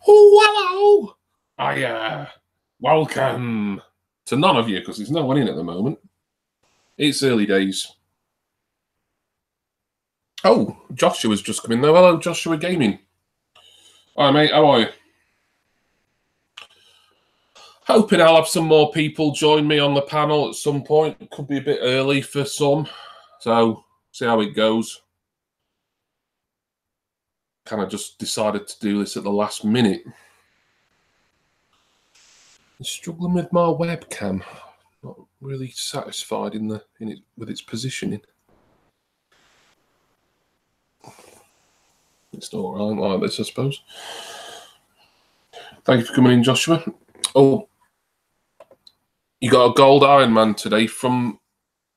Oh, hello. Welcome to none of you, because there's no one in at the moment. It's early days. Oh, Joshua's just come in though. Hello, Joshua Gaming. Hi, mate. How are you? Hoping I'll have some more people join me on the panel at some point. It could be a bit early for some, so see how it goes. Kind of just decided to do this at the last minute. I'm struggling with my webcam. Not really satisfied with its positioning. It's not right like this, I suppose. Thank you for coming in, Joshua. Oh, you got a gold Iron Man today from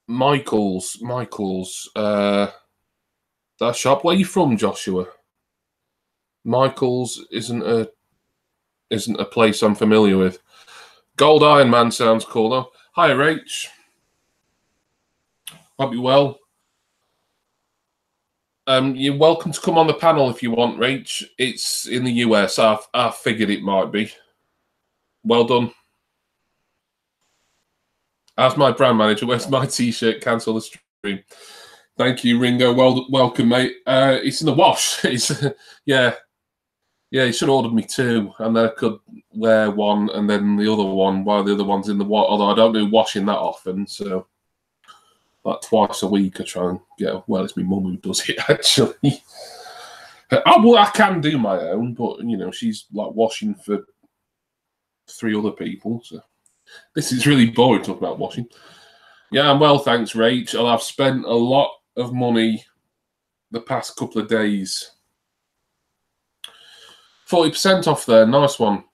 Michael's. That shop. Where are you from, Joshua? Michael's isn't a place I'm familiar with. Gold Iron Man sounds cool though. Hi, Rach. Hope you're well. You're welcome to come on the panel if you want, Rach. It's in the US. I figured it might be. Well done. As my brand manager, where's my t-shirt? Cancel the stream. Thank you, Ringo. Welcome, mate. It's in the wash. It's yeah. You should have ordered me two, and then I could wear one and then the other one while the other one's in the wash. Although I don't do washing that often, so like twice a week I try and get. Well, it's my mum who does it actually. I can do my own, but she's like washing for 3 other people. So this is really boring talking about washing. Yeah, I'm well, thanks, Rach. I've spent a lot of money the past couple of days. 40% off there, nice one.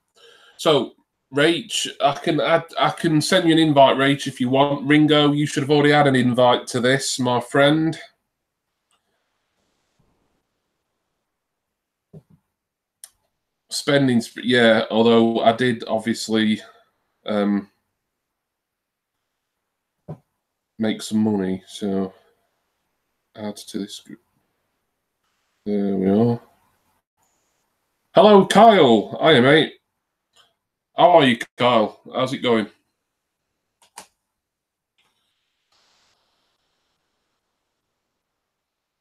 So, Rach, I can send you an invite, Rach, if you want. Ringo, you should have already had an invite to this, my friend. Spending, yeah, although I did obviously make some money, so add to this group. There we are. Hello, Kyle. Hiya, mate. How are you, Kyle? How's it going?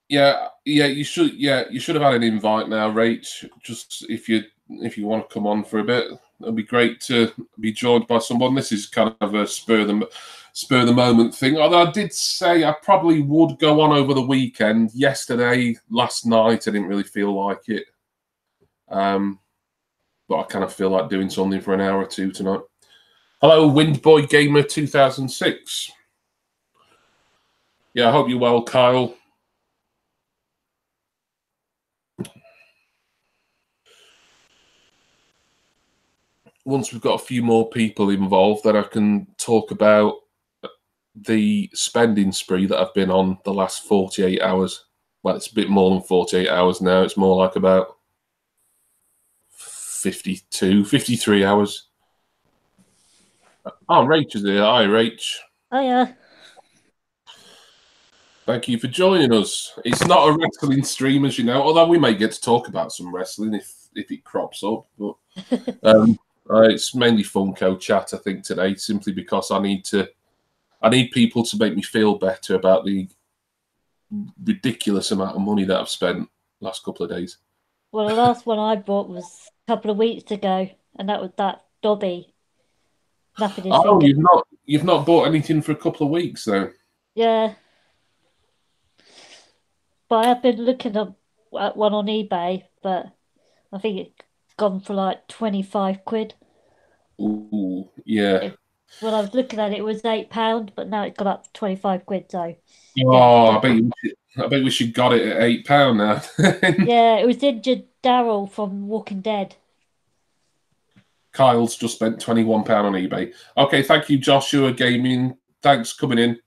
Yeah, you should have had an invite now, Rach. Just if you want to come on for a bit, it'd be great to be joined by someone. This is kind of a spur of the moment thing. Although I did say I probably would go on over the weekend. Last night, I didn't really feel like it. But I kind of feel like doing something for an hour or two tonight. Hello, Windboy Gamer 2006. Yeah, I hope you're well, Kyle. Once we've got a few more people involved, then I can talk about the spending spree that I've been on the last 48 hours. Well, it's a bit more than 48 hours now. It's more like about 53 hours. Oh, Rach is here. Hi, Rach. Hiya. Thank you for joining us. It's not a wrestling stream, as you know, although we may get to talk about some wrestling if it crops up. But it's mainly Funko chat, I think, today, simply because I need people to make me feel better about the ridiculous amount of money that I've spent last couple of days. Well, the last one I bought was a couple of weeks ago, and that was that Dobby. Nothing to Oh, think of. you've not bought anything for a couple of weeks, though. Yeah. But I have been looking at one on eBay, but I think it's gone for like 25 quid. Ooh, yeah. When I was looking at it, it was £8, but now it's gone up to 25 quid. So, Oh, yeah. I bet we should got it at £8 now. Yeah, it was injured Daryl from Walking Dead. Kyle's just spent £21 on eBay. Okay, thank you, Joshua Gaming. Thanks for coming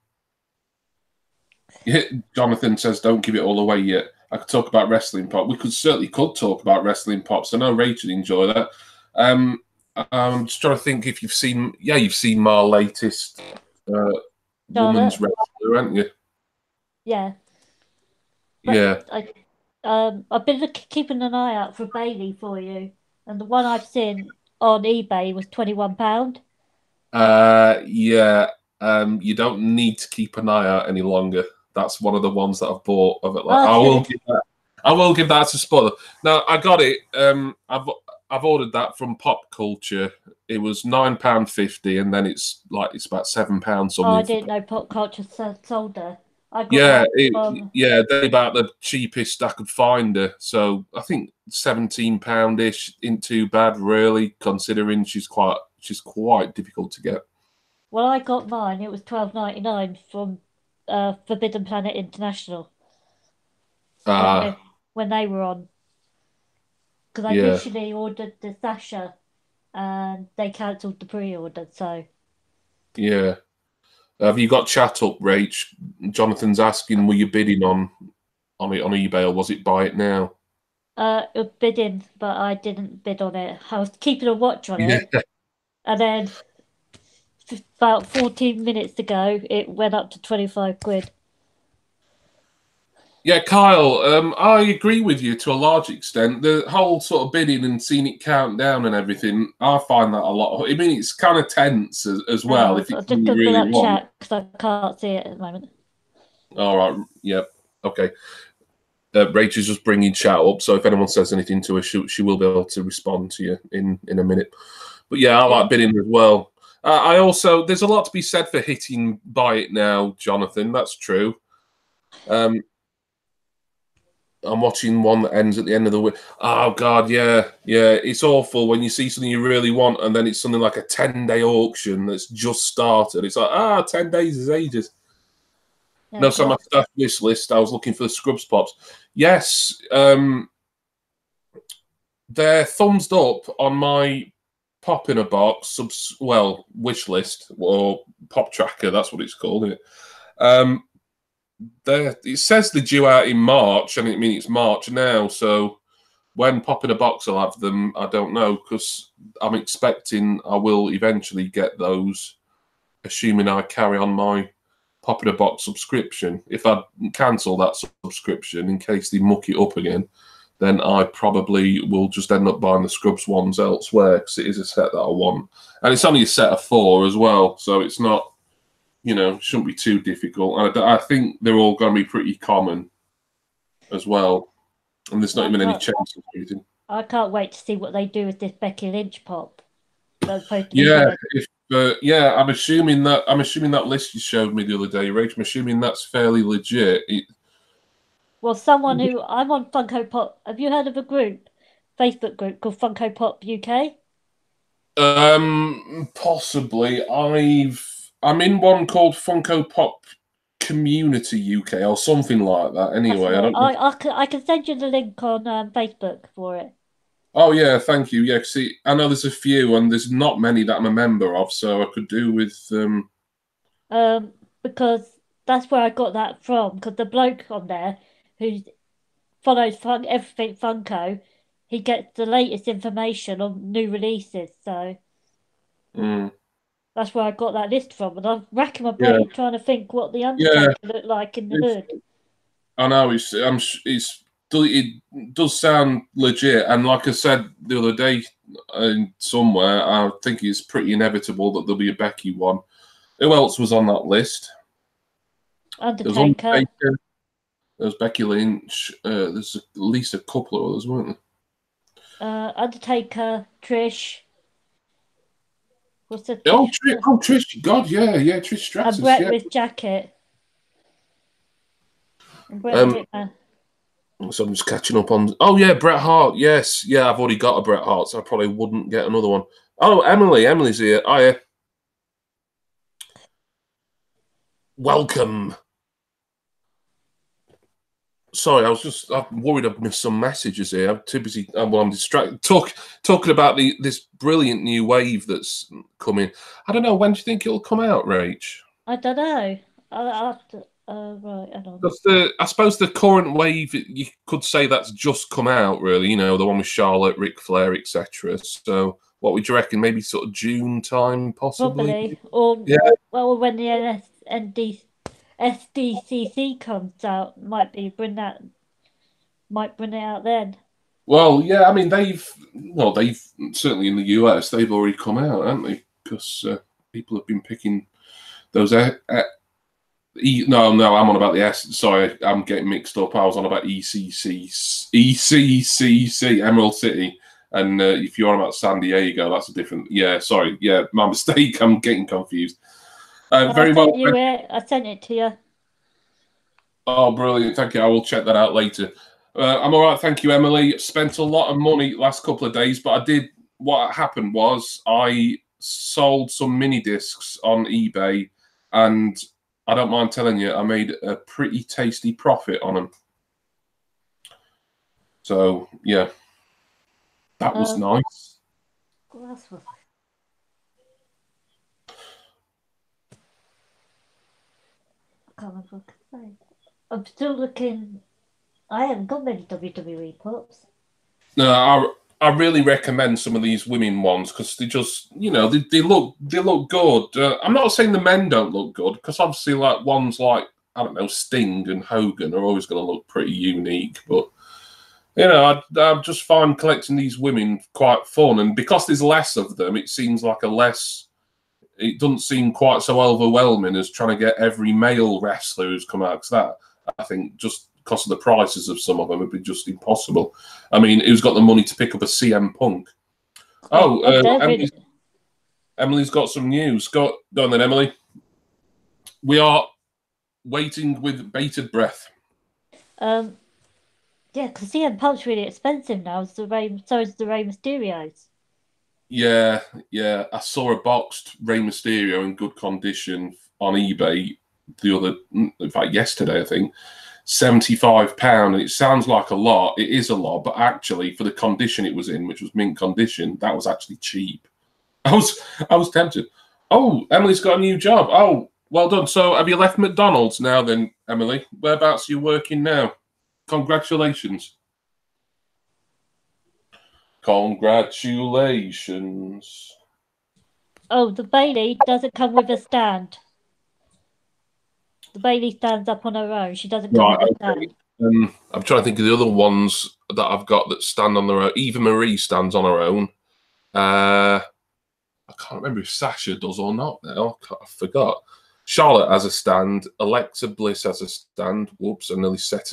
in. Jonathan says, don't give it all away yet. I could talk about wrestling pop. We certainly could talk about wrestling pops. I know Rach would enjoy that. I'm just trying to think if you've seen my latest women's wrestler, haven't you? Yeah. Yeah. I've been keeping an eye out for Bailey for you. And the one I've seen on eBay was £21. Yeah. You don't need to keep an eye out any longer. That's one of the ones that I've bought of it. Like Oh, I will good. give that. I will give that as a spoiler. Now I got it. I've ordered that from Pop Culture. It was £9.50, and then it's about £7 Oh, I something for. didn't know pop culture sold there. I got Yeah, mine from. yeah, they're about the cheapest I could find her. So I think £17 ish ain't too bad, really, considering she's quite difficult to get. Well, I got mine. It was 12.99 from Forbidden Planet International when Ah, they were on. Because I yeah, initially ordered the Sasha, and they cancelled the pre-order. So yeah. Have you got chat up, Rach? Jonathan's asking, were you bidding on it on eBay, or was it buy it now? it was bidding, but I didn't bid on it. I was keeping a watch on Yeah. it, and then about 14 minutes ago, it went up to 25 quid. Yeah, Kyle, I agree with you to a large extent. The whole sort of bidding and seeing it count down and everything, I find that a lot. I mean, it's kind of tense as Hang well on, if I'm it's just something you going to bring really up want. chat because I can't see it at the moment. All right, yep, okay. Rachel's just bringing chat up, so if anyone says anything to her, she will be able to respond to you in a minute. But yeah, I Yeah. like bidding as well. I also there's a lot to be said for hitting buy it now, Jonathan. That's true. Um, I'm watching one that ends at the end of the week. Oh God, yeah, yeah. It's awful when you see something you really want, and then it's something like a 10-day auction that's just started. It's like 10 days is ages. Yeah, No, so my what? staff wish list. I was looking for the Scrubs pops. Yes, they're thumbs up on my pop in a box wish list or pop tracker. That's what it's called. Isn't it? Um, it says they're due out in March, and I mean it's March now. So when pop in a box will have them, I don't know because I'm expecting I will eventually get those, assuming I carry on my pop in a box subscription. If I cancel that subscription in case they muck it up again, then I probably will just end up buying the Scrubs ones elsewhere because it is a set that I want. And it's only a set of 4 as well, so it's not, shouldn't be too difficult. And I think they're all going to be pretty common as well. And there's not I even any can't. chances or anything. I can't wait to see what they do with this Becky Lynch pop that's supposed to be Yeah, coming. if yeah, I'm assuming that list you showed me the other day, Rach. I'm assuming that's fairly legit. Well, someone who I'm on Funko Pop. Have you heard of a group, Facebook group called Funko Pop UK? Possibly. I'm in one called Funko Pop Community UK or something like that. That's Anyway, I right. don't know. I can send you the link on Facebook for it. Oh yeah, thank you. Yeah, see, I know there's a few, and there's not many that I'm a member of, so I could do with. Because that's where I got that from. Because the bloke on there who follows everything Funko, he gets the latest information on new releases. So Mm, that's where I got that list from. And I'm racking my yeah, brain trying to think what the yeah. Undertaker looked like in the It's, hood. I know it does sound legit, and like I said the other day, somewhere, I think it's pretty inevitable that there'll be a Becky one. Who else was on that list? There was Undertaker, Undertaker. There's Becky Lynch. There's at least a couple of others, weren't Undertaker, Trish, what's the there? Oh, Trish? Trish. God, yeah, yeah, Trish And Stratus, Brett yeah. with jacket. And Brett the Um, Hitman. so I'm just catching up on. Oh yeah, Bret Hart. Yes, yeah, I've already got a Bret Hart, so I probably wouldn't get another one. Oh, Emily, Emily's here. Oh yeah, welcome. Sorry, I'm worried I've missed some messages here. I'm too busy. I'm distracted. Talking about this brilliant new wave that's coming. I don't know. When do you think it'll come out, Rach? I don't know. I'll have to, right, hang on. Because I suppose the current wave, you could say that's just come out, really. The one with Charlotte, Ric Flair, etc. So, what would you reckon? Maybe sort of June time, possibly. Probably. Or, Yeah. well, when the SDCC comes out, might bring it out then. Well, yeah, I mean they've certainly in the US they've already come out, haven't they? Because people have been picking those. No, I'm on about the S. Sorry, I'm getting mixed up. I was on about ECCC, Emerald City, and if you're on about San Diego, that's a different. Yeah, sorry, yeah, my mistake. I'm getting confused. Very well. I sent it to you. Oh, brilliant! Thank you. I will check that out later. I'm all right, thank you, Emily. Spent a lot of money last couple of days, but I did. What happened was I sold some mini discs on eBay, and I don't mind telling you, I made a pretty tasty profit on them. So yeah, that was nice. I'm still looking. I haven't got many WWE pops. No, I really recommend some of these women ones because they just, they look good. I'm not saying the men don't look good because obviously like ones like I don't know Sting and Hogan are always going to look pretty unique, but I just find collecting these women quite fun, and because there's less of them, it seems like it doesn't seem quite so overwhelming as trying to get every male wrestler who's come out. Because that, I think, just because of the prices of some of them, would be just impossible. I mean, who's got the money to pick up a CM Punk? Emily's got some news. Go on then, Emily. We are waiting with bated breath. Yeah, because CM Punk's really expensive now. So is the Rey Mysterio's. Yeah. I saw a boxed Rey Mysterio in good condition on eBay yesterday, I think. £75, and it sounds like a lot. It is a lot, but actually, for the condition it was in, which was mint condition, that was actually cheap. I was tempted. Oh, Emily's got a new job. Oh, well done. So, have you left McDonald's now, then, Emily? Whereabouts are you working now? Congratulations. Congratulations. Oh, the Bailey doesn't come with a stand. The Bailey stands up on her own. She doesn't come with a stand. I'm trying to think of the other ones that I've got that stand on their own. Eva Marie stands on her own. I can't remember if Sasha does or not now. I forgot. Charlotte has a stand. Alexa Bliss has a stand. Whoops, I nearly set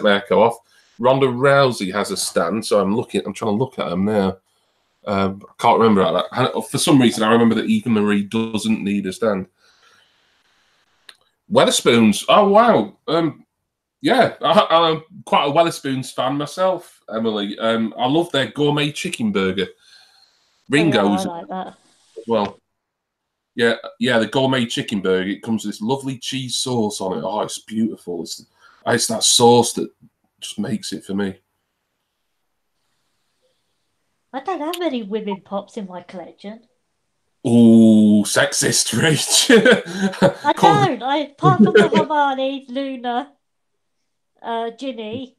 my echo off. Ronda Rousey has a stand, so I'm trying to look at them now. I can't remember that. For some reason, I remember that Eva Marie doesn't need a stand. Wetherspoons. Oh, wow. Yeah, I'm quite a Wetherspoons fan myself, Emily. I love their gourmet chicken burger. Ringo's. I like that. As well. Yeah, the gourmet chicken burger. It comes with this lovely cheese sauce on it. Oh, it's beautiful. It's that sauce that just makes it for me. I don't have any women pops in my collection. Oh, sexist, Rach. I don't. Apart from the Hermione's, Luna, Ginny.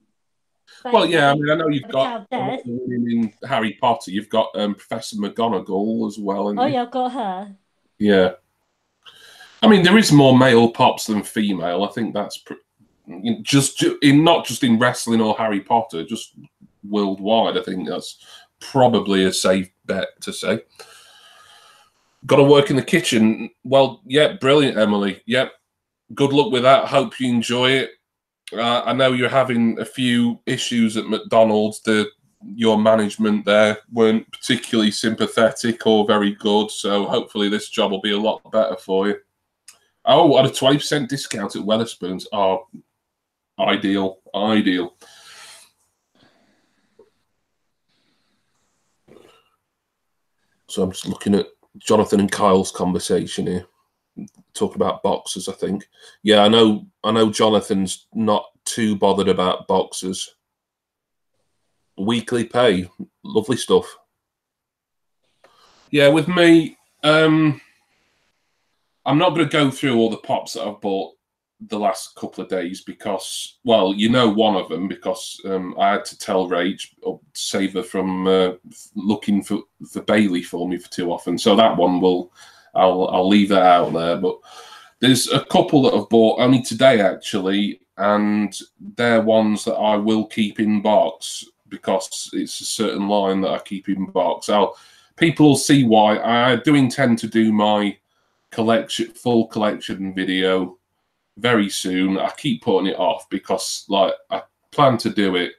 Well, yeah, I mean, I know you've got in Harry Potter. You've got Professor McGonagall as well. Yeah, I've got her. Yeah. I mean, there is more male pops than female. I think that's not just in wrestling or Harry Potter, just worldwide. I think that's probably a safe bet to say. Got to work in the kitchen. Well, yeah, brilliant, Emily. Yep. Good luck with that. Hope you enjoy it. I know you're having a few issues at McDonald's. Your management there weren't particularly sympathetic or very good. So hopefully this job will be a lot better for you. Oh, at a 20% discount at Wetherspoons. Oh, ideal. So I'm just looking at Jonathan and Kyle's conversation here. Talking about boxers, I think. Yeah, I know Jonathan's not too bothered about boxers. Weekly pay. Lovely stuff. Yeah, with me, I'm not going to go through all the pops that I've bought the last couple of days because, well, one of them because I had to tell Rach or save her from looking for Bailey for me for too often. So that one I'll leave that out there. But there's a couple that I've bought only today actually, and they're ones that I will keep in box. because it's a certain line that I keep in box. People will see why. I do intend to do my full collection video very soon. I keep putting it off because like I plan to do it,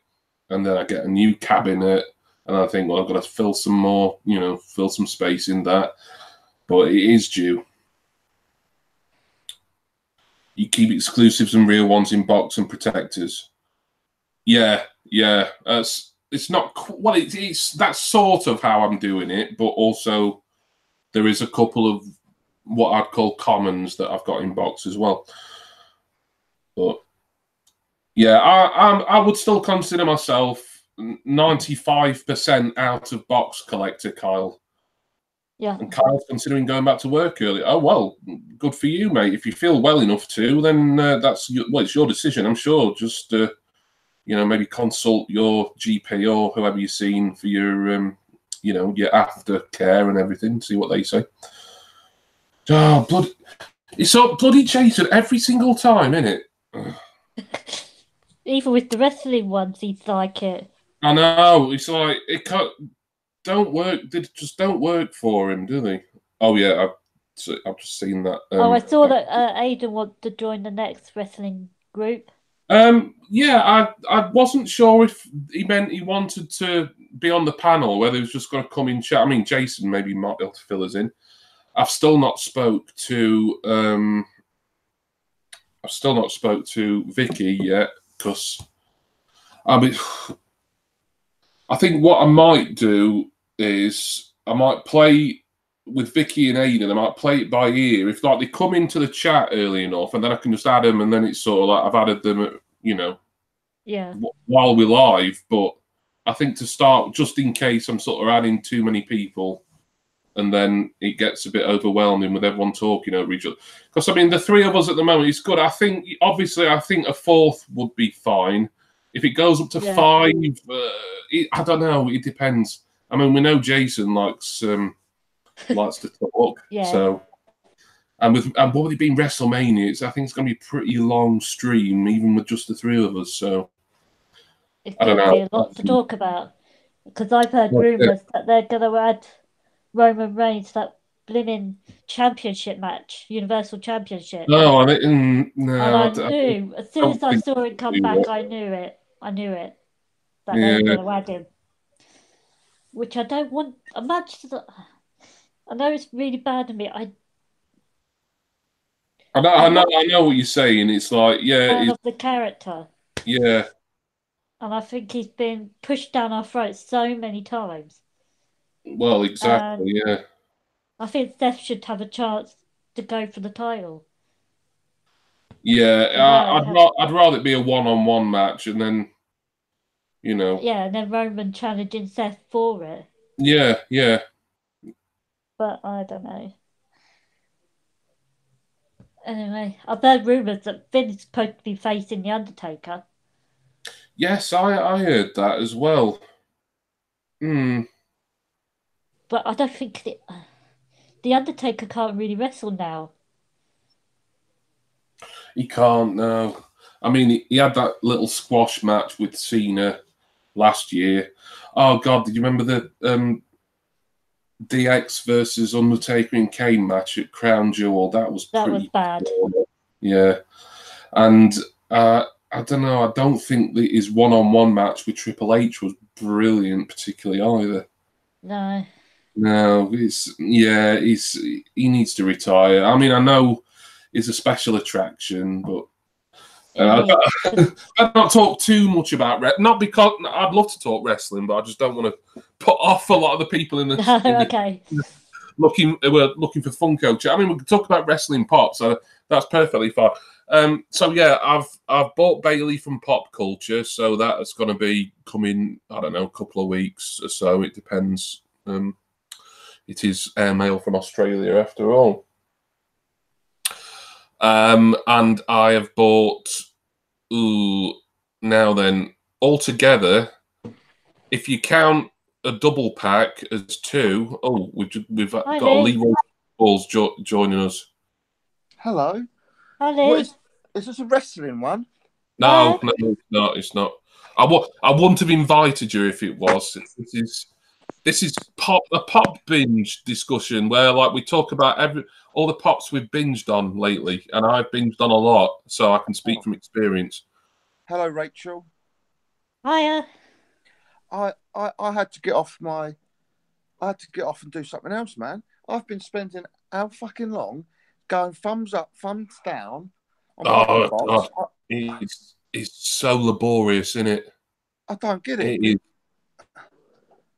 and then I get a new cabinet, and I think, well, I've got to fill some more, fill some space in that. But it is due. You keep exclusives and real ones in box and protectors. Yeah. It's not well. It's that's sort of how I'm doing it, but also there is a couple of what I'd call commons that I've got in box as well. But yeah, I would still consider myself 95% out of box collector, Kyle. Yeah. And Kyle's considering going back to work early. Oh, well, good for you, mate. If you feel well enough to, then it's your decision. I'm sure. Just, maybe consult your GP or whoever you've seen for your, your aftercare and everything. See what they say. Oh, bloody! It's so bloody Jason every single time, isn't it? Even with the wrestling ones, he's like it. I know. It's like it can't. Don't work. They just don't work for him, do they? Oh yeah, I've just seen that. I saw that Aidan wants to join the next wrestling group. Yeah, I wasn't sure if he meant he wanted to be on the panel, whether he was just going to come in chat. I mean, Jason maybe might be able to fill us in. I've still not spoke to Vicky yet because I think what I might do is I might play with Vicky and Aidan. I might play it by ear. If like they come into the chat early enough, and then I can just add them, and then it's sort of like I've added them, while we're live. But I think to start, just in case I'm sort of adding too many people, and then it gets a bit overwhelming with everyone talking over each other. Because I mean, the three of us at the moment is good. I think a fourth would be fine. If it goes up to 5, I don't know. It depends. I mean, we know Jason likes to talk. Yeah. So, and with what it being WrestleMania, I think it's going to be a pretty long stream, even with just the three of us. So, it's going to be a lot to talk about because I've heard rumors that they're going to add Roman Reigns to that blimmin' championship match, Universal Championship. No, I didn't. No, and I knew as soon as I saw it come back, I knew it. That they were going to add him, which I don't want a match. I know it's really bad of me. I know what you're saying. It's like, fan of the character. Yeah. And I think he's been pushed down our throats so many times. Well, exactly, yeah. I think Seth should have a chance to go for the title. Yeah, I'd rather it be a one-on-one match, and then, Yeah, and then Roman challenging Seth for it. Yeah. But I don't know. Anyway, I've heard rumours that Finn's supposed to be facing The Undertaker. Yes, I heard that as well. But I don't think the Undertaker can't really wrestle now. He can't, no. I mean, he had that little squash match with Cena last year. Oh, God, did you remember the DX versus Undertaker and Kane match at Crown Jewel? That was bad. Cool. Yeah. And I don't know, I don't think that his one-on-one match with Triple H was brilliant, particularly either. No, he needs to retire. I mean, I know he's a special attraction, but I'd not talk too much about not because I'd love to talk wrestling, but I just don't want to put off a lot of the people in the looking for Funko chat. I mean, we could talk about wrestling pop, so that's perfectly fine. So yeah, I've bought Bailey from Pop Culture, so that's going to be coming. I don't know, a couple of weeks or so. It depends. It is airmail from Australia after all. And I have bought. Now then, altogether, if you count a double pack as 2, we've got Leroy Balls joining us. Hello. Hello. Is this a wrestling one? No, it's not. I wouldn't have invited you if it was. This is a pop binge discussion where like we talk about all the pops we've binged on lately, and I've binged on a lot, so I can speak from experience. Hello, Rachel. Hiya. I had to get off I had to get off and do something else, man. I've been spending how fucking long going thumbs up, thumbs down on Oh Box. God, it's so laborious, isn't it? I don't get it. It is.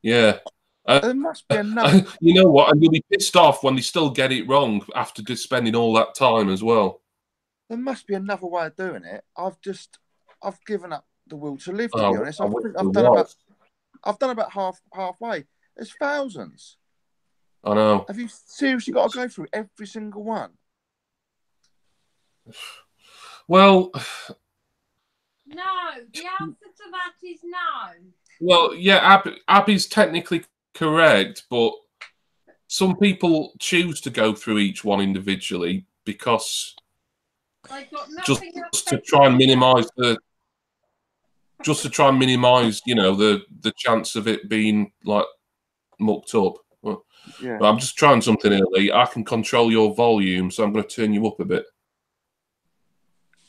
Yeah. There must be another. You know what? And you'll be pissed off when they still get it wrong after just spending all that time as well. There must be another way of doing it. I've given up the will to live. To be honest, I've done about halfway. There's thousands. I know. Have you seriously got to go through every single one? Well, no. The answer to that is no. Well, yeah, Abby's technically correct, but some people choose to go through each one individually because just to try and minimise you know, the chance of it being like mucked up. Well, yeah. I'm just trying something early. I can control your volume, so I'm going to turn you up a bit.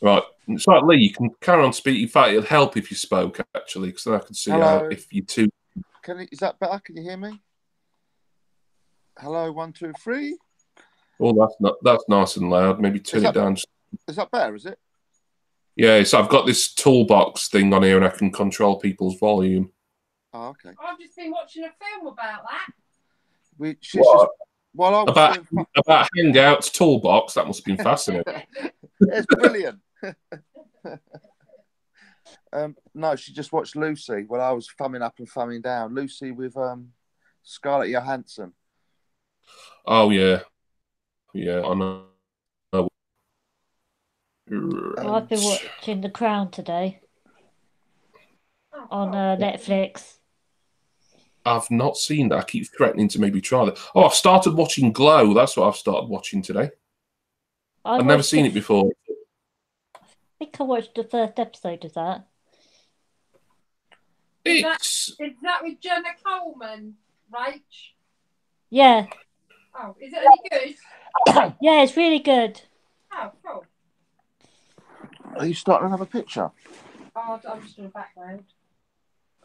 Right. It's like Lee, you can carry on speaking. In fact, it'd help if you spoke, actually, because then I can see how if you two. Is that better? Can you hear me? Hello, 1, 2, 3. Oh, that's nice and loud. Maybe turn it down. Is that better? Is it? Yeah, so I've got this toolbox thing on here, and I can control people's volume. Oh, okay. I've just been watching a film about that. About Hangouts toolbox. That must have been fascinating. It's brilliant. No, she just watched Lucy while I was thumbing up and thumbing down. Lucy with Scarlett Johansson. Oh yeah, I know. I've been watching The Crown today on Netflix. I've not seen that. I keep threatening to maybe try that. Oh, I've started watching Glow. That's what I've started watching today. I've never seen it before. I think I watched the first episode of that. Is that with Jenna Coleman, Rach? Yeah. Oh, is it any good? Yeah, it's really good. Oh, cool. Are you starting another picture? Oh, I'm just in the background.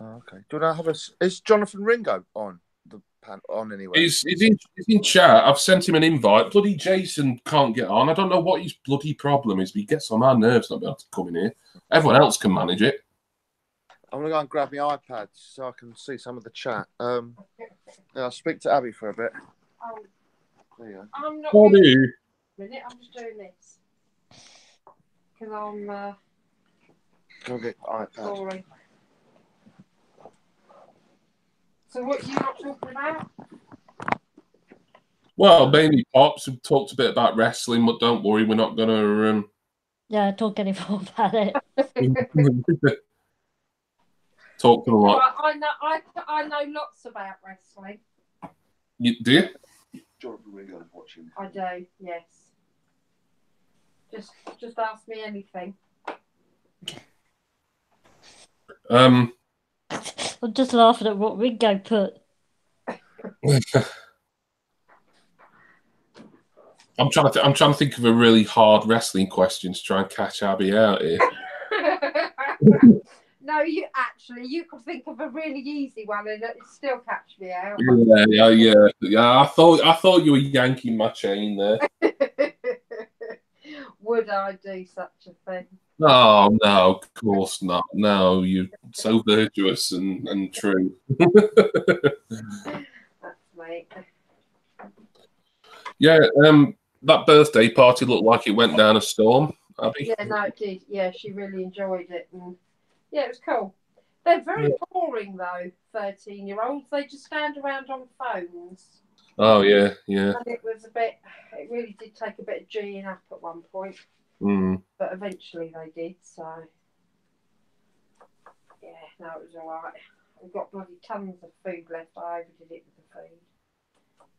Oh, okay. Do I have is Jonathan Ringo on the on anyway? He's in chat. I've sent him an invite. Bloody Jason can't get on. I don't know what his bloody problem is, but he gets on my nerves not being able to come in here. Everyone else can manage it. I'm gonna go and grab my iPad so I can see some of the chat. I'll speak to Abby for a bit. Oh, there you go. I'm not. Minute, I'm just doing this because I'm. Go get iPad. Sorry. So what are you not talking about? Well, mainly Pops. We've talked a bit about wrestling, but don't worry, we're not gonna. Yeah, talk any more about it. Talk to a lot. I know lots about wrestling. You do? Jonathan Ringo's watching. I do, yes. Just ask me anything. I'm just laughing at what Ringo put. I'm trying to think of a really hard wrestling question to try and catch Abby out here. No, you could think of a really easy one and it still catch me out. Yeah. I thought you were yanking my chain there. Would I do such a thing? Oh no, of course not. No, you're so virtuous and true. That's me. Yeah, that birthday party looked like it went down a storm, Abby. Yeah, no, it did. Yeah, she really enjoyed it. And yeah, it was cool. They're very boring, though, 13-year-olds. They just stand around on phones. Oh, yeah. And it really did take a bit of G'ing up at one point. But eventually they did, so. Yeah, no, it was all right. We've got bloody tons of food left. I overdid it with the food.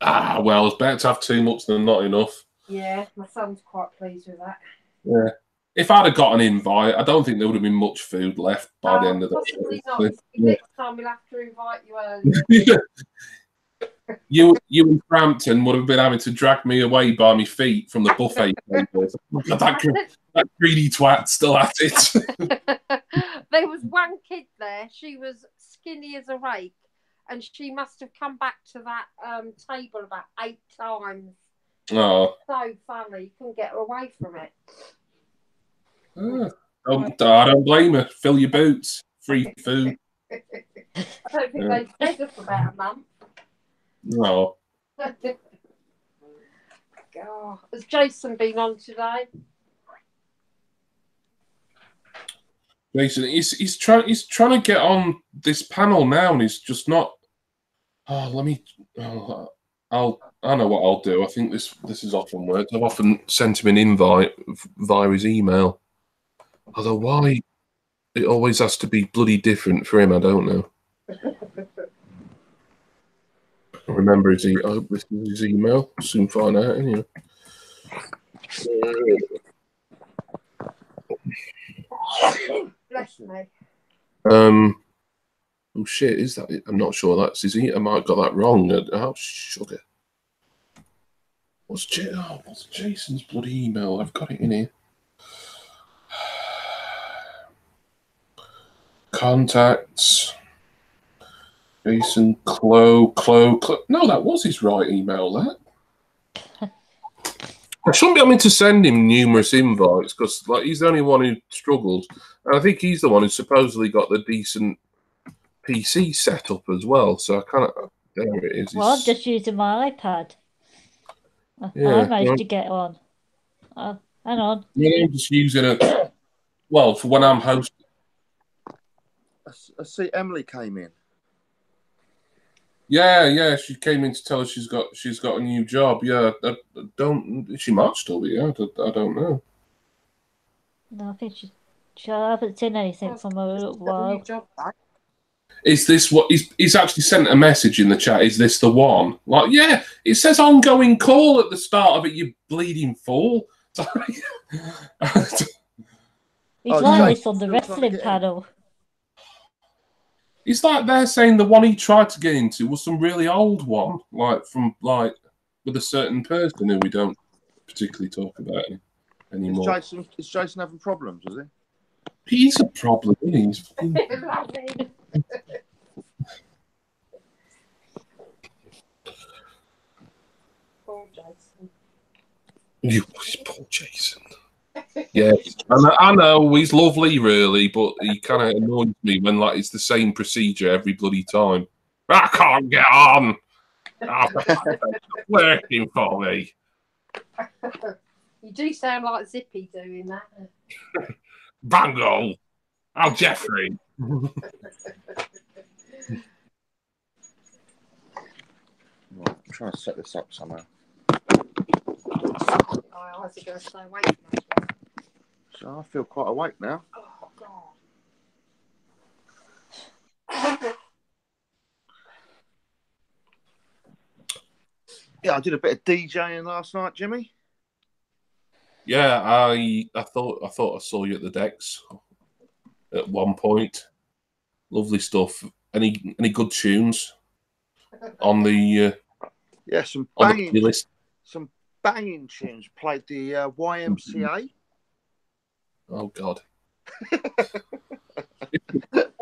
Ah, well, it's better to have too much than not enough. Yeah, my son's quite pleased with that. Yeah. if I'd have got an invite, I don't think there would have been much food left by the end of the possibly show. not. Yeah. Next time we'll have to invite you earlier. You and Frampton would have been having to drag me away by my feet from the buffet table. That greedy twat still at it. There was one kid there. She was skinny as a rake, and she must have come back to that table about 8 times. Oh, So funny. You couldn't get her away from it. I don't blame her. Fill your boots. Free food. I don't think they fed her for about a month. No. God. Has Jason been on today? Jason, he's trying to get on this panel now, and he's just not. Oh, let me. I know what I'll do. I think this has often worked. I've often sent him an invite via his email. Although why it always has to be bloody different for him, I don't know. I remember his I hope this is his email. Soon find out anyway. Bless me. Oh shit, is that it? I'm not sure that's his email. I might have got that wrong. Oh sugar. What's Jason's bloody email? I've got it in here. Contacts. Jason Clo. No, that was his right email, that. I shouldn't be having to send him numerous invites because he's the only one who struggles. And I think he's the one who supposedly got the decent PC set up as well. So I kind of... There it is. Well, I'm just using my iPad. Yeah, I managed to get on. Hang on. Yeah, I'm just using it. Well, for when I'm hosting. I see Emily came in. Yeah, she came in to tell us she's got a new job. Yeah, she might still be. Yeah, I don't know. No, I think I haven't seen anything from her a little while. Is this what he's actually sent a message in the chat? Is this the one? Like, yeah, it says ongoing call at the start of it. You bleeding fool. He's like this on the wrestling panel. It's like they're saying the one he tried to get into was some really old one, with a certain person who we don't particularly talk about anymore. Is Jason having problems, is he? He's a problem, isn't he? Poor Jason. Poor Jason. Yeah, I know he's lovely, really, but he kind of annoys me when it's the same procedure every bloody time. I can't get on. It's not working for me. You do sound like Zippy doing that. Bango. Oh, Jeffrey. Right, I'm trying to set this up somehow. I was going to stay awake. So I feel quite awake now. Oh, God. Yeah, I did a bit of DJing last night, Jimmy. Yeah, I thought I saw you at the decks at one point. Lovely stuff. Any good tunes on the some on the list? Some banging tunes. Played the YMCA. Oh God!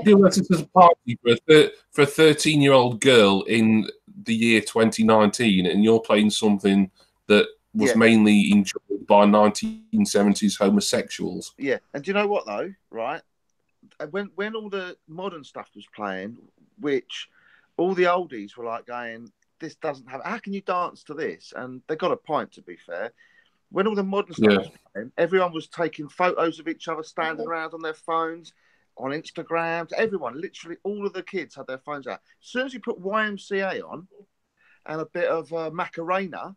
You went to a party for a 13-year-old girl in the year 2019, and you're playing something that was mainly enjoyed by 1970s homosexuals. Yeah, and do you know what though? Right, when all the modern stuff was playing, which all the oldies were like going, "This doesn't have. How can you dance to this?" And they got a point, to be fair. When all the modern stuff was playing, everyone was taking photos of each other standing around on their phones, on Instagram. Everyone, literally all of the kids had their phones out. As soon as you put YMCA on and a bit of Macarena,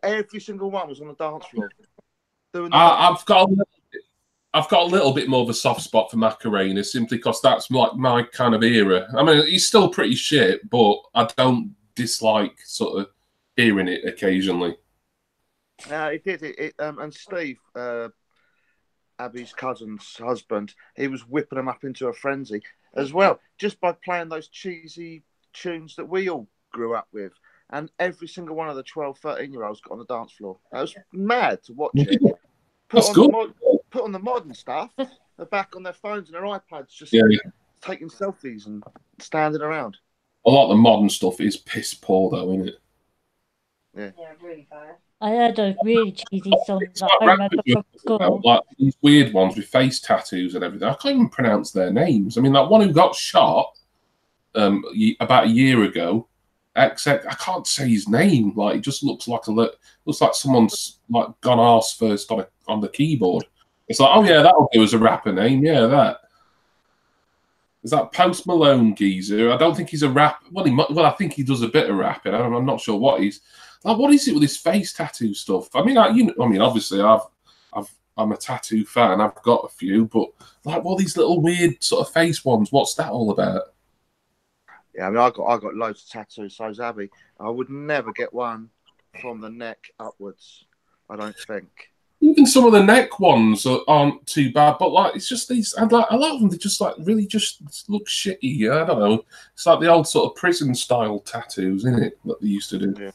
every single one was on the dance floor. I've got a little bit more of a soft spot for Macarena simply because that's like my kind of era. I mean, he's still pretty shit, but I don't dislike sort of hearing it occasionally. It did. And Steve, Abby's cousin's husband, he was whipping them up into a frenzy as well, just by playing those cheesy tunes that we all grew up with. And every single one of the 12, 13-year-olds got on the dance floor. That was mad to watch it. Put on the modern stuff. They're back on their phones and their iPads, just taking selfies and standing around. A lot of the modern stuff is piss poor, though, isn't it? Yeah, really bad. I heard a really cheesy song that I remember from school. Like these weird ones with face tattoos and everything. I can't even pronounce their names. I mean, that one who got shot about a year ago, I can't say his name. Like, it just looks like someone's like gone arse first on the keyboard. It's like, oh yeah, that'll do as a rapper name. Yeah, that. Is that Post Malone geezer? I don't think he's a rapper. Well, I think he does a bit of rapping. I'm not sure what he's like. What is it with this face tattoo stuff? I mean, obviously, I'm a tattoo fan. I've got a few, but like all these little weird sort of face ones. What's that all about? Yeah, I mean, I got loads of tattoos. So's Abby. I would never get one from the neck upwards. I don't think. Even some of the neck ones aren't too bad, but like it's just these. And like a lot of them, they just like really just look shitty. I don't know. It's like the old sort of prison style tattoos, isn't it? That they used to do. Yeah.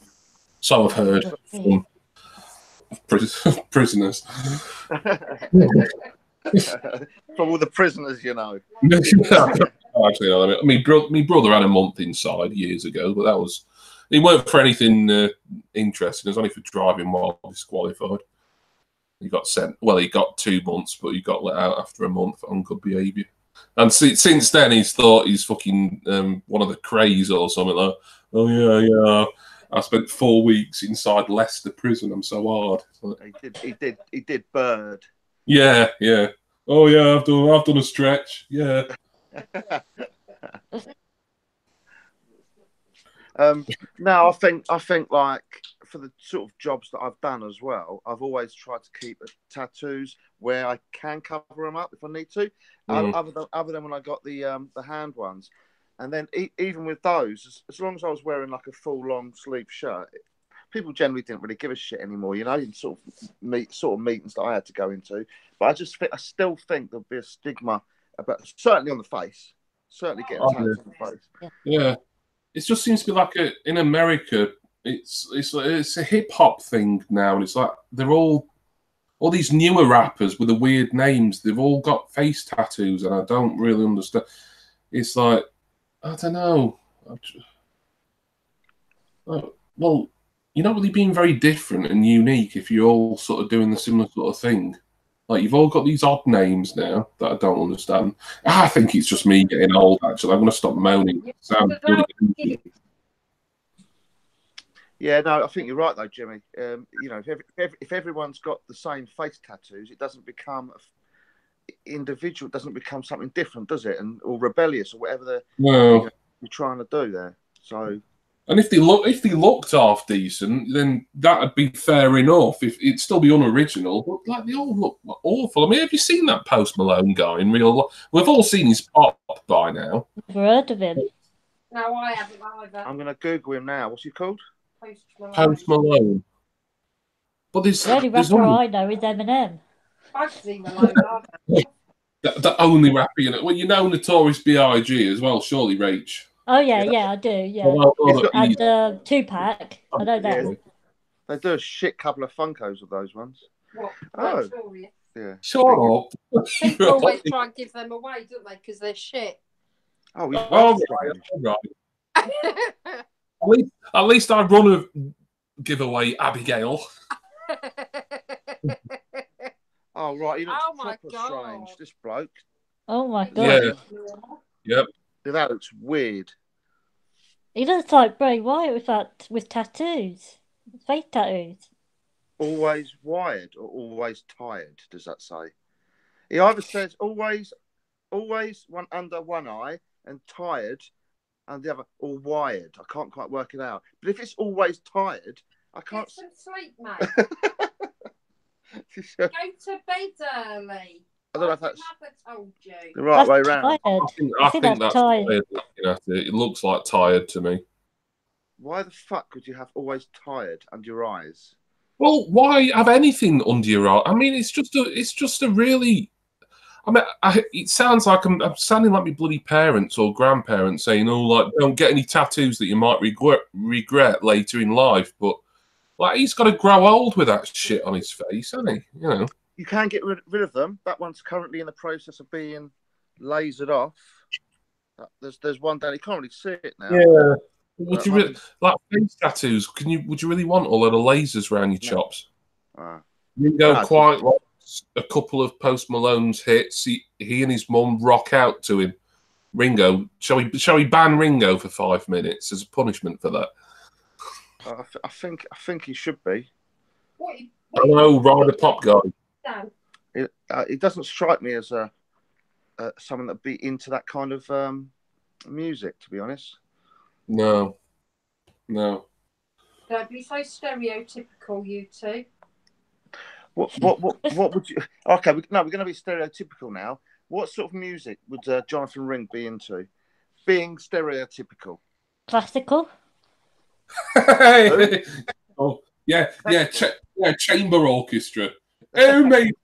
So I've heard from prisoners. From all the prisoners, you know. Actually, I mean, my brother had a month inside years ago, but it weren't for anything interesting. It was only for driving while disqualified. He got sent. Well, he got 2 months, but he got let out after a month on good behaviour. And since then, he's thought he's fucking one of the Crays or something like. Oh yeah. I spent 4 weeks inside Leicester prison. I'm so hard. He did Bird. Yeah. Oh yeah, I've done a stretch. Yeah. No, I think like for the sort of jobs that I've done as well, I've always tried to keep tattoos where I can cover them up if I need to. Other than when I got the hand ones, and then even with those, as long as I was wearing like a full long sleeve shirt, people generally didn't really give a shit anymore. You know, in sort of meetings that I had to go into. But I still think there'll be a stigma about, certainly on the face, certainly getting tattoos on the face. Yeah. It just seems to be like in America, it's a hip hop thing now, and it's like they're all these newer rappers with the weird names. They've all got face tattoos, and I don't really understand. It's like I don't know. Well, you're not really being very different and unique if you're all sort of doing the similar sort of thing. Like, you've all got these odd names now that I don't understand. I think it's just me getting old, actually. I'm going to stop moaning. Yeah, no, I think you're right, though, Jimmy. You know, if everyone's got the same face tattoos, it doesn't become individual, it doesn't become something different, does it? Or rebellious, or whatever you're trying to do there. So... And if they looked half decent, then that'd be fair enough. If it'd still be unoriginal, but like they all look awful. I mean, have you seen that Post Malone guy in real life? We've all seen his pop by now. Never heard of him. No, I haven't either. I'm going to Google him now. What's he called? Post Malone. But the only rapper I know is Eminem. I've seen Malone. the only rapper, you know. Well, you know Notorious B.I.G. as well, surely, Rach. Oh yeah, I do. Yeah, and Tupac. I know that. Yeah. They do a shit couple of Funkos of those ones. What? Oh, yeah. Shut up. People always try and give them away, don't they? Because they're shit. Oh, right. At least I run a giveaway, Abigail. Oh right, he looks proper strange. This bloke. Oh my god. Yeah. Yep. That looks weird. He looks like Bray Wyatt with tattoos, face tattoos. Always wired or always tired? Does that say? He either says always one under one eye and tired, and the other or wired. I can't quite work it out. But if it's always tired, I can't. Get some sleep, mate. Go to bed early. I don't know if that's told you. The right way round. I think that's tired. It looks like tired to me. Why the fuck would you have always tired under your eyes? Well, why have anything under your arm? I mean, it's just a really. I mean, it sounds like I'm sounding like my bloody parents or grandparents saying, "Oh, like don't get any tattoos that you might regret later in life." But like, he's got to grow old with that shit on his face, hasn't he? You know. You can get rid of them. That one's currently in the process of being lasered off. There's one down. You can't really see it now. Yeah. Would you really like face tattoos? Would you really want a lot of lasers around your chops? You go quite like a couple of Post Malone's hits. He and his mum rock out to him. Ringo, shall we ban Ringo for 5 minutes as a punishment for that? I think he should be. Hello, Ryder Pop guy. It doesn't strike me as someone that'd be into that kind of music, to be honest. No. Don't be so stereotypical, you two. What would you? Okay, we're going to be stereotypical now. What sort of music would Jonathan Ring be into? Being stereotypical. Classical. Oh yeah, chamber orchestra. Oh mate,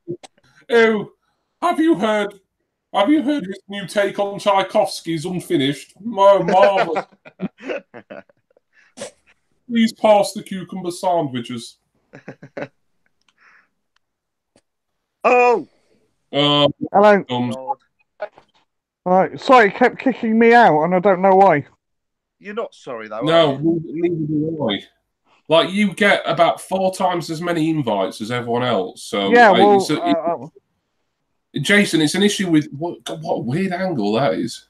have you heard his new take on Tchaikovsky's Unfinished? Marvelous. Please pass the cucumber sandwiches. Oh. Hello. Right, sorry, it kept kicking me out, and I don't know why. You're not sorry though. No, neither do I. Like, you get about 4 times as many invites as everyone else. So yeah, well, Jason, it's an issue with what a weird angle that is.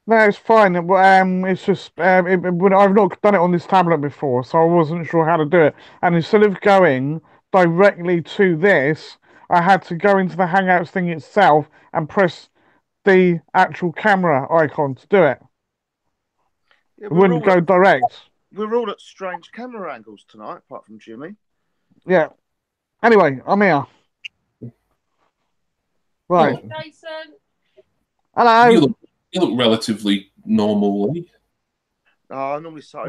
No, it's fine. It's just I've not done it on this tablet before, so I wasn't sure how to do it. And instead of going directly to this, I had to go into the Hangouts thing itself and press the actual camera icon to do it. Yeah, it wouldn't go direct. We're all at strange camera angles tonight, apart from Jimmy. Yeah. Anyway, I'm here. Right. Hey, Jason. Hello. You look relatively normal. I normally say.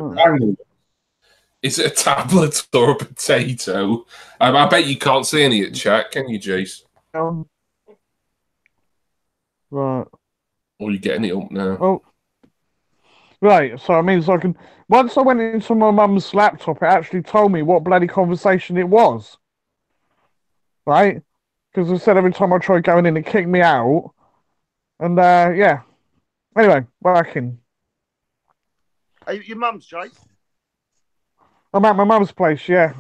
Is it a tablet or a potato? I bet you can't see any at chat, can you, Jace? Right. Or are you getting it up now? Oh. Right, so it means I can... Once I went into my mum's laptop, it actually told me what bloody conversation it was. Right? Because I said every time I tried going in, it kicked me out. And, yeah. Anyway, working. Are you your mum's, Jake? I'm at my mum's place, yeah.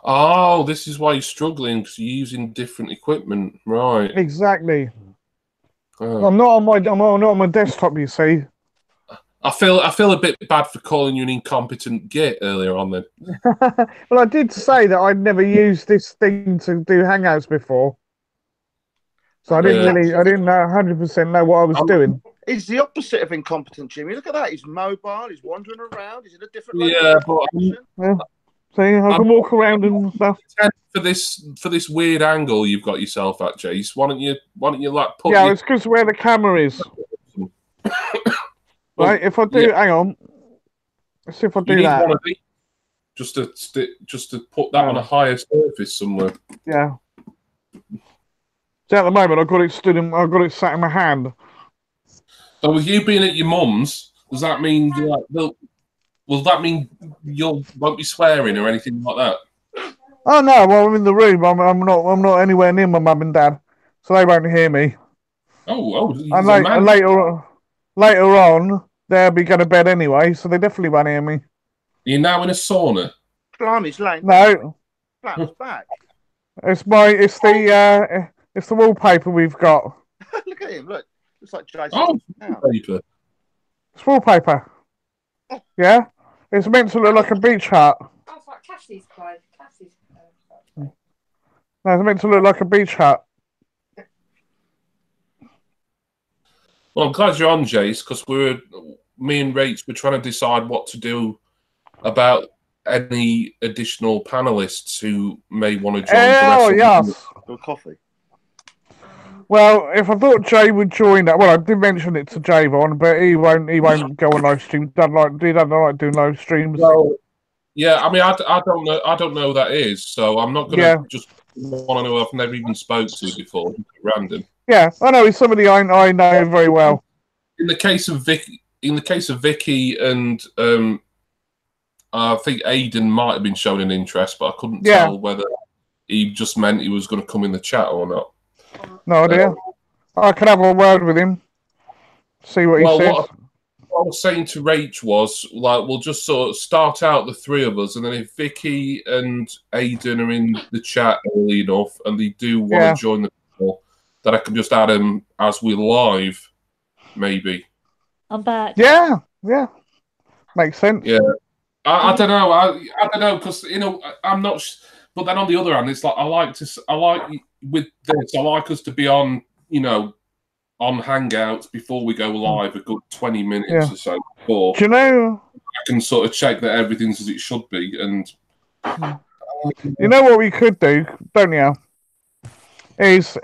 Oh, this is why you're struggling, because you're using different equipment. Right. Exactly. Oh. I'm not on my desktop, you see. I feel a bit bad for calling you an incompetent git earlier on then. Well, I did say that I'd never used this thing to do Hangouts before. So I didn't 100% know what I was doing. He's the opposite of incompetent, Jimmy. Look at that. He's mobile. He's wandering around. He's in a different location. Yeah, but see, I can walk around and stuff. For this weird angle you've got yourself at, Jace, why don't you like put? Yeah, it's because where the camera is. Right, if I do, hang on. Let's see if I do that. Just to put that on a higher surface somewhere. Yeah. So at the moment, I've got it sat in my hand. So with you being at your mum's, does that mean will that mean you won't be swearing or anything like that? Oh no! Well, I'm in the room. I'm not anywhere near my mum and dad, so they won't hear me. And later on, they'll be going to bed anyway, so they definitely won't hear me. You're now in a sauna. Blimey's lane. No. Flat's back. It's the wallpaper we've got. Look at him. Look, looks like Jason. Oh, wallpaper. It's wallpaper. Yeah, it's meant to look like a beach hut. Oh, it's like Cassie's clothes. No, it's meant to look like a beach hut. Well, I'm glad you're on, Jace, because me and Rach were trying to decide what to do about any additional panelists who may want to join. Oh, yes. Coffee. Well, if I thought Jay would join that, well, I did mention it to Javon, but he won't go on live stream. He doesn't like doing live streams. Well, Yeah, I mean, I don't know. I don't know who that is, so I'm not gonna just want to know who I've never even spoke to before. Random. Yeah, I know he's somebody I know very well. In the case of Vicky and I think Aidan might have been showing an interest, but I couldn't tell whether he just meant he was going to come in the chat or not. No idea. I can have a word with him. See what he says. What I was saying to Rach was, like, we'll just sort of start out the three of us, and then if Vicky and Aidan are in the chat early enough, and they do want to join the call, that I can just add them as we're live, maybe. I'm back. Yeah. Makes sense. Yeah. I don't know. I don't know, because, I'm not... But then on the other hand, it's like, I like with this, I like us to be on, on Hangouts before we go live a good 20 minutes or so before. Do you know? I can sort of check that everything's as it should be. And you know what we could do, don't you? Is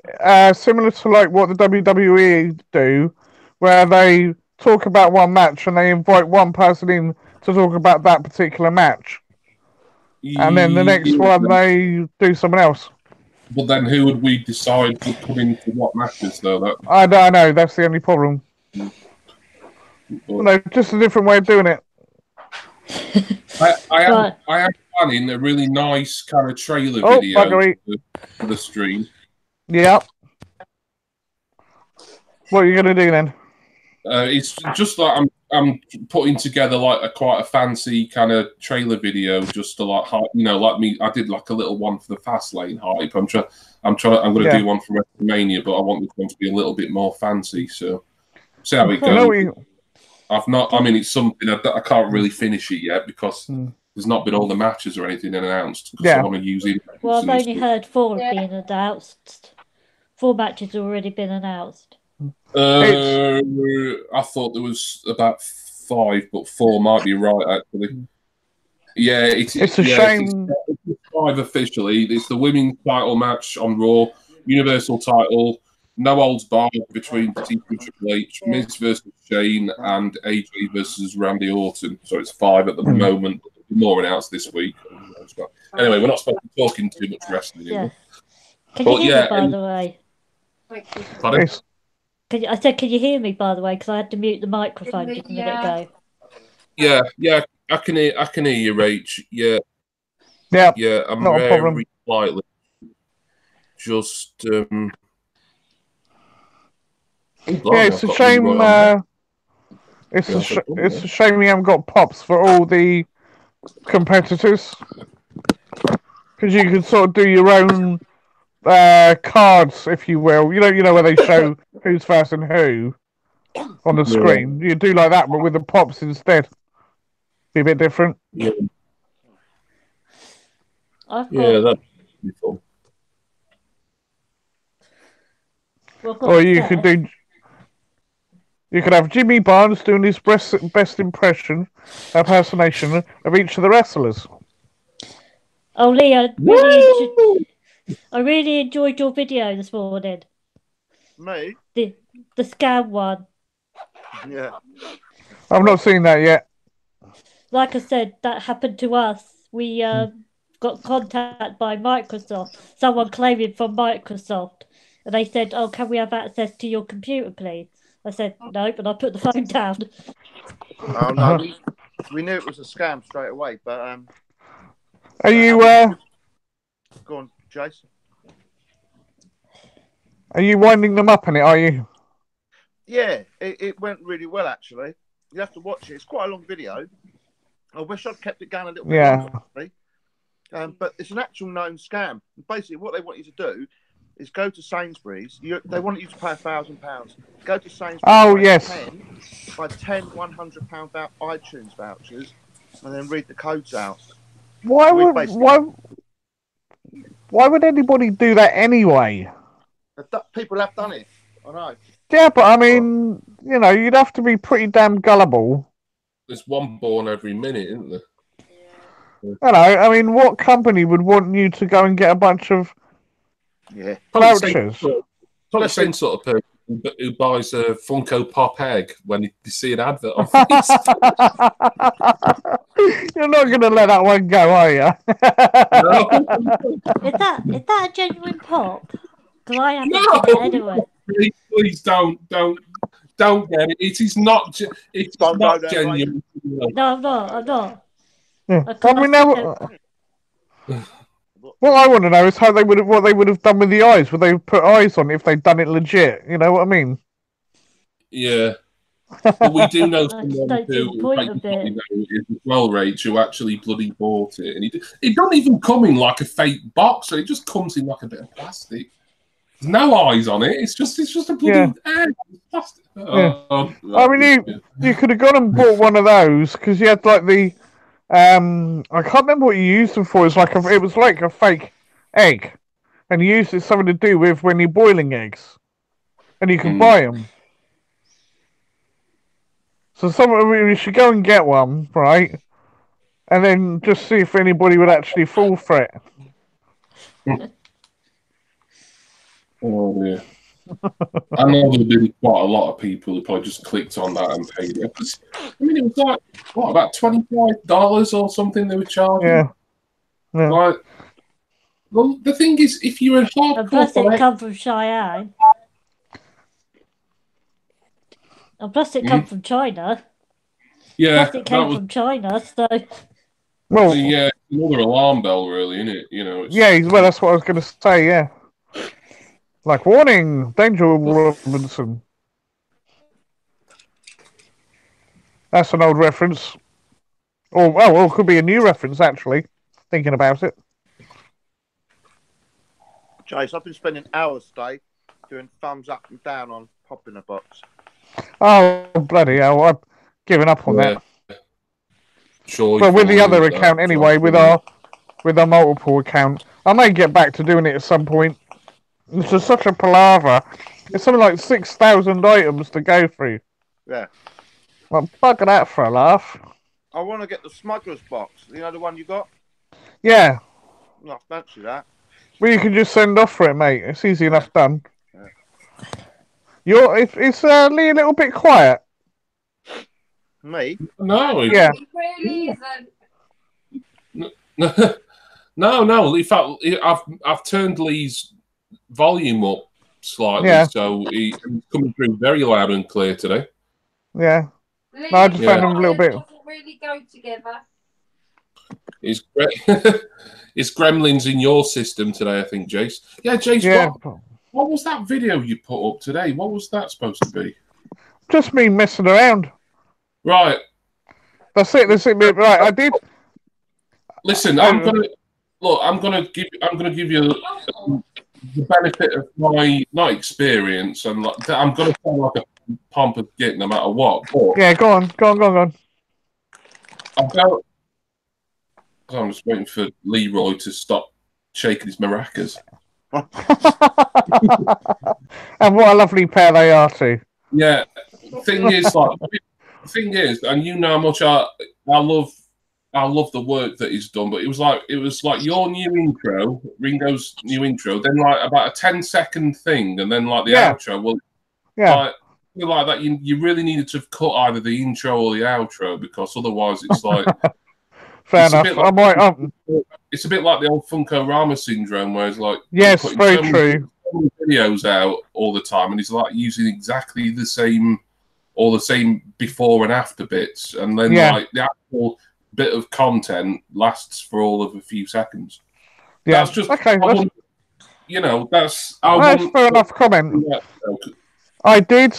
similar to like what the WWE do, where they talk about one match and they invite one person in to talk about that particular match. And then the next one they do something else. But then who would we decide would come into what matches, though? I don't know. That's the only problem. No, just a different way of doing it. I am planning a really nice kind of trailer video for the stream. Yeah. What are you going to do then? It's just like I'm putting together like quite a fancy kind of trailer video, just to like like me. I did like a little one for the Fastlane hype. I'm going to do one for WrestleMania, but I want this one to be a little bit more fancy. So see how it goes. I've not. I mean, it's something I can't really finish it yet because there's not been all the matches or anything announced. I want to use it. Well, I've only heard 4 have been announced. 4 matches have already been announced. I thought there was about 5, but 4 might be right actually. Yeah, it's a shame. It's 5 officially. It's the women's title match on Raw, Universal title, no holds barred between Batista and Triple H, Miz versus Shane, and AJ versus Randy Orton. So it's 5 at the moment. More announced this week. Anyway, we're not supposed to be talking too much wrestling. Yeah. Can you hear me, by the way? Pardon? I said, can you hear me, by the way? Because I had to mute the microphone just a minute ago. Yeah, I can hear you, Rach. Yeah, I'm not a problem. Very slightly. Just it's a shame. It's a shame we haven't got pops for all the competitors, because you could sort of do your own cards, if you will. You know where they show who's first and who on the screen. You do like that, but with the pops instead. Be a bit different. Yeah, that'd be cool. Or you could do. You could have Jimmy Barnes doing his best impression, impersonation of each of the wrestlers. Oh, Lee, I really enjoyed your video this morning. Me? The scam one. Yeah. I've not seen that yet. Like I said, that happened to us. We got contacted by Microsoft. Someone claiming from Microsoft. And they said, oh, can we have access to your computer, please? I said, nope, and I put the phone down. Oh, no, we knew it was a scam straight away, but... Are you... Go on, Jason. Are you winding them up in it, are you? Yeah, it went really well, actually. You have to watch it. It's quite a long video. I wish I'd kept it going a little bit longer. But it's an actual known scam. Basically, what they want you to do is go to Sainsbury's. They want you to pay £1,000. Go to Sainsbury's. Oh, yes. Buy 10 £100 iTunes vouchers, and then read the codes out. Why would anybody do that anyway? People have done it. I know. Yeah, but I mean, you'd have to be pretty damn gullible. There's one born every minute, isn't there? Hello, I mean, what company would want you to go and get a bunch of vouchers? Probably the same sort of person who buys a Funko Pop egg when you see an advert on You're not going to let that one go, are you? Is that a genuine pop? Because I haven't No, seen it anyway. please don't get it. It is not. It's Don't not go there, genuine. No, I'm not. Yeah. Of I course, mean, now, what I want to know is what they would have done with the eyes. Would they have put eyes on it if they'd done it legit? You know what I mean? Yeah. But we do know I just someone don't see the who, point like of you probably it. know, is as well, Rach, who actually bloody bought it, and it don't even come in like a fake box, so it just comes in like a bit of plastic. There's no eyes on it. It's just a bloody plastic. Yeah. Oh, I mean, you could have gone and bought one of those because you had like the I can't remember what you used them for. It was like a fake egg, and you used it something to do with when you're boiling eggs, and you can buy them. So we should go and get one, right? And then just see if anybody would actually fall for it. Oh dear. I know there'll be quite a lot of people who probably just clicked on that and paid it. I mean, it was like about $25 or something they were charging. Yeah. Like, well, the thing is, if you're a hardcore And plus, it come from Cheyenne. And plus, it come from China. Yeah, plus, it came from China. So, well, yeah, another alarm bell, really, isn't it? You know. Yeah, well, that's what I was going to say. Yeah. Like, warning, danger, Robinson. That's an old reference. Or, it could be a new reference, actually, thinking about it. Chase, I've been spending hours today doing thumbs up and down on Pop in a Box. Oh, bloody hell, I've given up on that. Sure. Well, with the other account, anyway, with our multiple account, I may get back to doing it at some point. It's just such a palaver. It's something like 6,000 items to go through. Yeah. Well, bugger that for a laugh. I want to get the smuggler's box. You know the one you got? Yeah. No, I fancy that. Well, you can just send off for it, mate. It's easy enough done. Yeah. It's Lee a little bit quiet. Me? No. Yeah. It really isn't. No. In fact, I've turned Lee's volume up slightly, so he's coming through very loud and clear today. Yeah. No, I just found him a little bit. doesn't really go together. It's gremlins in your system today, I think, Jace. Yeah, Jace. Yeah. What was that video you put up today? What was that supposed to be? Just me messing around. Right. That's it. Right, I did. Listen, I'm gonna give you the benefit of my not experience, and I'm gonna sound like a pompous git no matter what. But yeah, go on. I'm just waiting for Leroy to stop shaking his maracas. And what a lovely pair they are too. Yeah. Thing is, and you know how much I love the work that he's done, but it was like your new intro, Ringo's new intro, then like about a 10-second thing, and then like the outro. Well, like that, you really needed to have cut either the intro or the outro, because otherwise it's like fair enough. It's a bit like the old Funko-Rama syndrome, where it's like yes, very true. Videos out all the time, and he's like using exactly the same before and after bits, and then like the actual bit of content lasts for all of a few seconds. Yeah, that's just okay. That's fair enough comment. I did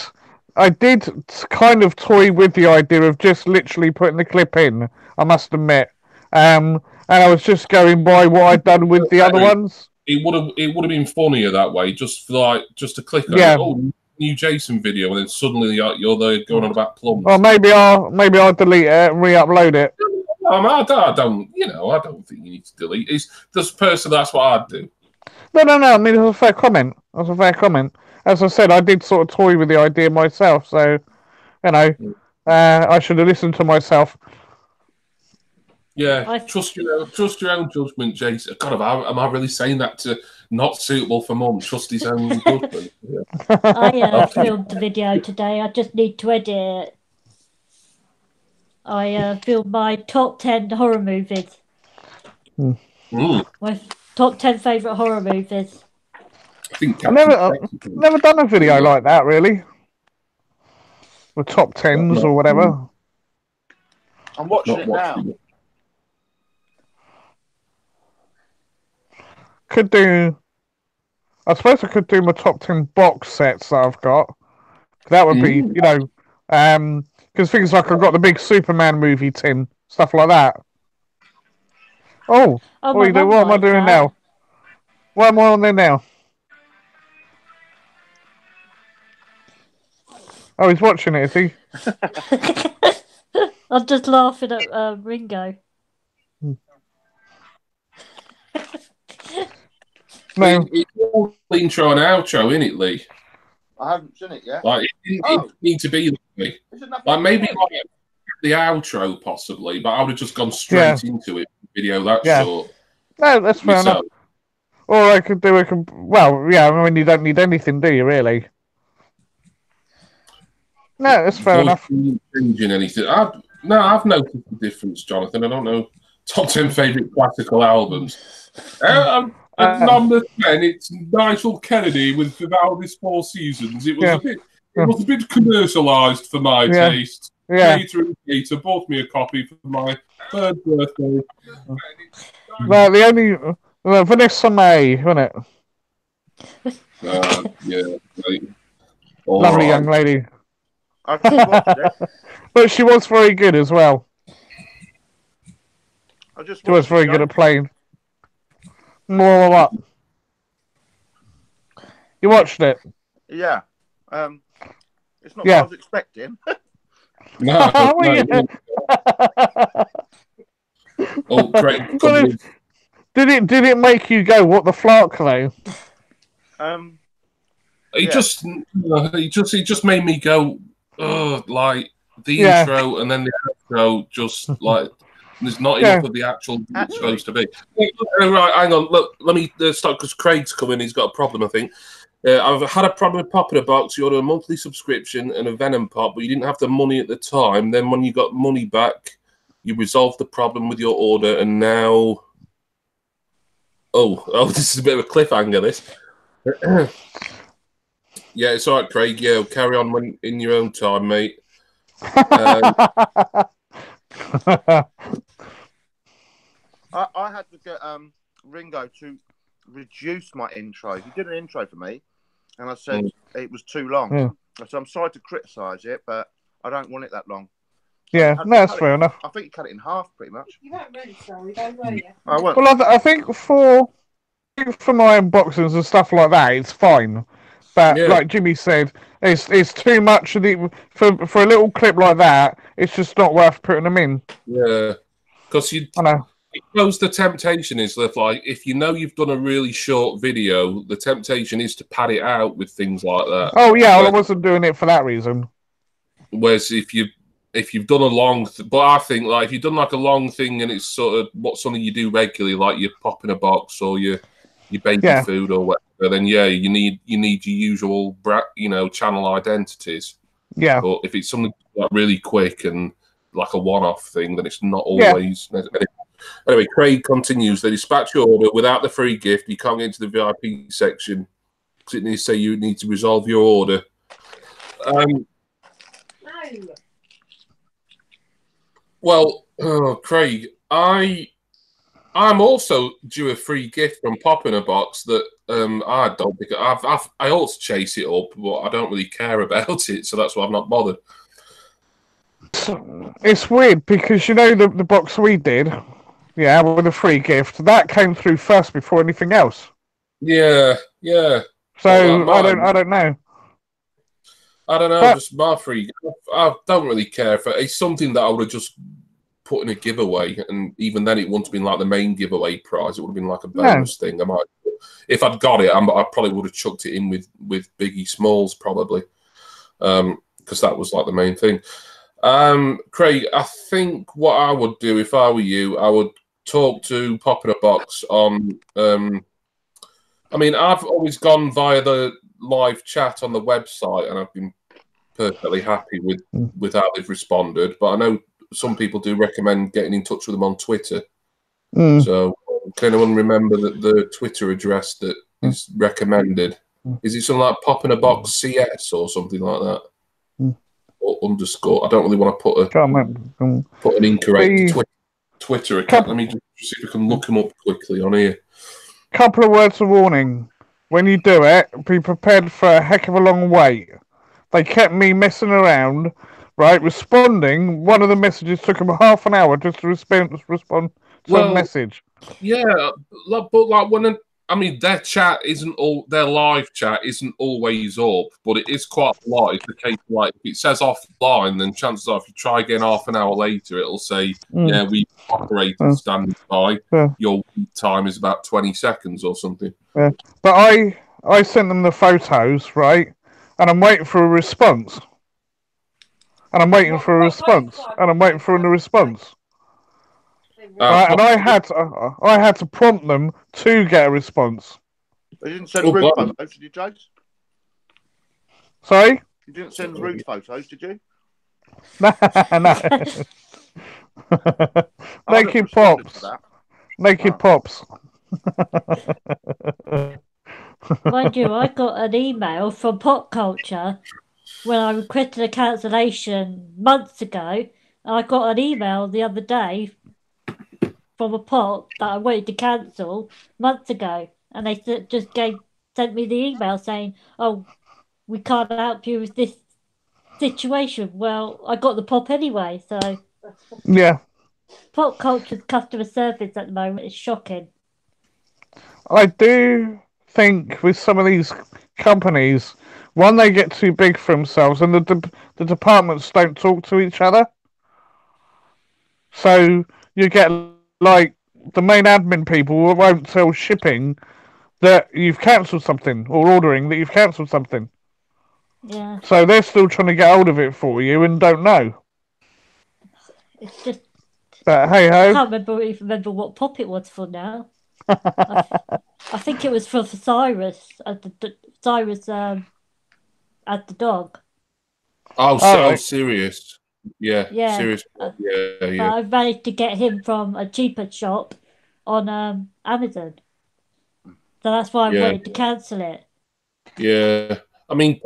kind of toy with the idea of just literally putting the clip in, I must admit. And I was just going by what I'd done with the other ones. It would have been funnier that way, just to click on it. Oh, new Jason video, and then suddenly you're there going on about plums. Well, maybe I'll delete it and re-upload it. I don't think you need to delete. It's this person. That's what I'd do. No. I mean, it was a fair comment. As I said, I did sort of toy with the idea myself, so I should have listened to myself. Yeah, trust your own judgment, Jason. God, am I really saying that to not suitable for mum? Trust his own judgment. Yeah. I filmed the video today. I just need to edit it. I filmed my top 10 horror movies. Mm. My top 10 favourite horror movies. I think I've never done a video like that, really. With top tens or whatever. I'm watching it now. Could do. I suppose I could do my top 10 box sets that I've got. That would be, you know, because things like I've got the big Superman movie tin, stuff like that. Oh, what am I doing now? What am I on there now? Oh, he's watching it, is he? I'm just laughing at Ringo. No. It's all intro and outro, isn't it, Lee? I haven't seen it yet. Like, it didn't need to be that way. Like, maybe like the outro, possibly, but I would have just gone straight into it. Video that short. No, that's fair enough. Or I could do well, yeah, I mean, you don't need anything, do you, really? No, that's fair enough. Changing anything. I've noticed the difference, Jonathan. I don't know. Top 10 favourite classical albums. At number 10, it's Nigel Kennedy with Vivaldi's Four Seasons. It was a bit commercialised for my taste. Yeah. Peter bought me a copy for my third birthday. Well, the only Vanessa May, wasn't it? Yeah. Lovely young lady. I've just watched it. But she was very good as well. She was very good at playing. More what? You watched it? Yeah. It's not what I was expecting. No. Oh, great. Did it make you go, what the fuck, though? It just made me go, like the intro and then the outro, just like there's not enough of the actual it's supposed to be. Right, hang on. Look, let me start because Craig's coming. He's got a problem, I think. I've had a problem with Pop in a Box. You ordered a monthly subscription and a Venom Pop, but you didn't have the money at the time. Then when you got money back, you resolved the problem with your order, and now... Oh, this is a bit of a cliffhanger, this. Yeah, it's all right, Craig. Yeah, carry on in your own time, mate. I had to get Ringo to reduce my intro. He did an intro for me, and I said it was too long. So I'm sorry to criticise it, but I don't want it that long. Yeah, no, that's fair enough. I think you cut it in half, pretty much. You weren't really sorry, though, were you? I won't. Well, I think for my unboxings and stuff like that, it's fine. But like Jimmy said, it's too much of the for a little clip like that. It's just not worth putting them in. Yeah, because I know. I suppose the temptation is that, like, if you know you've done a really short video, the temptation is to pad it out with things like that. Oh yeah, well, I wasn't doing it for that reason. Whereas if you've done a long, but I think like if you've done like a long thing and it's sort of something you do regularly, like you pop in a box or your baby food or whatever, then you need your usual channel identities. Yeah. But if it's something like really quick and like a one-off thing, then it's not always. Anyway, Craig continues. They dispatch your order without the free gift. You can't get into the VIP section because it needs to say you need to resolve your order. No. Well, Craig, I'm also due a free gift from Pop in a Box that I don't think I ought to chase it up, but I don't really care about it, so that's why I've not bothered. It's weird because the box we did, with a free gift that came through first before anything else. Yeah. So I don't know. I don't know. Just my free. I don't really care if it's something that I would have just put in a giveaway, and even then, it wouldn't have been like the main giveaway prize. It would have been like a bonus thing. I might, if I'd got it, I probably would have chucked it in with Biggie Smalls probably, because that was like the main thing. Craig, I think what I would do if I were you, I would talk to Pop in a Box on. I mean, I've always gone via the live chat on the website, and I've been perfectly happy with how they've responded. But I know some people do recommend getting in touch with them on Twitter. Mm. So, can anyone remember the Twitter address that is recommended? Is it something like Pop in a Box CS or something like that? Or underscore? I don't really want to put an incorrect Twitter account. Let me just see if I can look them up quickly on here. Couple of words of warning. When you do it, be prepared for a heck of a long wait. They kept me messing around, right? Responding. One of the messages took them half an hour just to respond to a message. Yeah, but like their chat isn't their live chat isn't always up, but it is quite a lot. It's the case like if it says offline, then chances are if you try again half an hour later, it'll say, "Yeah, we operated standing by. Your wait time is about 20 seconds or something." Yeah, but I sent them the photos, right? And I'm waiting for a response. And I'm waiting for a response. And I'm waiting for a response. Right, and I had to prompt them to get a response. They didn't send rude photos, did you, James? Sorry? You didn't send rude photos, did you? No. Naked pops. Naked pops. Mind you, I got an email from Pop Culture when I requested a cancellation months ago, and I got an email the other day from a pop that I wanted to cancel months ago, and they just sent me the email saying, "Oh, we can't help you with this situation." Well, I got the pop anyway, so yeah. Pop Culture's customer service at the moment is shocking. I do think with some of these companies, one, they get too big for themselves, and the departments don't talk to each other. So you get like the main admin people won't tell shipping that you've cancelled something, or ordering that you've cancelled something. Yeah. So they're still trying to get hold of it for you and don't know. It's just. But hey ho. I can't remember what pop it was for now. I think it was for Cyrus Cyrus at the dog. Oh, serious. Yeah. Serious. Yeah. I managed to get him from a cheaper shop on Amazon. So that's why I wanted to cancel it. Yeah. I mean,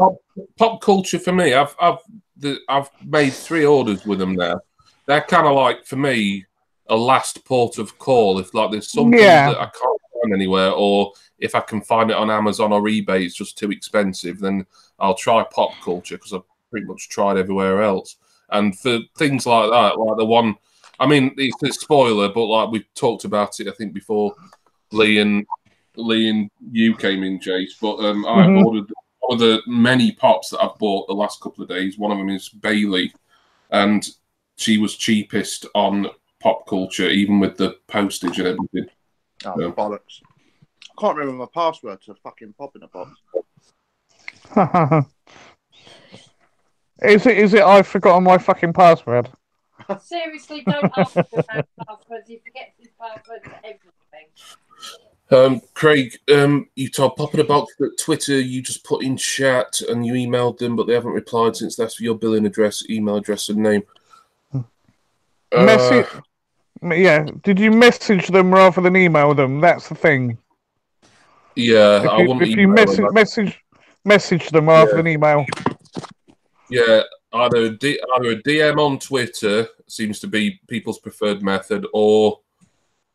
pop culture for me, I've made 3 orders with them now. They're kind of like, for me, a last port of call. If like there's something that I can't find anywhere, or if I can find it on Amazon or eBay, it's just too expensive, then I'll try pop culture because I've pretty much tried everywhere else. And for things like that, like the one, I mean, it's a spoiler, but like we've talked about it, I think before Lee and you came in, Jace. But I've ordered one of the many pops that I've bought the last couple of days. One of them is Bailey, and she was cheapest on Pop Culture, even with the postage and everything. Oh, bollocks. I can't remember my password to fucking Pop in a Box. Is it I've forgotten my fucking password? Seriously, don't ask for passwords. You forget his password to everything. Craig, you told Pop in a Box that Twitter you just put in chat and you emailed them, but they haven't replied since that's for your billing address, email address, and name. Message. Yeah. Did you message them rather than email them? That's the thing. Yeah, if you message them rather than email. Yeah, either a DM on Twitter seems to be people's preferred method, or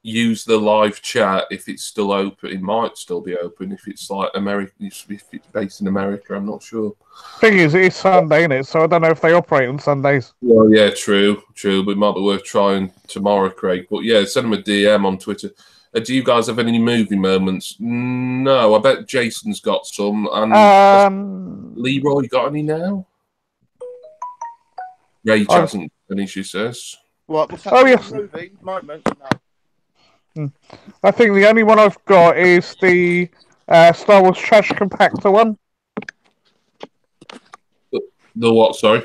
use the live chat if it's still open. It might still be open if it's like America. If it's based in America, I'm not sure. Thing is, it's Sunday, isn't it? So I don't know if they operate on Sundays. Well, yeah, true. But it might be worth trying tomorrow, Craig. But yeah, send them a DM on Twitter. Do you guys have any movie moments? No, I bet Jason's got some. And Leroy, got any now? Rage hasn't any, she says. What? Yes. Movie moment? No. I think the only one I've got is the Star Wars trash compactor one. The what? Sorry.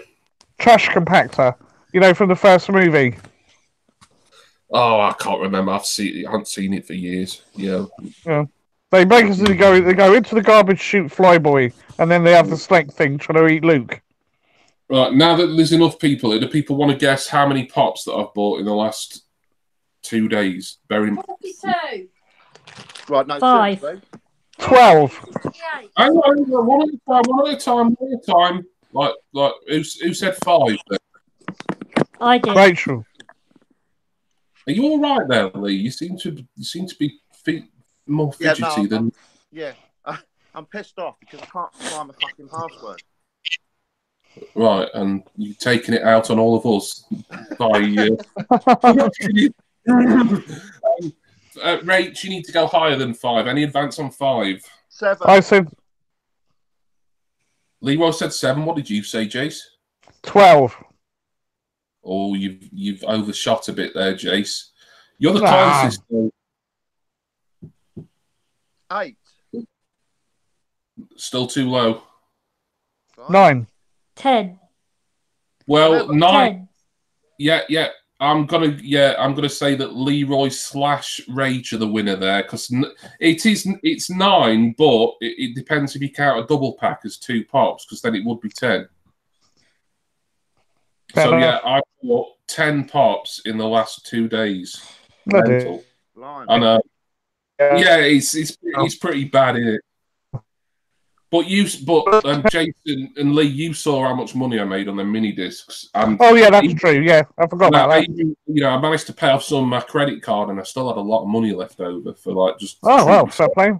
Trash compactor. You know, from the first movie. Oh, I can't remember. I haven't seen it for years. Yeah. They basically go into the garbage chute Flyboy, and then they have the snake thing trying to eat Luke. Right, now that there's enough people here, do people want to guess how many pops that I've bought in the last 2 days? 42. Right, no, 5. seriously. 12. 68. Hang on, one at a time. Like, who said 5 then? I did. Rachel. Are you all right there, Lee? You seem to be more Yeah, fidgety no, than. Yeah, I'm pissed off because I can't find my fucking password. Right, and you're taking it out on all of us by. Rach, you need to go higher than 5. Any advance on 5? 7. I said Leroy said 7. What did you say, Jace? 12. Oh, you've overshot a bit there, Jace. You're the Nah. closest. Though. 8. Still too low. 9. 10. Well, 11. 9. 10. Yeah. I'm gonna say that Leroy / Rach are the winner there because it's 9, but it depends if you count a double pack as 2 pops because then it would be 10. So yeah, I bought 10 pops in the last 2 days. Mental. I know. Yeah, it's pretty bad, isn't it? But Jason and Lee, you saw how much money I made on the mini discs. Oh yeah, that's true. Yeah, I forgot about that. I managed to pay off some of my credit card, and I still had a lot of money left over for like just. Oh well, fair play.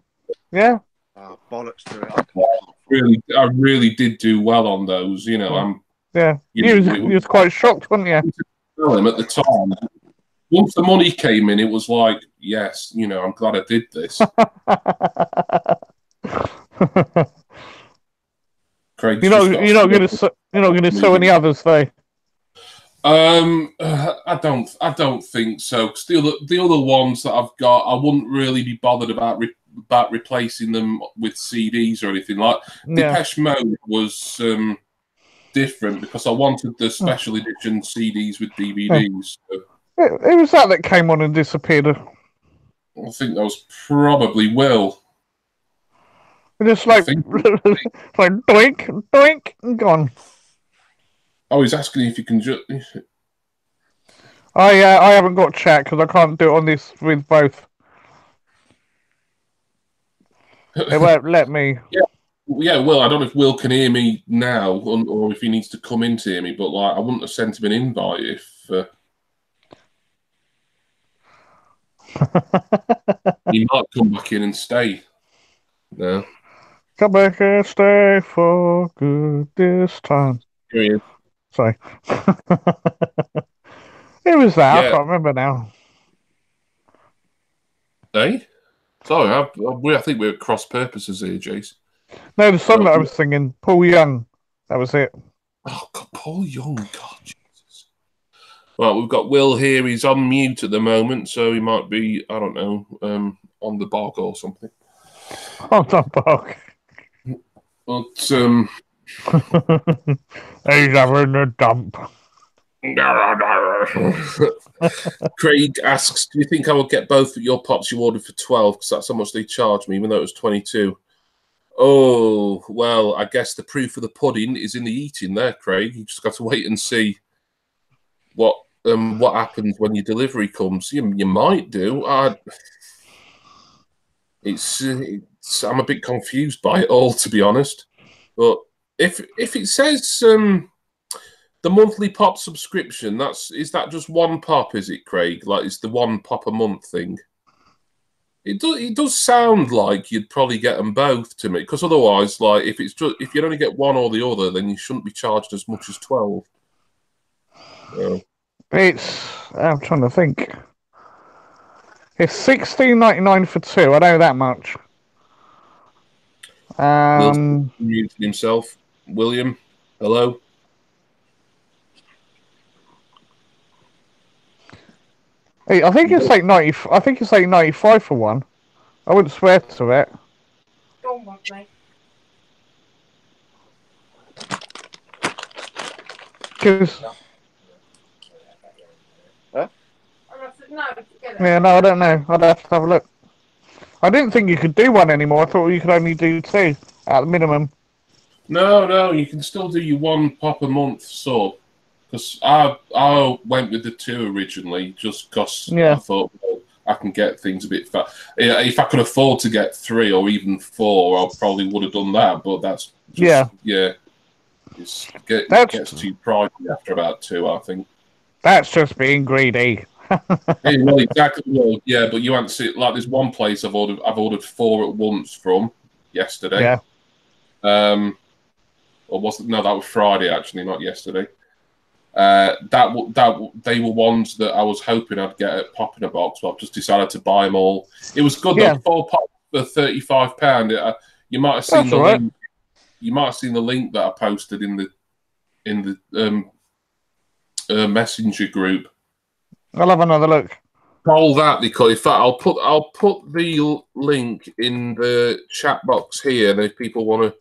Yeah. Oh, bollocks to it. I really did do well on those. You know, You was quite shocked, weren't you? At the time. Once the money came in, it was like, yes, I'm glad I did this. Craig's you're not going to sell any others, though. I don't think so. Because the other ones that I've got, I wouldn't really be bothered about replacing them with CDs or anything like. Depeche Mode was different because I wanted the special edition CDs with DVDs. So. Who was that came on and disappeared? I think that was probably Will. Just like doink, doink, and gone. Oh, he's asking if you can just. I haven't got chat because I can't do it on this with both. They won't let me. Yeah, Will. I don't know if Will can hear me now or if he needs to come in to hear me, but like I wouldn't have sent him an invite if. He might come back in and stay. No. Come back and stay for good this time. Here he is. Sorry. Who was that? Yeah. I can't remember now. Hey? Sorry, I think we're cross purposes here, Jace. No, the song that I was singing, Paul Young. That was it. Oh, God, Paul Young. God, Jesus. Well, we've got Will here. He's on mute at the moment, so he might be, I don't know, on the bog or something. On the bog. But, he's having a dump. Craig asks, do you think I will get both of your pops you ordered for 12? Because that's how much they charged me, even though it was 22. Oh, well, I guess the proof of the pudding is in the eating there, Craig. You just got to wait and see what happens when your delivery comes. You might do. I'm a bit confused by it all, to be honest. But if it says the monthly pop subscription, is that just one pop? Is it, Craig? Like it's the one pop a month thing? It does sound like you'd probably get them both to me, because otherwise, like if you only get one or the other, then you shouldn't be charged as much as 12. I'm trying to think. It's $16.99 for 2. I know that much. Will's muting himself. William, hello. Hey, I think it's like 90. I think it's like 95 for one. I wouldn't swear to it. Go on, mate. Because. No, forget it. Yeah, no, I don't know. I'd have to have a look. I didn't think you could do one anymore. I thought you could only do 2 at the minimum. No, you can still do your one pop a month sub. Because I went with the 2 originally, just because I thought, well, I can get things a bit fast. If I could afford to get 3 or even 4, I probably would have done that. But that's just it gets too pricey after about 2, I think. That's just being greedy. Well, exactly. Well, yeah, but you haven't seen, like, there's one place I've ordered 4 at once from yesterday. Yeah. Or was it? No, that was Friday actually, not yesterday. They were ones that I was hoping I'd get at Pop in a Box, but I've just decided to buy them all. It was good though. 4 pops for £35. You might have seen the link. You might have seen the link that I posted in the messenger group. I'll have another look. Call that, because in fact I'll put the link in the chat box here, and if people want to.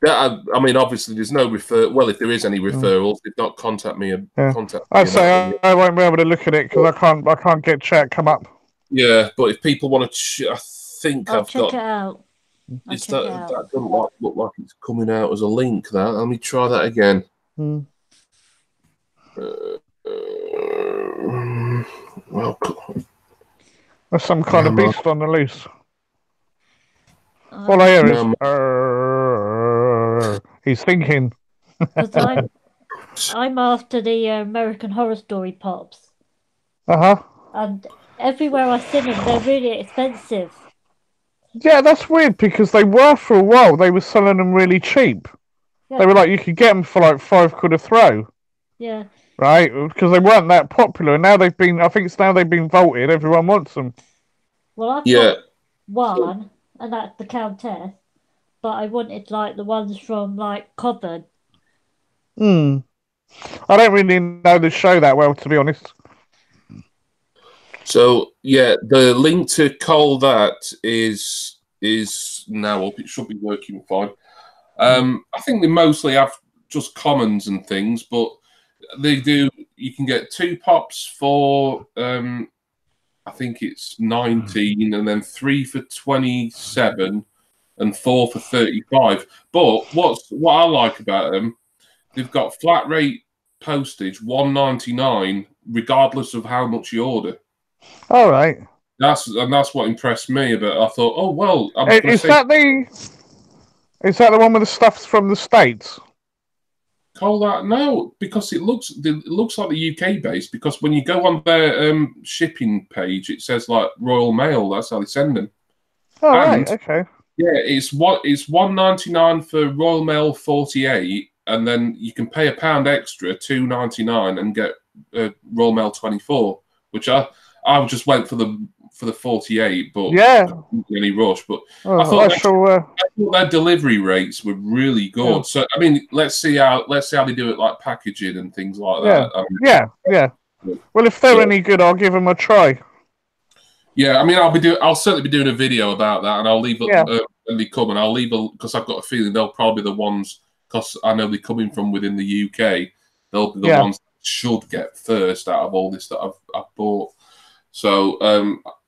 I mean, obviously, there's no refer. Well, if there is any referrals, if not, contact me and contact me. I say I won't be able to look at it because I can't get chat come up. Yeah, but if people want to, I think I'll I've check got. It out. That doesn't look like it's coming out as a link. That let me try that again. Well, there's some kind of beast on the loose. All I hear is he's thinking. Because I'm after the American Horror Story pops. And everywhere I see them, they're really expensive. Yeah, that's weird because they were for a while. They were selling them really cheap. Yeah. They were like, you could get them for like £5 a throw. Yeah. Right, because they weren't that popular. And now they've been. I think it's now they've been vaulted. Everyone wants them. Well, I've got one, and that's the Countess. But I wanted like the ones from like Cobham. I don't really know the show that well, to be honest. So yeah, the link to Call That is now up. It should be working fine. I think they mostly have just commons and things, but they do. You can get 2 pops for I think it's 19, and then 3 for 27, and 4 for 35. But what I like about them, they've got flat rate postage, $1.99, regardless of how much you order. All right. That's what impressed me. But I thought, oh well, is that the one with the stuff from the States? Call that no, because it looks like the UK base. Because when you go on their shipping page, it says like Royal Mail. That's how they send them. Oh, right. Okay. Yeah, it's $1.99 for Royal Mail 48, and then you can pay £1 extra, $2.99, and get Royal Mail 24, which I just went for the 48, but any rush. But I thought their delivery rates were really good. Yeah. So I mean, let's see how they do it, like packaging and things like that. Yeah. Well, if they're any good, I'll give them a try. Yeah, I mean, I'll certainly be doing a video about that, and I'll leave it when they come, and I'll leave because I've got a feeling they'll probably be the ones, because I know they're coming from within the UK. They'll be the ones that should get first out of all this that I've bought. So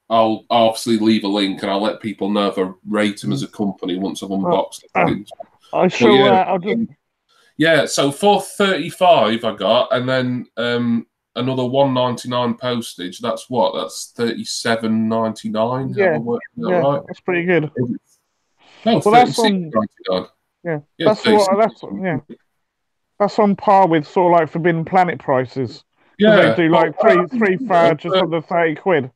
I'll obviously leave a link, and I'll let people know if I rate them as a company once I've unboxed it. I sure. I'll just. Yeah, so $4.35 I got, and then another $1.99 postage. That's what? That's $37.99. Yeah, right? That's pretty good. No, $36.99. That's on par with sort of like Forbidden Planet prices. Yeah, they do like three for just under £30.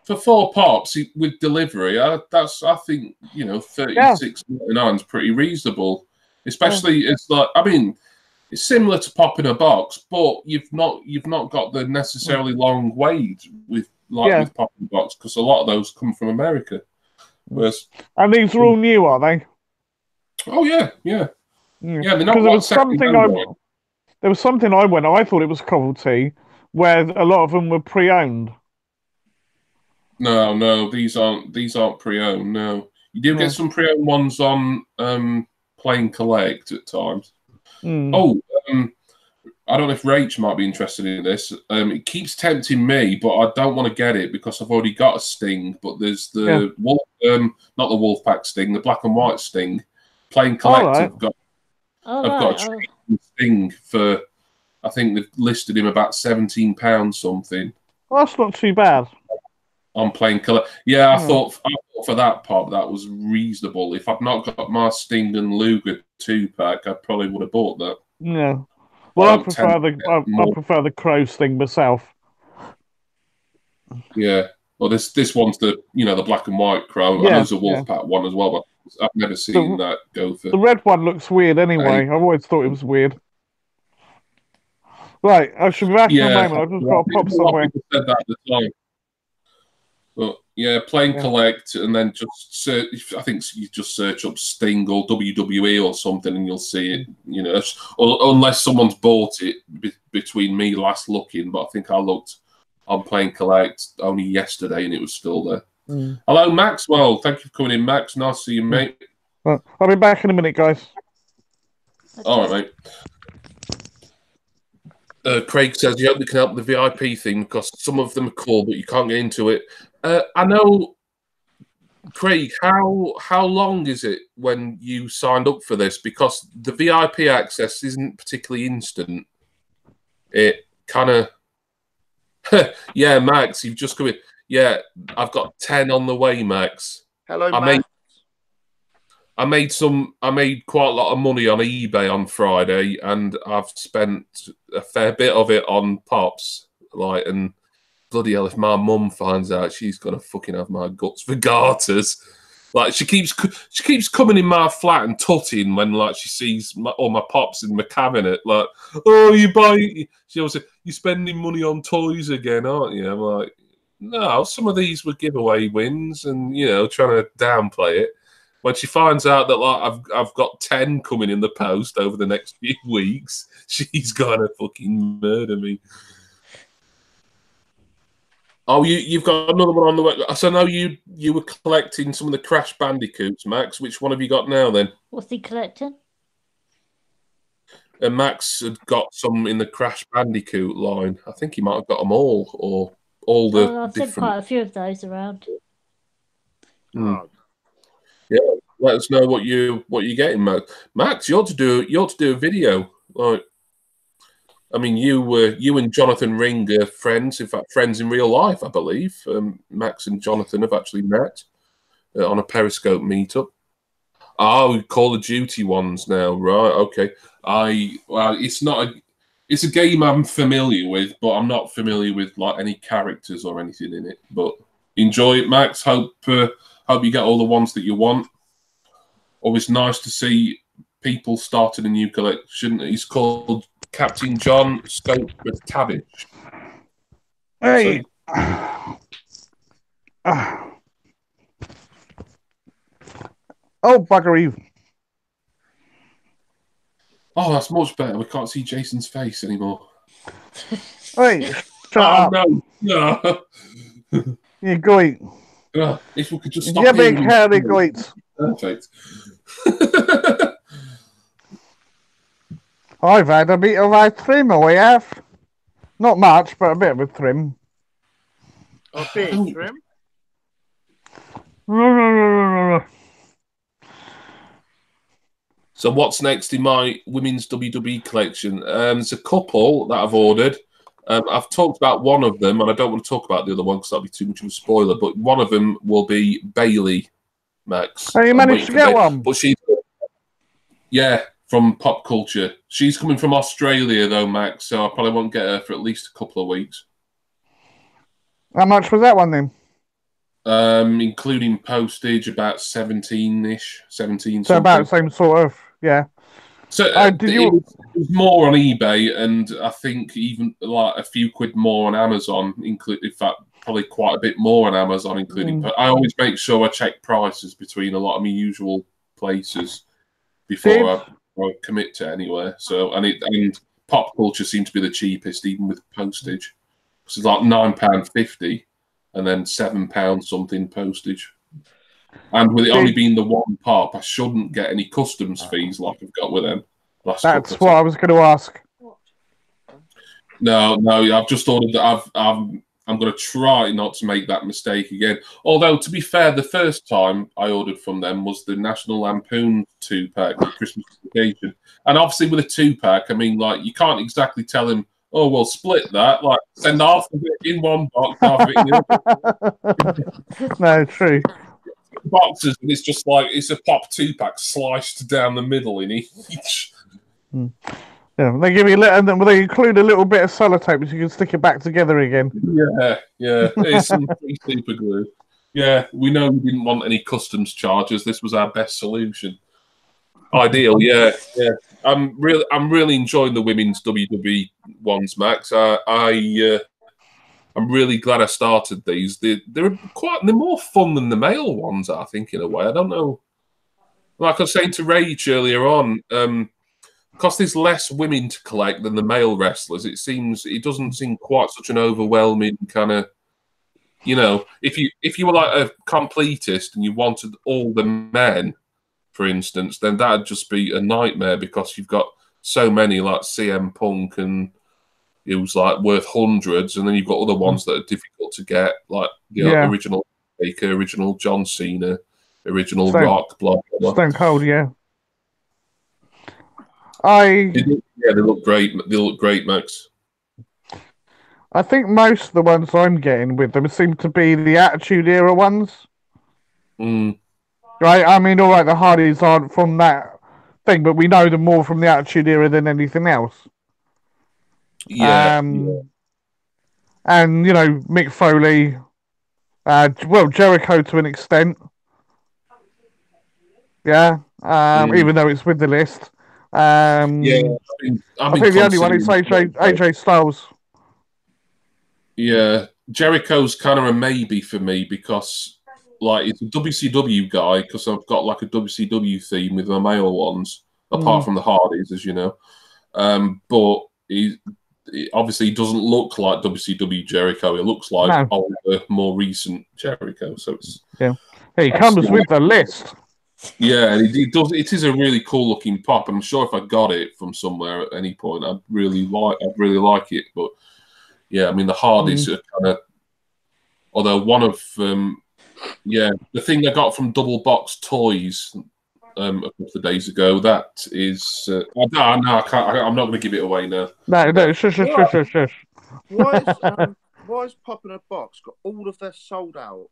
For 4 pops with delivery, I think $36.99 is pretty reasonable. Especially it's like, I mean, it's similar to Pop in a Box, but you've not got the necessarily long wait with Pop in a Box, because a lot of those come from America. And these are all new, are they? Oh yeah. They're not. Because there was something I thought it was Covelty, where a lot of them were pre-owned. No, these aren't pre-owned. No, you do get some pre-owned ones on Plain Collect at times. I don't know if Rach might be interested in this. It keeps tempting me, but I don't want to get it because I've already got a Sting. But there's the not the Wolfpack Sting, the black and white Sting. Plain Collect have got Oh, I've right. got a Sting for, I think they've listed him about £17 something. Well, that's not too bad. On playing colour. Yeah, I thought for that part that was reasonable. If I'd not got my Sting and Luger 2-pack, I probably would have bought that. Yeah. Well, I prefer the Crow Sting myself. Yeah. Well, this one's the the black and white Crow. I know there's a Wolfpack one as well, but I've never seen that go for. The red one looks weird anyway. I've always thought it was weird. Right, I should be back in a moment. I've just got to pop somewhere. People said that at the time. But yeah, playing collect and then just search. I think you just search up Sting or WWE or something, and you'll see it. Unless someone's bought it between me last looking. But I think I looked on playing collect only yesterday, and it was still there. Hello, Max. Well, thank you for coming in, Max. Nice to see you, mate. Well, I'll be back in a minute, guys. All right, mate. Craig says you hope they can help the VIP thing because some of them are cool, but you can't get into it. I know, Craig. How long is it when you signed up for this? Because the VIP access isn't particularly instant. It kind of, yeah, Max. You've just come in. Yeah, I've got 10 on the way, Max. Hello, Max. I made quite a lot of money on eBay on Friday, and I've spent a fair bit of it on Pops. And bloody hell, if my mum finds out, she's gonna fucking have my guts for garters. She keeps coming in my flat and tutting when she sees all my Pops in my cabinet. Oh, she always say, you're spending money on toys again, aren't you? I'm like, no, some of these were giveaway wins, and trying to downplay it. When she finds out that I've got 10 coming in the post over the next few weeks, she's gonna fucking murder me. Oh, you've got another one on the way. So now you were collecting some of the Crash Bandicoots, Max. Which one have you got now then? What's he collecting? And Max had got some in the Crash Bandicoot line. I think he might have got them all, or all the I've different. seen quite a few of those around. Yeah, let us know what you're getting, Max. Max, you ought to do a video. I mean, you and Jonathan Ring are friends. In fact, friends in real life, I believe. Max and Jonathan have actually met on a Periscope meetup. Oh, Call of Duty ones now, right? Okay. It's a game I'm familiar with, but I'm not familiar with any characters or anything in it. But enjoy it, Max. Hope you get all the ones that you want. Always nice to see people starting a new collection. He's called Captain John Scope with Cabbage. Hey. Oh, bugger you. Oh, that's much better. We can't see Jason's face anymore. Hey, shut up. No. You goit. If we could just stop. You big hairy goit. Perfect. I've had a bit of a trim, we have. Not much, but a bit of a trim. A bit of trim? So what's next in my women's WWE collection? There's a couple that I've ordered. I've talked about one of them, and I don't want to talk about the other one because that'll be too much of a spoiler. But one of them will be Bailey, Max. Oh, you managed to get one? But from Pop Culture. She's coming from Australia, though, Max, so I probably won't get her for at least a couple of weeks. How much was that one, then? Including postage, about 17-ish, 17. So about the same sort of, yeah. So it was more on eBay, and I think even a few quid more on Amazon. In fact, probably quite a bit more on Amazon, including. But I always make sure I check prices between a lot of my usual places before I commit to anywhere. So and Pop Culture seemed to be the cheapest, even with postage. So it's like £9.50, and then £7 something postage. And with it only being the one pop, I shouldn't get any customs fees like I've got with them. That's what I was going to ask. No, I've just ordered that. I'm going to try not to make that mistake again. Although, to be fair, the first time I ordered from them was the National Lampoon 2-pack, the Christmas occasion. And obviously, with a 2-pack, I mean, like, you can't exactly tell him, oh, well, split that. Like, send half of it in one box, half of it in the other. No, true. Boxes, and it's just like, it's a pop 2-pack sliced down the middle in each. Yeah, they give you they include a little bit of sellotape so you can stick it back together again. Yeah. It's some super glue. Yeah, we know we didn't want any customs charges. This was our best solution. Ideal, yeah. I'm really enjoying the women's WWE ones, Max. I'm really glad I started these. They're more fun than the male ones, I think, in a way. I don't know. Like I was saying to Rage earlier on, because there's less women to collect than the male wrestlers, it doesn't seem quite such an overwhelming kind of, if you were like a completist and you wanted all the men, for instance, then that'd just be a nightmare because you've got so many like CM Punk and it was like worth hundreds, and then you've got other ones that are difficult to get, like original Baker, original John Cena, original Rock, blah blah blah. Stone Cold, yeah. They look great. They look great, Max. I think most of the ones I'm getting with them seem to be the Attitude Era ones. Right? I mean, all right, the Hardys aren't from that thing, but we know them more from the Attitude Era than anything else. Yeah. And, Mick Foley, Jericho to an extent. Yeah. Even though it's with the list. I think the only one is AJ Styles. Yeah, Jericho's kind of a maybe for me because, like, it's a WCW guy because I've got like a WCW theme with my male ones, apart from the Hardys, as you know. But he obviously doesn't look like WCW Jericho. He looks like older, more recent Jericho. So it's he comes with the list. Yeah, and it does. It is a really cool looking pop. I'm sure if I got it from somewhere at any point, I'd really like it. But yeah, I mean the Hardys are kind of. Although one of the thing I got from Double Box Toys a couple of days ago. That is, I can't. I'm not going to give it away now. No, shush. Why is Pop in a Box got all of their sold out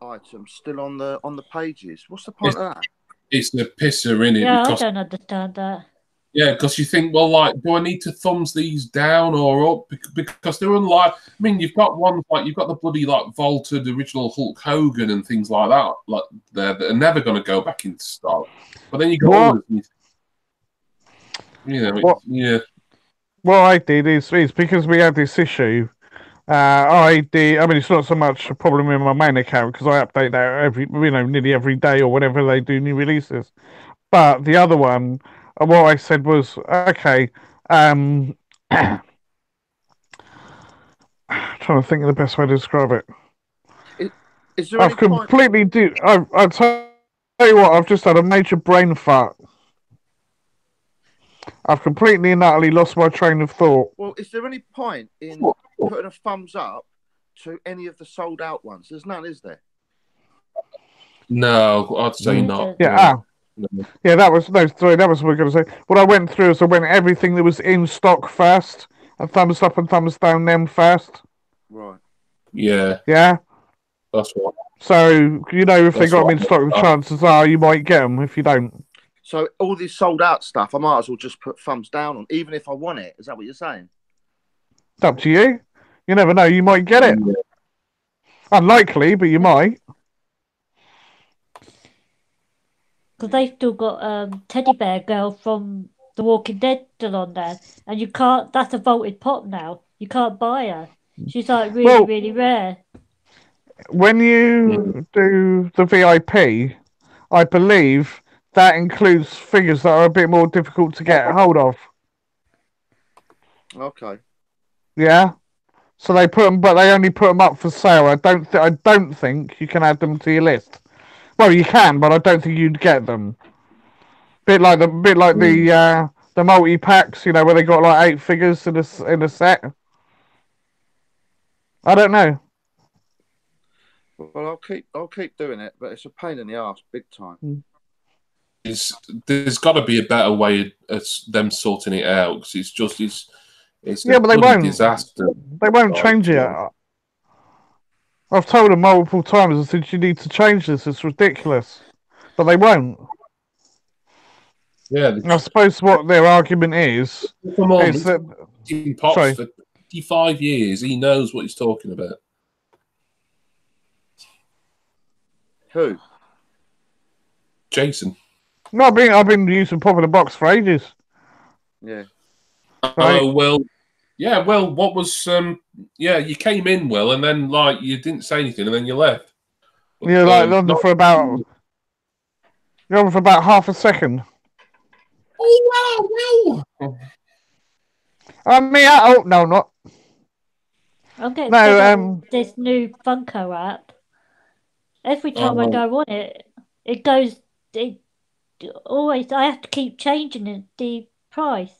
items still on the pages? What's the point of that? It's the pisser, innit? Yeah, I don't understand that. Yeah, because you think, well, like, do I need to thumbs these down or up? Because they're unlike. I mean, you've got ones like you've got the bloody like vaulted original Hulk Hogan and things like that. Like that are never going to go back into stock. But then you got What I did is because we had this issue. I mean, it's not so much a problem in my main account because I update that nearly every day or whenever they do new releases. But the other one, what I said was, okay, trying to think of the best way to describe it. Is there I'll tell you what, I've just had a major brain fart. I've completely and utterly lost my train of thought. Well, is there any point in putting a thumbs up to any of the sold out ones? There's none, is there? No, I'd say not. Yeah. Yeah, that was what I was going to say. What I went through is I went everything that was in stock first, and thumbs up and thumbs down them first. Right. Yeah. Yeah. That's right. So if they got them in stock, the chances are you might get them. If you don't. So all this sold out stuff, I might as well just put thumbs down on, even if I want it. Is that what you're saying? It's up to you. You never know. You might get it. Yeah. Unlikely, but you might. Because they've still got Teddy Bear Girl from The Walking Dead still on there. And you can't, that's a vaulted pop now. You can't buy her. She's like really rare. When you do the VIP, I believe that includes figures that are a bit more difficult to get hold of. Okay. Yeah. So they put them, but they only put them up for sale. I don't think you can add them to your list. Well, you can, but I don't think you'd get them. Bit like the multi packs, where they got like 8 figures in a set. I don't know. Well, I'll keep doing it, but it's a pain in the arse, big time. There's got to be a better way of them sorting it out, because it's Yeah, a but they bloody won't. disaster. They won't change it. I've told them multiple times. I said you need to change this. It's ridiculous, but they won't. Yeah, I suppose what their argument is come on, is that Pops sorry. for 55 years. He knows what he's talking about. Who? Jason. No, I've been using Pop in the Box for ages. Yeah. Oh, well, yeah, well, what was, you came in, Will, and then, like, you didn't say anything, and then you left. Yeah, like, for about half a second. Oh, wow, Oh, no, not. I'm getting fed up with this new Funko app. Every time I go on it, it goes, always, I have to keep changing the price.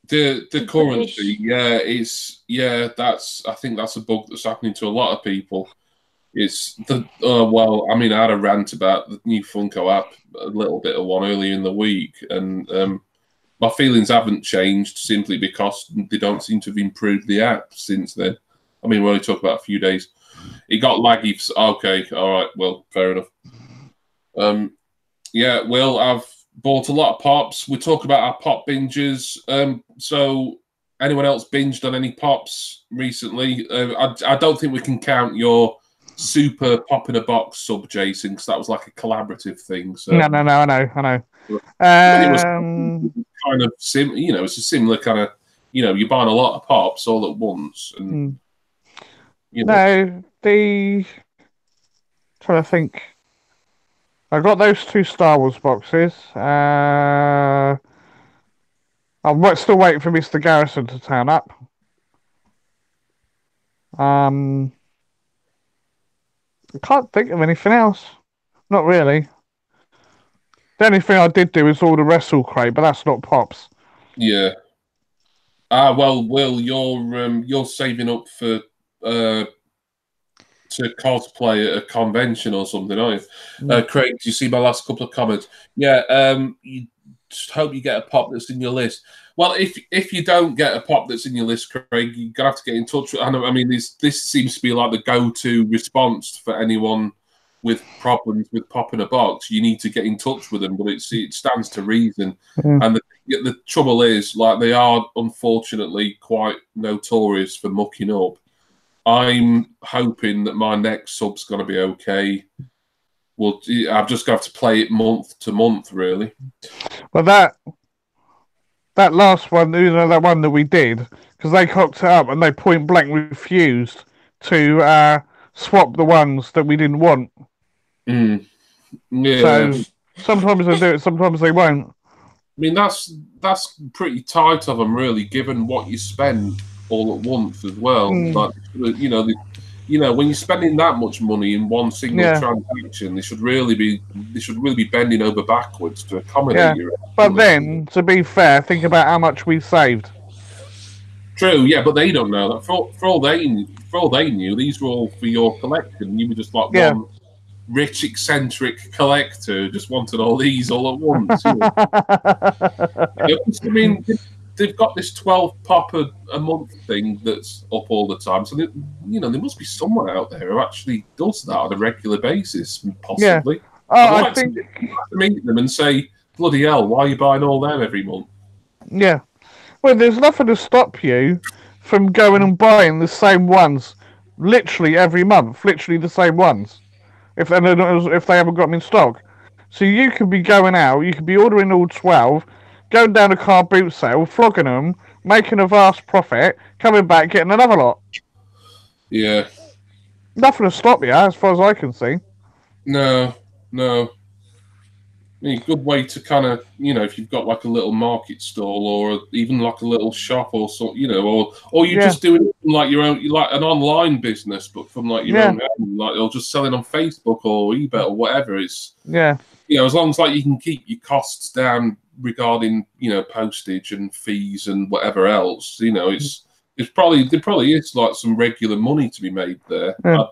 The currency, I think that's a bug that's happening to a lot of people. It's I mean, I had a rant about the new Funko app, a little bit of one earlier in the week, and my feelings haven't changed simply because they don't seem to have improved the app since then. I mean, we only talk about a few days. It got laggy. Okay, all right, well, fair enough. Yeah, well, I've bought a lot of pops. We talk about our pop binges. So, anyone else binged on any pops recently? I don't think we can count your super pop in a box sub, Jason, because that was like a collaborative thing. So No, I know. It was kind of it's a similar kind of, you're buying a lot of pops all at once, and No, trying to think. I got those 2 Star Wars boxes. I'm still waiting for Mr. Garrison to turn up. I can't think of anything else. Not really. The only thing I did do is order Wrestle Crate, but that's not pops. Yeah. Well, Will, you're saving up for to cosplay at a convention or something, aren't you? Craig, do you see my last couple of comments? Yeah. You just hope you get a pop that's in your list. Well, if you don't get a pop that's in your list, Craig, you're gonna have to get in touch. I mean, this seems to be like the go-to response for anyone with problems with pop in a box. You need to get in touch with them, but it stands to reason. And the trouble is, like, they are unfortunately quite notorious for mucking up. I'm hoping that my next sub's going to be okay. Well, I've just got to play it month to month, really. Well, that last one, that one that we did, because they cocked it up and they point blank refused to swap the ones that we didn't want. Yeah. So sometimes they do it, sometimes they won't. I mean, that's pretty tight of them, really, given what you spend all at once as well. Like, when you're spending that much money in one single transaction, they should really be bending over backwards to accommodate you. But then, to be fair, think about how much we saved. True, yeah, but they don't know that. For all they knew, these were all for your collection. You were just like one rich, eccentric collector who just wanted all these all at once. I mean, they've got this 12 pop a month thing that's up all the time. So, there must be someone out there who actually does that on a regular basis, possibly. I'd like to meet them and say, bloody hell, why are you buying all them every month? Yeah. Well, there's nothing to stop you from going and buying the same ones literally every month, literally the same ones, if they haven't got them in stock. So you could be going out, you could be ordering all 12, going down a car boot sale, flogging them, making a vast profit, coming back, getting another lot. Yeah. Nothing to stop you, as far as I can see. No. I mean, a good way to kind of, if you've got like a little market stall or even like a little shop or so, or you're just doing it from like your own, like an online business, but from like your own home, like, or just selling on Facebook or eBay or whatever. It's as long as like you can keep your costs down regarding postage and fees and whatever else, there probably is like some regular money to be made there. Yeah.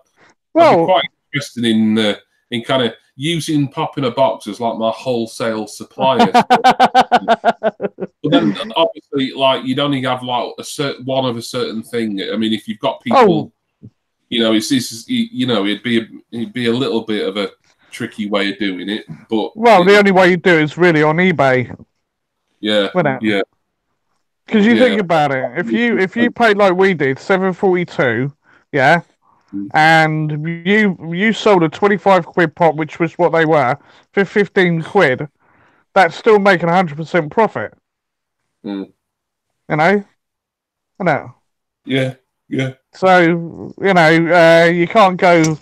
I'd be quite interested in kind of using Pop in a Box as like my wholesale supplier. But then obviously, like you'd only have like a certain one of a certain thing. I mean, if you've got people, it'd be a little bit of a tricky way of doing it. But the only way you do it is really on eBay. Yeah, yeah. Because you think about it, if you paid like we did, $7.42, yeah, and you sold a 25 quid pop, which was what they were, for 15 quid, that's still making 100% profit. Mm. You know? I know. Yeah. So, you can't go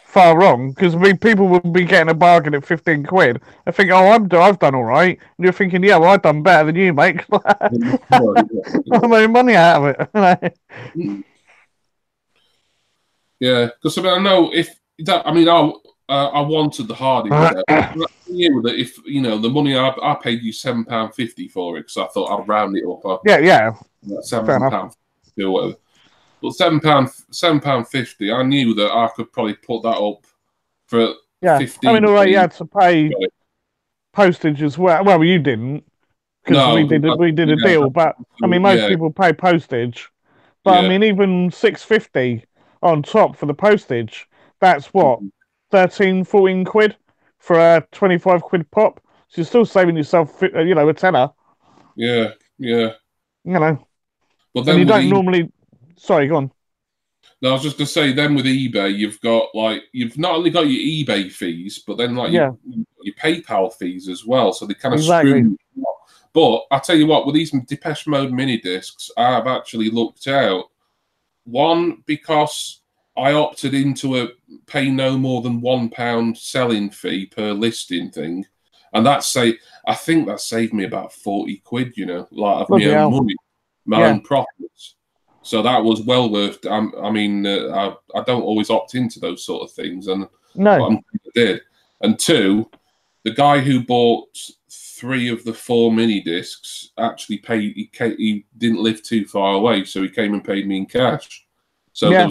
far wrong, because people will be getting a bargain at 15 quid. I think, I've done all right. And you're thinking, yeah, well, I've done better than you, mate. I made money out of it. Yeah, because I know I wanted the Hardy. I knew that if the money I paid you £7.50 for it, because I thought I'd round it up. Yeah. £7 or whatever. But £7.50, I knew that I could probably put that up for 15. I mean, all right, you had to pay postage as well. Well, you didn't, because we did a deal. But I mean, most people pay postage. But I mean, even $6.50 on top for the postage. That's what 13, 14 quid for a 25 quid pop. So you're still saving yourself, a tenner. Yeah. But then you don't normally. Sorry, go on. No, I was just going to say, then with eBay, you've not only got your eBay fees, but then your PayPal fees as well. So they kind of screw you. But I tell you what, with these Depeche Mode mini discs, I've actually looked out. One, because I opted into a pay no more than £1 selling fee per listing thing, and I think that saved me about 40 quid. Of my own money, my own profits. So that was well worth. I don't always opt into those sort of things, and I did. And two, the guy who bought 3 of the 4 mini discs actually paid. He didn't live too far away, so he came and paid me in cash. So there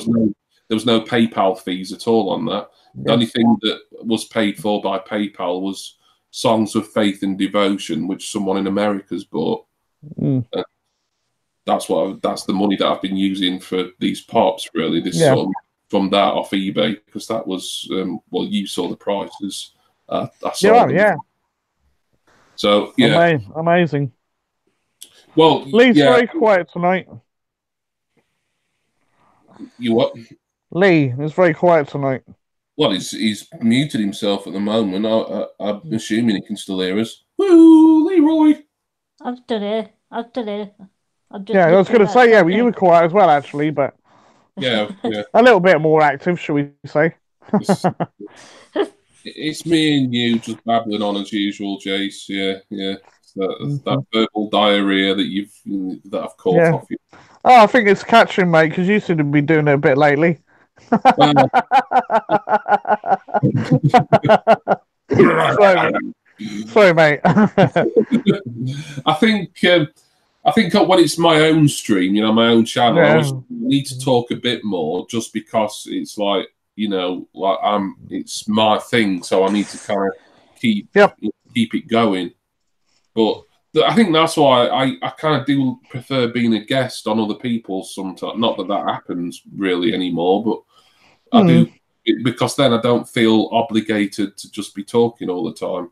was no PayPal fees at all on that. The only thing that was paid for by PayPal was Songs of Faith and Devotion, which someone in America's bought. That's the money that I've been using for these pops, really. From that off eBay, because that was you saw the prices. I saw them. So amazing. Well, Lee's very quiet tonight. You what? Lee is very quiet tonight. Well, he's muted himself at the moment. I'm assuming he can still hear us. Woo, Leroy! I'm still here. I was going to say, well, you were quiet as well, actually, but yeah. a little bit more active, shall we say? It's me and you just babbling on as usual, Jace. Yeah. That verbal diarrhea that I've caught off you. Oh, I think it's catching, mate, because you seem to be doing it a bit lately. Sorry, mate. I think when it's my own stream, my own channel, I always need to talk a bit more, just because it's like, it's my thing, so I need to kind of keep it going. But I think that's why I kind of do prefer being a guest on other people's sometimes. Not that happens really anymore, but I do, because then I don't feel obligated to just be talking all the time.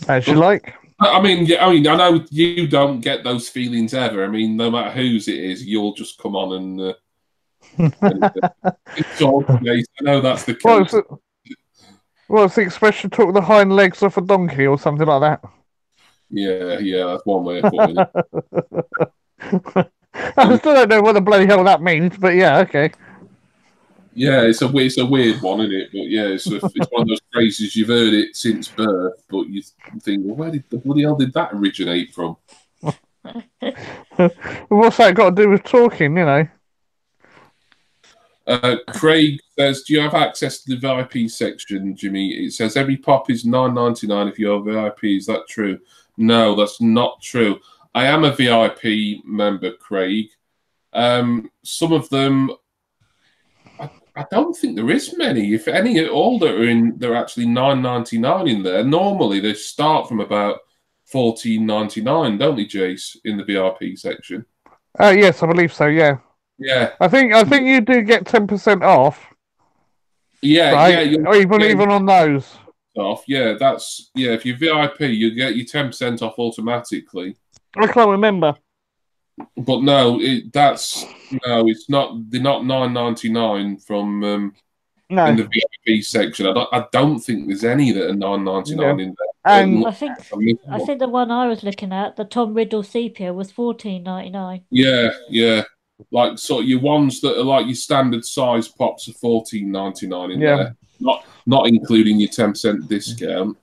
As you like. I mean, I know you don't get those feelings ever. I mean, no matter whose it is, you'll just come on and talk. I know that's the case. What's the expression? Took the hind legs off a donkey or something like that. Yeah, that's one way of putting it. I still don't know what the bloody hell that means, but yeah, okay. Yeah, it's a weird one, isn't it? But yeah, it's one of those phrases you've heard it since birth, but you think, well, where did the bloody hell did that originate from? What's that got to do with talking? Craig says, "Do you have access to the VIP section, Jimmy?" It says every pop is $9.99 if you're VIP. Is that true? No, that's not true. I am a VIP member, Craig. Some of them, I don't think there is many. If any at all that are in, they're actually $9.99 in there. Normally they start from about $14.99, don't they, Jace, in the VIP section? Yes, I believe so. Yeah. Yeah. I think you do get 10% off. Yeah, right? yeah. Even on those. Off. Yeah, that's if you're VIP, you get your 10% off automatically. I can't remember. But no, it's not. They're not $9.99 from no. in the VIP section. I don't think there's any that are $9.99 in there. And I think the one I was looking at, the Tom Riddle sepia, was $14.99. Yeah. Like your ones that are like your standard size pops are $14.99 in there. Not including your 10% discount.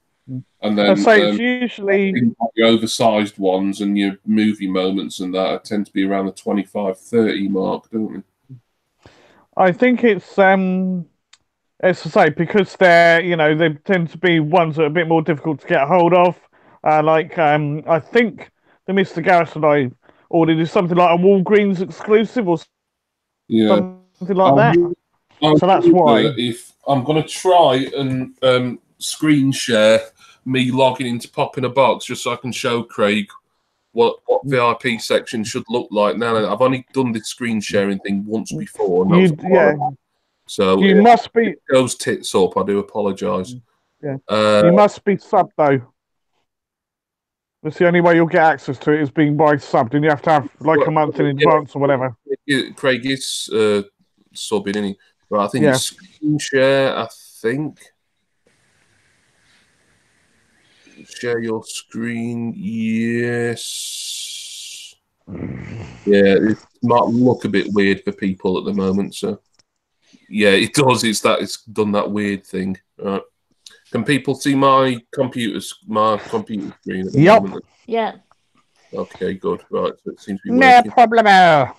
And then it's usually your oversized ones and your movie moments and that tend to be around the 25-30 mark, don't they? I think it's to say, because they tend to be ones that are a bit more difficult to get a hold of. I think the Mr. Garrison I ordered is something like a Walgreens exclusive or something like that. So that's why. If I'm going to try and screen share me logging into Pop in a Box just so I can show Craig what VIP section should look like. Now, I've only done the screen sharing thing once before. So you must be. It goes tits up. I do apologise. Yeah. You must be sub though. That's the only way you'll get access to it is being by subbed, and you have to have a month in advance or whatever. Craig is subbing, isn't he? Right, I think it's screen share. I think share your screen. Yes. Yeah, it might look a bit weird for people at the moment. So yeah, it does. It's done that weird thing. Right. Can people see my computer screen at the moment? Yeah. Okay, good. Right, so it seems to be working. No problemo.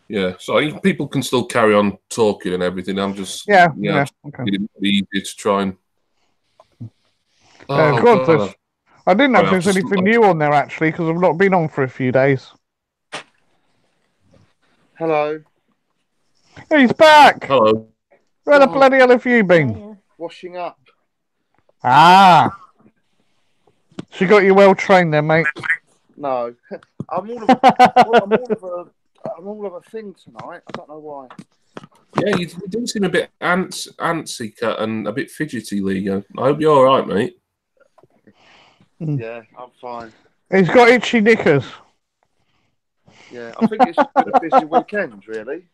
Yeah, so people can still carry on talking and everything. I'm just okay. It's easy to try and. God. I didn't know if there's anything new on there actually because I've not been on for a few days. Hello. He's back. Hello. Where the bloody hell have you been? Washing up. Ah. She got you well trained then, mate. No, I'm all of a thing tonight. I don't know why. Yeah, you do seem a bit antsy, Kat, and a bit fidgety, Lee. I hope you're all right, mate. Yeah, I'm fine. He's got itchy knickers. Yeah, I think it's been a busy weekend, really.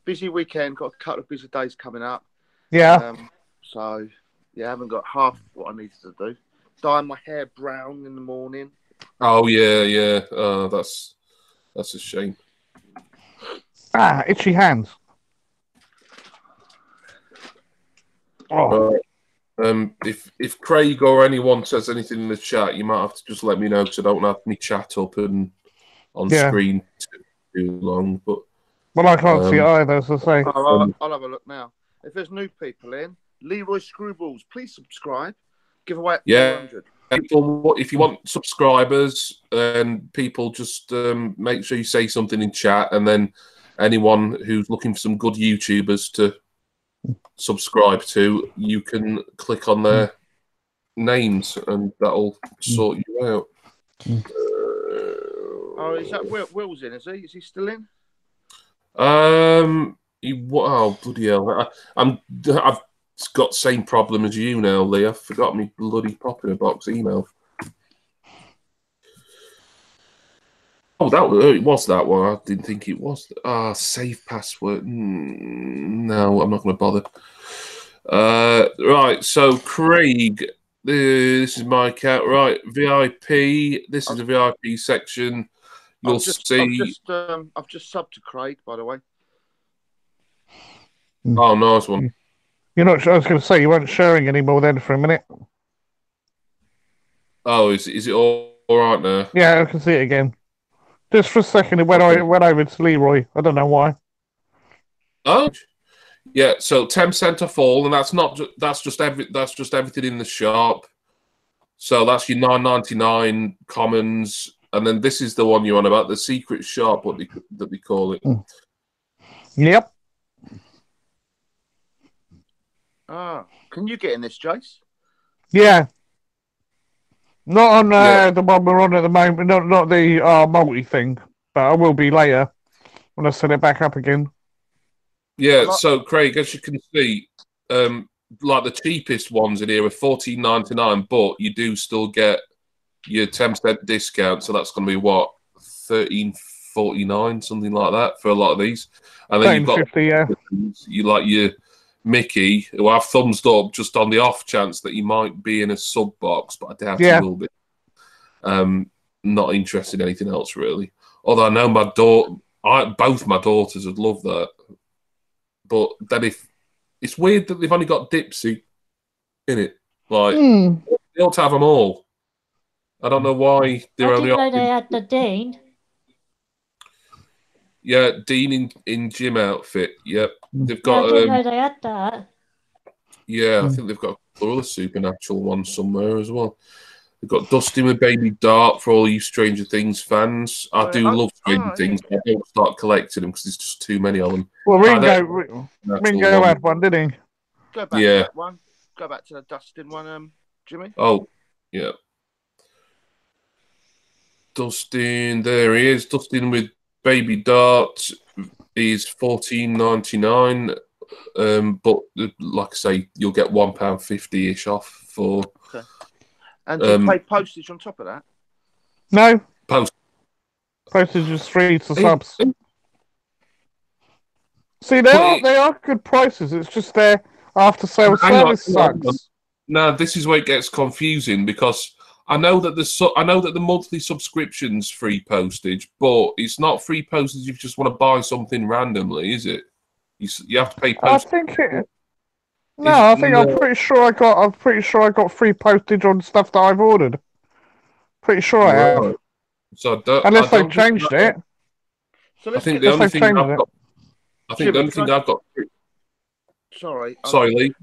Busy weekend, got a couple of busy days coming up. Yeah. So, yeah, I haven't got half what I needed to do. Dyeing my hair brown in the morning. Oh, yeah. Oh, that's a shame. Itchy hands. Oh. If Craig or anyone says anything in the chat, you might have to just let me know because I don't have me chat up and on screen too long. But I can't see it either, as I say. I'll have a look now. If there's new people in, Leroy Screwballs, please subscribe. Give away at 400. People, if you want subscribers, and people just make sure you say something in chat, and then anyone who's looking for some good YouTubers to subscribe to, you can click on their names, and that'll sort you out. Is that Will's in? Is he? Is he still in? Bloody hell! I've got the same problem as you now, Lee. I forgot me bloody Pop in a Box email. Oh, it was that one. I didn't think it was. Save password. No, I'm not going to bother. Right, so Craig, this is my account. Right, VIP. This is the VIP section. You'll see. I've just subbed to Craig, by the way. Oh, nice one. You're not. I was going to say you weren't sharing anymore then for a minute. Oh, is it all right now? Yeah, I can see it again. Just for a second, it went over to Leroy. I don't know why. Oh, Yeah, so 10% off all, and that's just everything in the shop. So that's your $9.99 commons, and then this is the one you're on about, the secret shop, that they call it. Yep. Can you get in this, Jace? Yeah. Not on the one we're on at the moment. Not the multi thing, but I will be later when I set it back up again. Yeah. So Craig, as you can see, like the cheapest ones in here are $14.99, but you do still get your 10% discount. So that's going to be what, $13.49, something like that for a lot of these. And then you've got 50, yeah. You like your Mickey, who I've thumbs up just on the off chance that he might be in a sub box, but I doubt he will be. Not interested in anything else really. Although I know both my daughters would love that. But then it's weird that they've only got Dipsy in it, like they ought to have them all. I don't know why they're only. I didn't know they had the Dean. Yeah, Dean in gym outfit. Yep, they've got. I didn't know they had that. Yeah, I think they've got a couple of supernatural ones somewhere as well. They've got Dustin with Baby Dart for all you Stranger Things fans. I do love Stranger Things, but I don't start collecting them because there's just too many of them. Well, Ringo had one, didn't he? Go back to that one. Go back to the Dustin one, Jimmy. Oh, yeah. Dustin, there he is. Dustin with Baby Dart is $14.99. But like I say, you'll get £1.50 ish off for. Okay. And do you pay postage on top of that? No. Postage is free to subs. See, they are good prices. It's just their after sales service sucks. No, this is where it gets confusing because I know that the monthly subscription's free postage, but it's not free postage if you just want to buy something randomly, is it? You have to pay postage. I think it. No, I think I'm pretty sure I got free postage on stuff that I've ordered. Pretty sure I have. So unless they've changed it. So I think the only thing I've got. I think the only thing I've got. Sorry, Lee.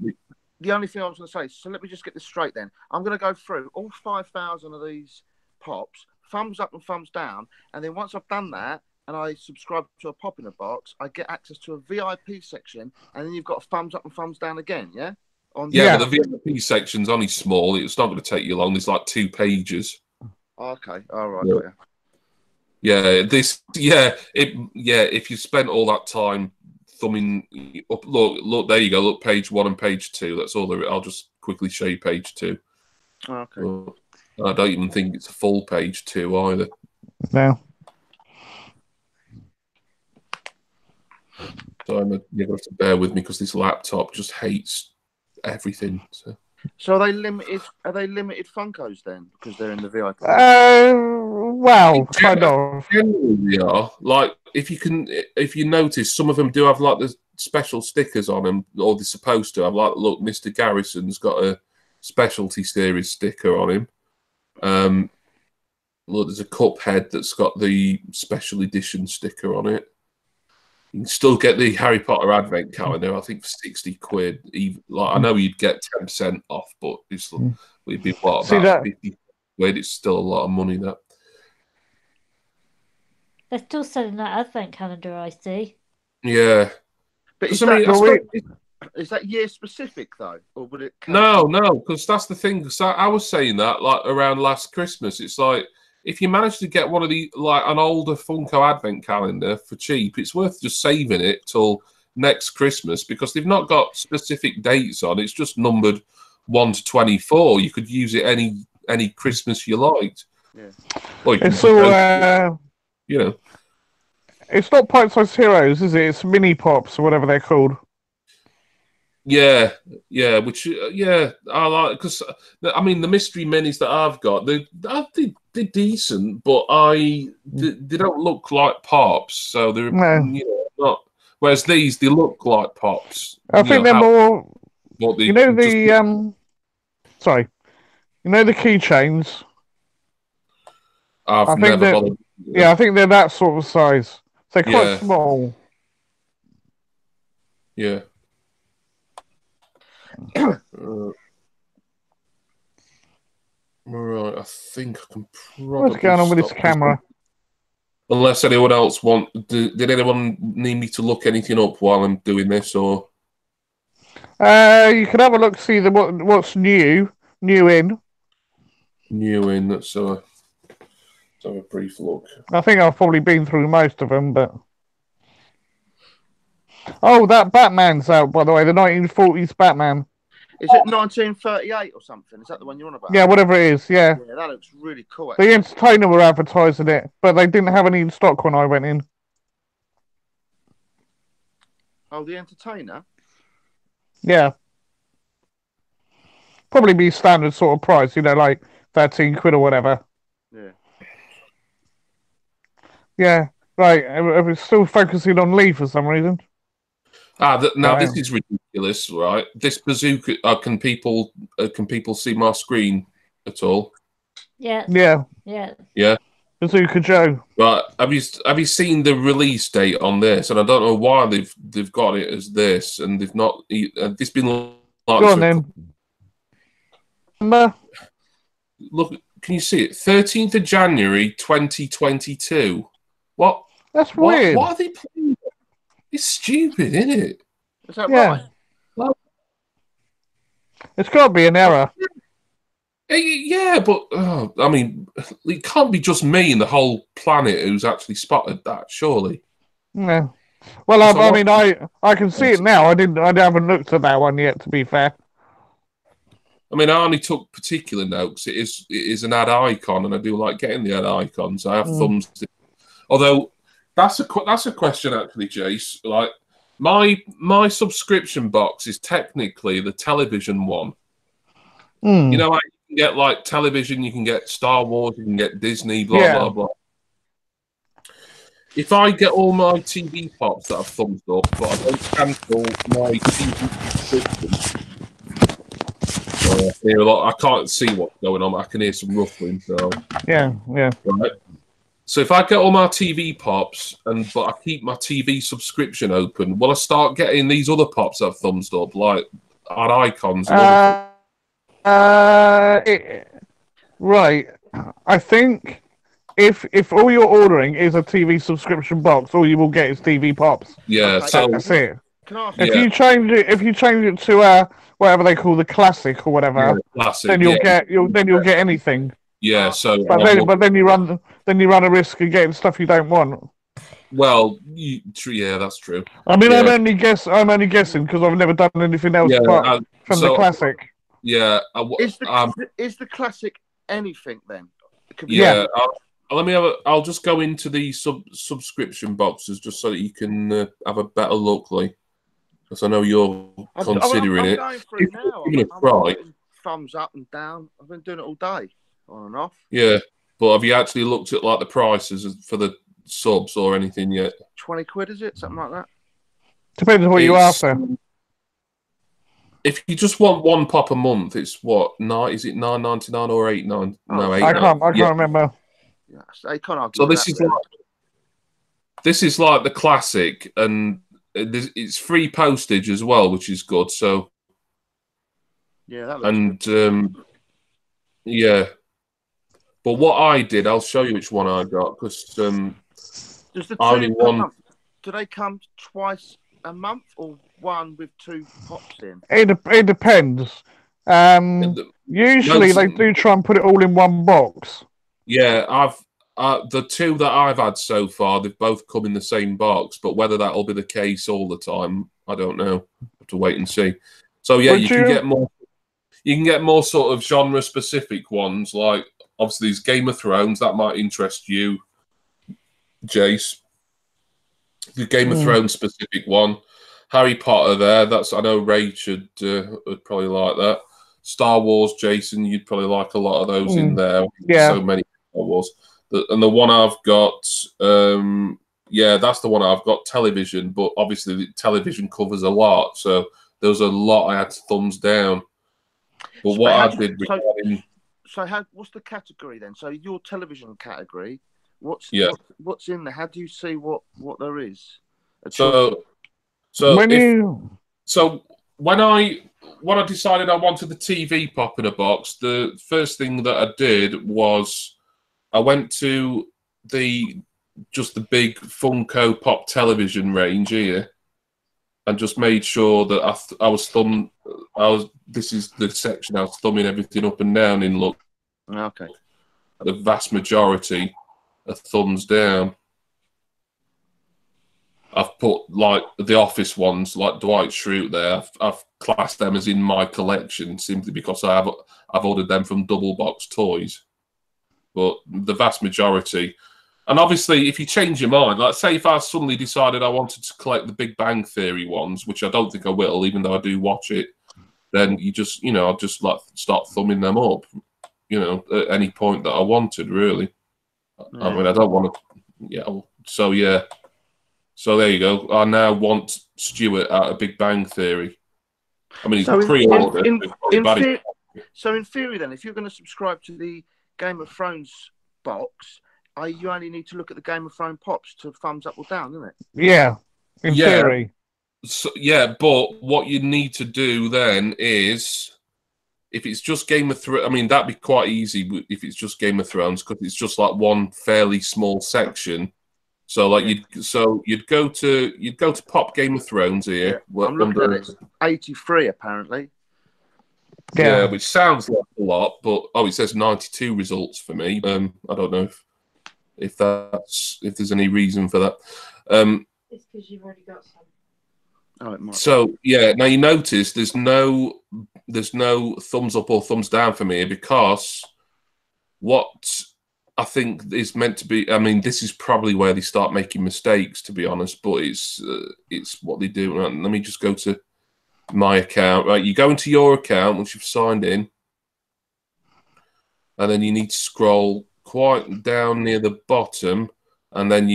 The only thing I was going to say. So let me just get this straight. Then I'm going to go through all 5,000 of these pops, thumbs up and thumbs down, and then once I've done that, and I subscribe to a pop in a box, I get access to a VIP section, and then you've got a thumbs up and thumbs down again, yeah? But the VIP section's only small. It's not going to take you long. There's like 2 pages. Okay, all right. Yeah, if you spent all that time thumbing up, look, there you go. Look, page 1 and page 2. That's all there. I'll just quickly show you page 2. Okay. I don't even think it's a full page 2 either. No. So you're going to have to bear with me because this laptop just hates everything. So are they limited? Are they limited Funkos then? Because they're in the VIP. Well, kind of. Generally, they are. Like if you notice, some of them do have like the special stickers on them, or they're supposed to have. Like, look, Mr. Garrison's got a specialty series sticker on him. Look, there's a Cuphead that's got the special edition sticker on it. You can still get the Harry Potter Advent calendar, I think, for £60. Even, I know you'd get 10% off, but it'd be about 50 quid. It's still a lot of money, that. They're still selling that Advent calendar, I see. Yeah. But is that year specific, though? Or would it... No, because that's the thing. So I was saying that, like, around last Christmas. It's like, if you manage to get one of the, like, an older Funko Advent calendar for cheap, it's worth just saving it till next Christmas because they've not got specific dates on. It's just numbered 1 to 24. You could use it any Christmas you liked. Yeah. It's all, it's not Pint-Sized Heroes, is it? It's Mini Pops or whatever they're called. Yeah, I like because I mean the mystery minis that I've got, they're decent, but they don't look like pops, so they're not. Whereas these, they look like pops. I think they're more. Sorry, the keychains. I've never bothered. Yeah, I think they're that sort of size. They're quite small. Yeah. Right, I think I can probably. What's going on with this stop camera? Unless anyone else did anyone need me to look anything up while I'm doing this, or? You can have a look, see what's new in. New in. Let's have a brief look. I think I've probably been through most of them, but oh, that Batman's out, by the way, the 1940s Batman. Is it 1938 or something? Is that the one you're on about? Yeah, whatever it is. Yeah. Yeah, that looks really cool. The Entertainer were advertising it, but they didn't have any in stock when I went in. Oh, the Entertainer. Yeah. Probably be standard sort of price, like 13 quid or whatever. Yeah. Yeah, right. I was still focusing on Lee for some reason. Now this is ridiculous, right? This bazooka. Can people see my screen at all? Yeah. Yeah. Yeah. Yeah. Bazooka Joe. Right. Have you seen the release date on this? And I don't know why they've got it as this, and they've not. This been like Go on then. Look, can you see it? 13th of January 2022. What? That's weird. What are they playing? It's stupid, isn't it? Is that right? Well, it's got to be an error. Yeah, but I mean, it can't be just me and the whole planet who's actually spotted that, surely. No. Well, I can see it now. I haven't looked at that one yet, to be fair. I mean, I only took particular notes. It is an ad icon, and I do like getting the ad icons. I have thumbs. Although that's a question actually, Jace. Like my subscription box is technically the television one. You know, like you can get like television, you can get Star Wars, you can get Disney, blah blah. If I get all my TV pops that I've thumbs up, but I don't cancel my TV subscription. I hear a lot. I can't see what's going on. I can hear some ruffling. So yeah. Right. So if I get all my TV pops but I keep my TV subscription open, will I start getting these other pops I've thumbs up, like ad icons? And right. I think if all you're ordering is a TV subscription box, all you will get is TV pops. Yeah. Okay. So that's it. If you change it to whatever they call the classic or whatever, classic, then you'll get anything. Yeah. So, but then you run a risk of getting stuff you don't want. Well, yeah, that's true. I mean, I'm only guessing because I've never done anything else apart from the classic. Yeah. Is the classic anything then? Yeah. I'll just go into the subscription boxes just so that you can have a better look, Lee. Because I know you're considering it. I'm going through now. I'm putting thumbs up and down. I've been doing it all day, on and off. Yeah, but have you actually looked at like the prices for the subs or anything yet? 20 quid, is it? Something like that? Depends on what you're after. If you just want one pop a month, it's what? Is it $9.99 or $8.99? No, I can't remember. Yeah, I can't argue. So this is like the classic, and it's free postage as well, which is good. So yeah, that looks good. Yeah. But what I did, I'll show you which one I got because does the two do they come twice a month or one with two pops in? It depends. Usually they do try and put it all in one box. Yeah, the two that I've had so far, they've both come in the same box. But whether that'll be the case all the time, I don't know. Have to wait and see. So yeah, you can get more. You can get more sort of genre-specific ones, like obviously there's Game of Thrones. That might interest you, Jace. The Game of Thrones specific one. Harry Potter there. I know Ray would probably like that. Star Wars, Jason, you'd probably like a lot of those in there. Yeah. So many Star Wars. And the one I've got, that's the one I've got, television. But obviously the television covers a lot. So there was a lot I had to thumbs down. But what I did regarding... So what's the category then? So your television category, what's in there? How do you see what there is? when I decided I wanted the TV pop in a box, the first thing that I did was I went to the big Funko Pop television range here, and just made sure that I was thumb. This is the section I was thumbing everything up and down in. Look, Okay. the vast majority are thumbs down. I've put like the Office ones, like Dwight Schrute there. I've classed them as in my collection simply because I've ordered them from Double Box Toys. But the vast majority, and obviously, if you change your mind, like say if I suddenly decided I wanted to collect the Big Bang Theory ones, which I don't think I will, even though I do watch it, then I'll just like start thumbing them up, at any point that I wanted, really. Yeah. I mean, I don't want to, So yeah. So there you go. I now want Stuart out of Big Bang Theory. I mean, he's pre-ordered. So in theory, then, if you're going to subscribe to the Game of Thrones box, you only need to look at the Game of Thrones pops to thumbs up or down, isn't it? Yeah, in theory. So, but what you need to do then is, if it's just Game of Thrones, I mean, that'd be quite easy if it's just Game of Thrones, because it's just like one fairly small section. So like you'd go to Pop Game of Thrones here. Yeah. I'm looking at it. 83 apparently. Yeah, which sounds like a lot, but it says 92 results for me. I don't know if there's any reason for that. It's because you've already got some. Oh, it might. So yeah, now you notice there's no thumbs up or thumbs down for me, because what I think is meant to be. I mean, this is probably where they start making mistakes, to be honest. But it's what they do. Right, let me just go to my account. Right, you go into your account once you've signed in, and then you need to scroll quite down near the bottom, and then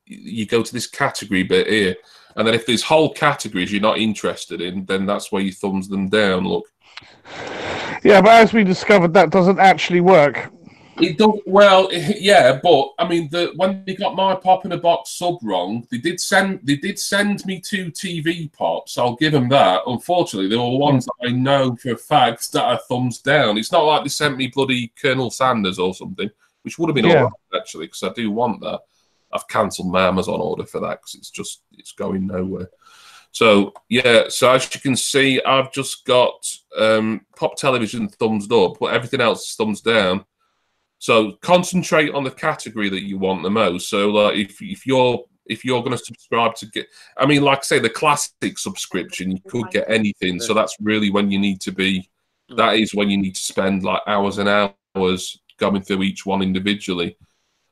you go to this category bit here, and then if there's whole categories you're not interested in, then that's where you thumbs them down. Look. Yeah, but as we discovered, that doesn't actually work. It does well, yeah, but I mean, when they got my pop in a box sub wrong, they did send me 2 TV pops. I'll give them that. Unfortunately, they were ones that I know for a fact that are thumbs down. It's not like they sent me bloody Colonel Sanders or something, which would have been all right actually, because I do want that. I've cancelled my Amazon order for that because it's going nowhere. So yeah, so as you can see, I've just got Pop Television thumbs up, but everything else is thumbs down. So concentrate on the category that you want the most. So like if you're going to subscribe to get, I mean, like say the classic subscription, you could get anything. So that's really when you need to be. That is when you need to spend like hours and hours going through each one individually.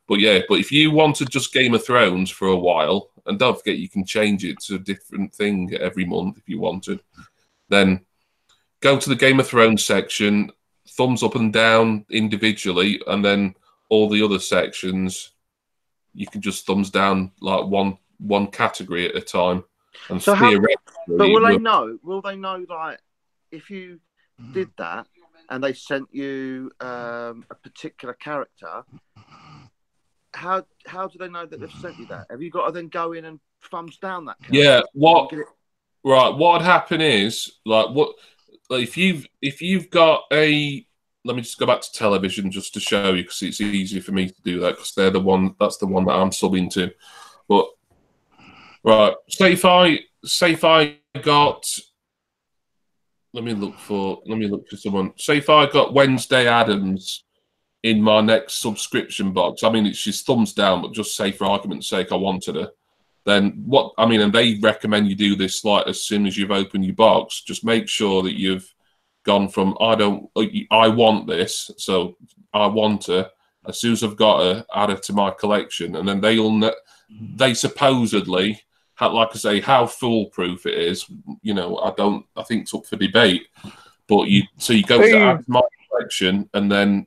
But if you wanted just Game of Thrones for a while, and don't forget you can change it to a different thing every month if you wanted, then go to the Game of Thrones section. Thumbs up and down individually, and then all the other sections you can just thumbs down like one category at a time. And so but will they know? Will they know, like, if you did that and they sent you a particular character? How do they know that they've sent you that? Have you got to then go in and thumbs down that character? Yeah. What would happen is if you've got a, let me just go back to television just to show you, because it's easier for me to do that, because that's the one that I'm subbing to. But right, say if I got, let me look for someone. Say if I got Wednesday Addams in my next subscription box. I mean, she's thumbs down, but just say for argument's sake I wanted her. Then and they recommend you do this like as soon as you've opened your box. Just make sure that you've gone from I want this, so I want her. As soon as I've got her, add her to my collection, and then they supposedly, like I say, how foolproof it is. I think it's up for debate. But you go to add my collection, and then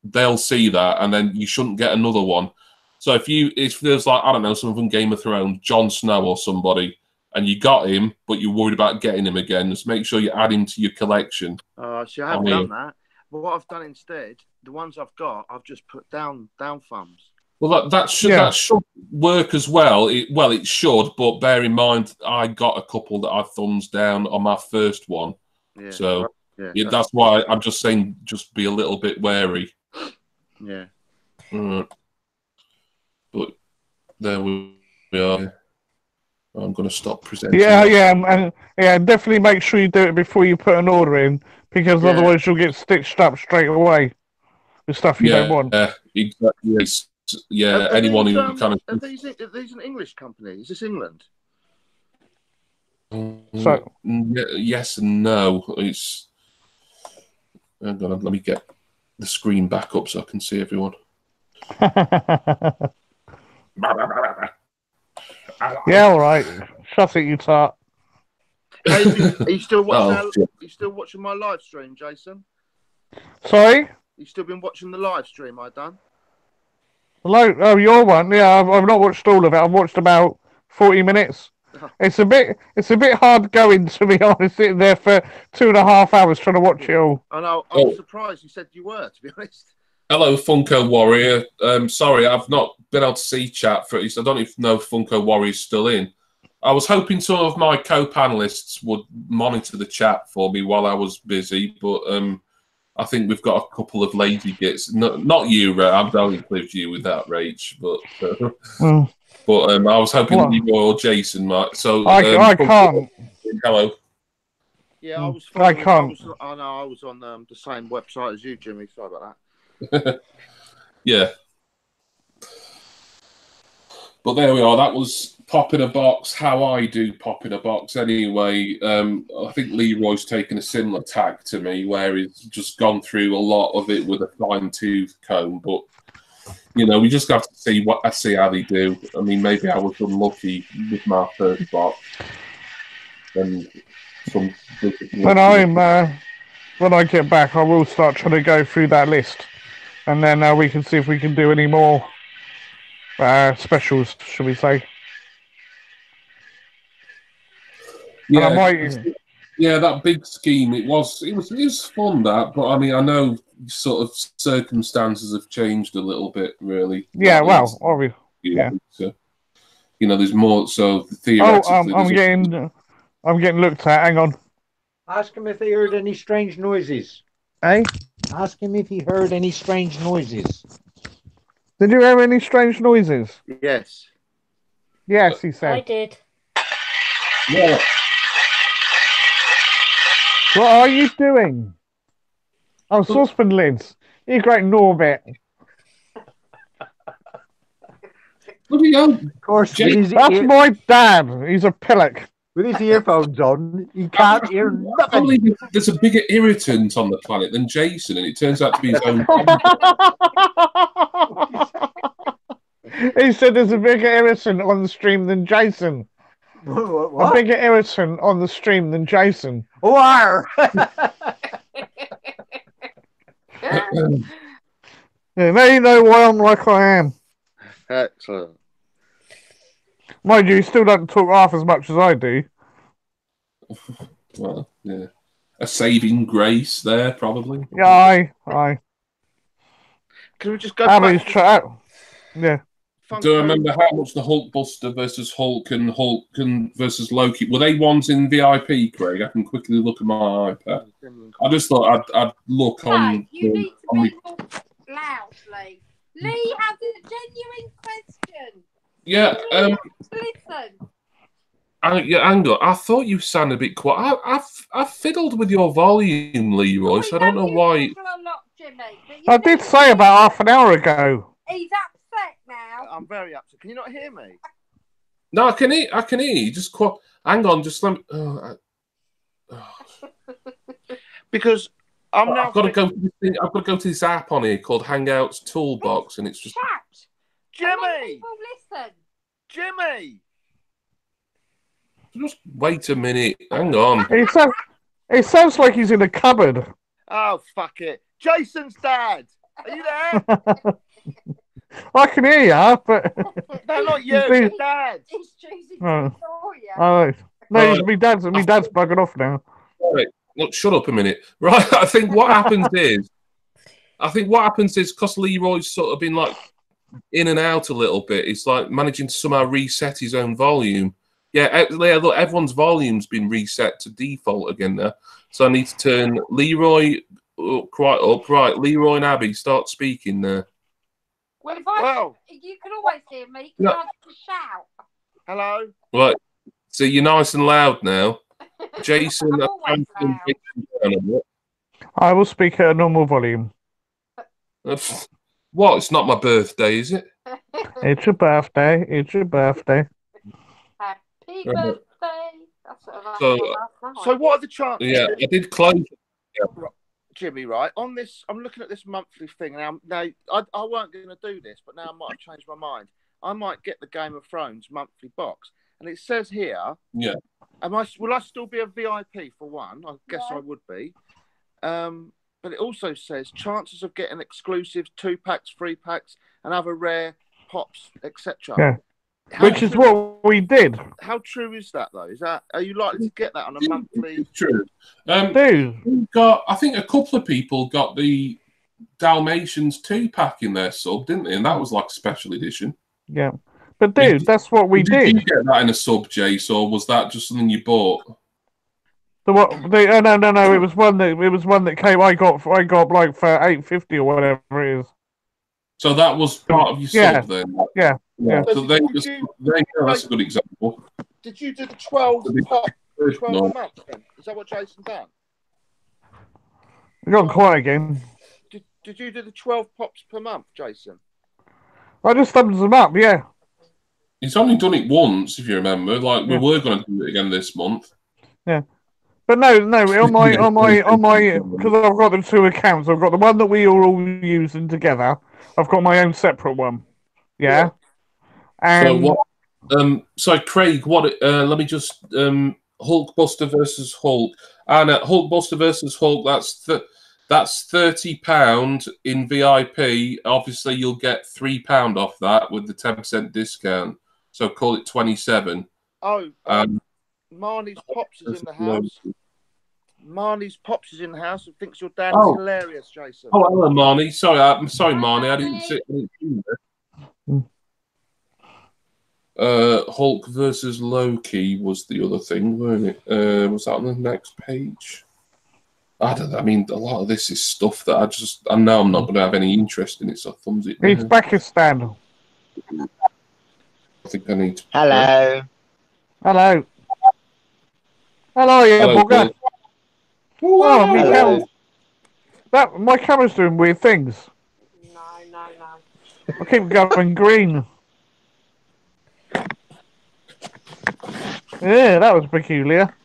they'll see that, and then you shouldn't get another one. So if there's like, I don't know, someone from Game of Thrones, Jon Snow or somebody, and you got him, but you're worried about getting him again, just make sure you add him to your collection. See, I haven't done that. But what I've done instead, the ones I've got, I've just put down thumbs. Well, that should work as well. It should, but bear in mind, I got a couple that I thumbs down on my first one. Yeah. So Yeah, that's why I'm just saying, just be a little bit wary. Yeah. But there we are. I'm going to stop presenting. And definitely make sure you do it before you put an order in, because otherwise you'll get stitched up straight away with stuff you don't want. Yeah, exactly. Yeah, anyone who kind of. Are these an English company? Is this England? So yes and no. It's. Hang on, let me get the screen back up so I can see everyone. Yeah, all right. Shut it, you tart. Hey, are you still watching? You still watching my live stream, Jason? Sorry? You still been watching the live stream I done? Oh, your one? Yeah, I've not watched all of it. I've watched about 40 minutes. It's a bit hard going, to be honest, sitting there for 2.5 hours trying to watch it all. I know. I was surprised you said you were, to be honest. Hello, Funko Warrior. Sorry, I've not been able to see chat for it. I don't even know if Funko Warrior's still in. I was hoping some of my co-panelists would monitor the chat for me while I was busy, but I think we've got a couple of lazy gits. Not you, Ray. I don't include you with that, Rach. But I was hoping you or Jason might. So I can't. Hello. Yeah, I was. I can't. I was on the same website as you, Jimmy. Sorry about that. Yeah. But there we are. That was Pop in a Box, how I do Pop in a Box anyway. I think Leroy's taken a similar tag to me, where he's just gone through a lot of it with a fine-tooth comb. But, we just have to see how they do. I mean, maybe I was unlucky with my first box. And when I get back, I will start trying to go through that list. And then we can see if we can do any more specials, should we say? Yeah, that big scheme. It was fun, that, but I mean, I know sort of circumstances have changed a little bit, really. Yeah, well, obviously. Yeah. So, there's more. So theoretically, I'm getting looked at. Hang on. Ask him if he heard any strange noises. Eh? Ask him if he heard any strange noises. Did you hear any strange noises? Yes. Yes, he said. I did. Yeah. What are you doing? Oh, saucepan lids. You great Norbit. Bloody hell. Of course, that's my dad. He's a pillock. With his earphones on, he can't hear nothing. There's a bigger irritant on the planet than Jason, and it turns out to be his own. He said there's a bigger irritant on the stream than Jason. What? A bigger irritant on the stream than Jason. Why? Yeah, now you know why I'm like I am. Excellent. Mind you, you still don't talk half as much as I do. Well, yeah. A saving grace there, probably. Yeah, aye. Can we just go back? Yeah. Do I remember how much the Hulkbuster versus Hulk and versus Loki, were they ones in VIP, Craig? I can quickly look at my iPad. I just thought I'd look on. You need to be more loud, Lee. Lee has a genuine question. Yeah. Listen. Hang on. I thought you sounded a bit quiet. I fiddled with your volume, Leroy, so I don't know why. I did say about half an hour ago. He's upset now. I'm very upset. Can you not hear me? No, I can hear you. Just hang on. Just let me. Because I've got to go. I've got to go to this app on here called Hangouts Toolbox, and it's just. Chat. Jimmy. Listen. Jimmy. Just wait a minute. Hang on. It sounds like he's in a cupboard. Oh, fuck it. Jason's dad. Are you there? I can hear you, but... No, not you. Your dad. He's choosing to ignore you. No, my dad's bugging off now. Right. Look, shut up a minute. Right, I think what happens is because Leroy's sort of been like in and out a little bit. It's like managing to somehow reset his own volume. Yeah, look, everyone's volume's been reset to default again now. So I need to turn Leroy quite up. Right, Leroy and Abby, start speaking there. Well, you can always hear me. Can I just shout? Hello. Right, so you're nice and loud now. Jason, I'm always loud. I will speak at a normal volume. What? It's not my birthday, is it? It's your birthday. It's your birthday. Happy birthday. That's what I So, last night. So what are the chances? Yeah, I did close. Jimmy, right on this. I'm looking at this monthly thing now. Now I weren't going to do this, but now I might have changed my mind. I might get the Game of Thrones monthly box, and it says here. Yeah. Will I still be a VIP for one? I guess I would be. But it also says chances of getting exclusives, 2-packs, 3-packs, and other rare pops, etc. Yeah. Which is what we did. How true is that, though? Are you likely to get that on a monthly? It's true. Dude. I think a couple of people got the Dalmatians 2-pack in their sub, didn't they? And that was like a special edition. Yeah. But dude, that's what we did. Did you get that in a sub, Jace, or was that just something you bought? No. It was one that came. I got like for $8.50 or whatever it is. So that was part of your sub then. Yeah. So that's a good example. Did you do the 12 a month then? Is that what Jason done? We got quiet again. Did you do the 12 pops per month, Jason? I just thumbed them up. Yeah. He's only done it once, if you remember. Like we were going to do it again this month. Yeah. But no, on my, because I've got the two accounts. I've got the one that we are all using together. I've got my own separate one. Yeah. And so what? So Craig, what? Let me just Hulkbuster versus Hulk. And Hulkbuster versus Hulk. That's £30 in VIP. Obviously, you'll get £3 off that with the 10% discount. So call it 27. Oh. Marnie's Pops is in the house. Marnie's Pops is in the house and thinks your dad is hilarious, Jason. Oh, hello, Marnie. I'm sorry, Marnie. I didn't see it. Hulk versus Loki was the other thing, weren't it? Was that on the next page? I don't know. I mean, a lot of this is stuff that I know I'm not going to have any interest in it, so thumbs it down. It's Pakistan. I think I need to... Hello. Hello, bugger. Oh, my camera's doing weird things. No. I keep going green. Yeah, that was peculiar.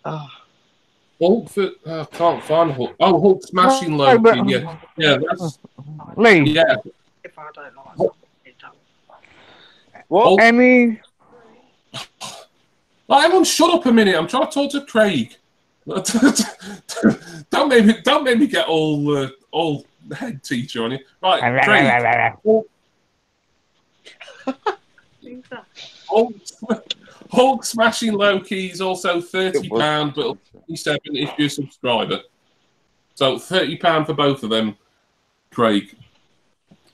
Hulk, I can't find Hulk. Oh, Hulk smashing Loki. Yeah, that's Lee. Yeah. If I don't like something, it don't. What? Any? Everyone, shut up a minute. I'm trying to talk to Craig. Don't make me get all head teacher on you. Right, Craig. Hulk smashing Loki is also £30, but 27 if you're a subscriber. So £30 for both of them, Craig.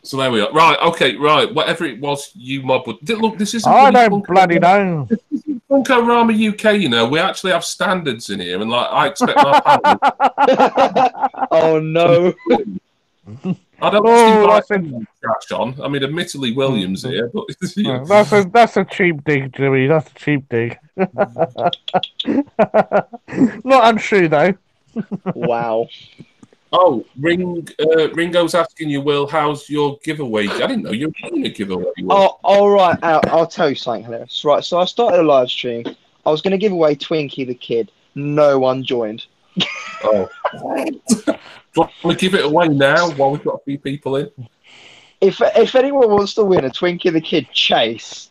So there we are. Right, okay, right. Whatever it was, you mob would look. This is. I don't bloody know. Funkorama UK, you know, we actually have standards in here, and like I expect my panel. Oh no! I don't want to trash on. I mean, admittedly, Williams here, but yeah. That's a cheap dig, Jimmy. That's a cheap dig. Not untrue though. Wow. Oh, Ringo's asking you, Will, how's your giveaway? I didn't know you were doing a giveaway. Oh, all right. I'll tell you something hilarious. Right, so I started a live stream. I was going to give away Twinkie the Kid. No one joined. Oh. Do you want to give it away now while we've got a few people in? If anyone wants to win a Twinkie the Kid chase,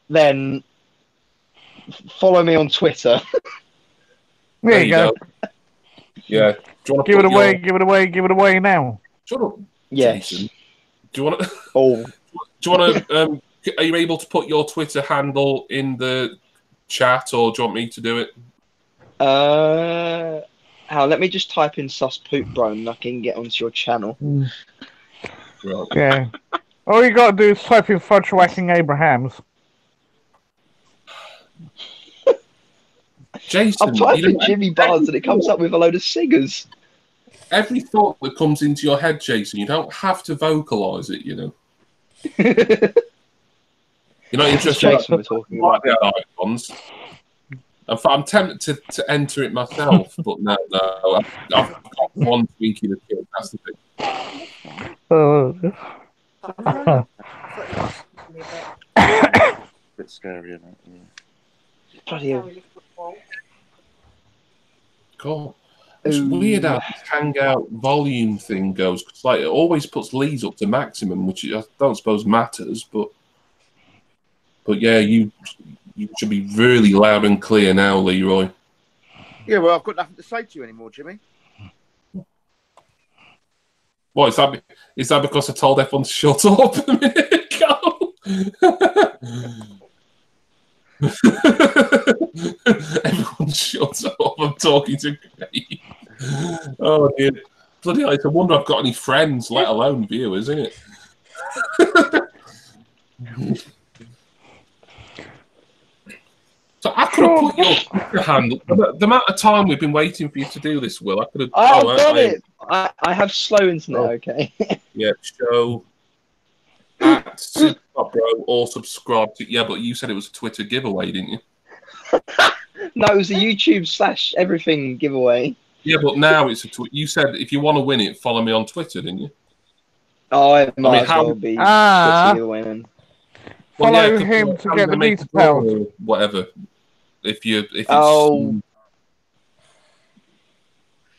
then follow me on Twitter. There you go. Yeah. Do you want to give it away now. Shut up. Yes. Jason. Do you want to? Oh. Do you want to? Are you able to put your Twitter handle in the chat, or do you want me to do it? Let me just type in sus poop bro and I can get onto your channel. Right. Yeah. All you got to do is type in fudge whacking Abrahams. Jason, I'm typing Jimmy Barnes and it comes up with a load of singers. Every thought that comes into your head, Jason, you don't have to vocalise it, you know. You're not interested in Jason we're talking about. the icons. I'm tempted to enter it myself, but no. I've got one Twinkie the Kid. That's the thing. I thought you might be a bit scary, isn't it? Yeah. Bloody hell. Cool. It's weird how this hangout volume thing goes. 'Cause, like, it always puts Lee's up to maximum, which I don't suppose matters. But yeah, you should be really loud and clear now, Leroy. Yeah, well, I've got nothing to say to you anymore, Jimmy. What is that because I told everyone to shut up a minute ago? Everyone shut up. I'm talking to Craig. Oh dear. Bloody hell, it's a wonder I've got any friends, let alone viewers, isn't it? So I could have put your hand. The amount of time we've been waiting for you to do this, Will, I could have. I've done it. I have slow internet. Okay. Yeah, show at Super Bro or subscribe to. Yeah, but you said it was a Twitter giveaway, didn't you? No, it was a YouTube / everything giveaway. Yeah, but now it's a you said if you want to win it, follow me on Twitter, didn't you? Oh, it might as well be Twitter giveaway then. Follow him to get the details. Or whatever. If it's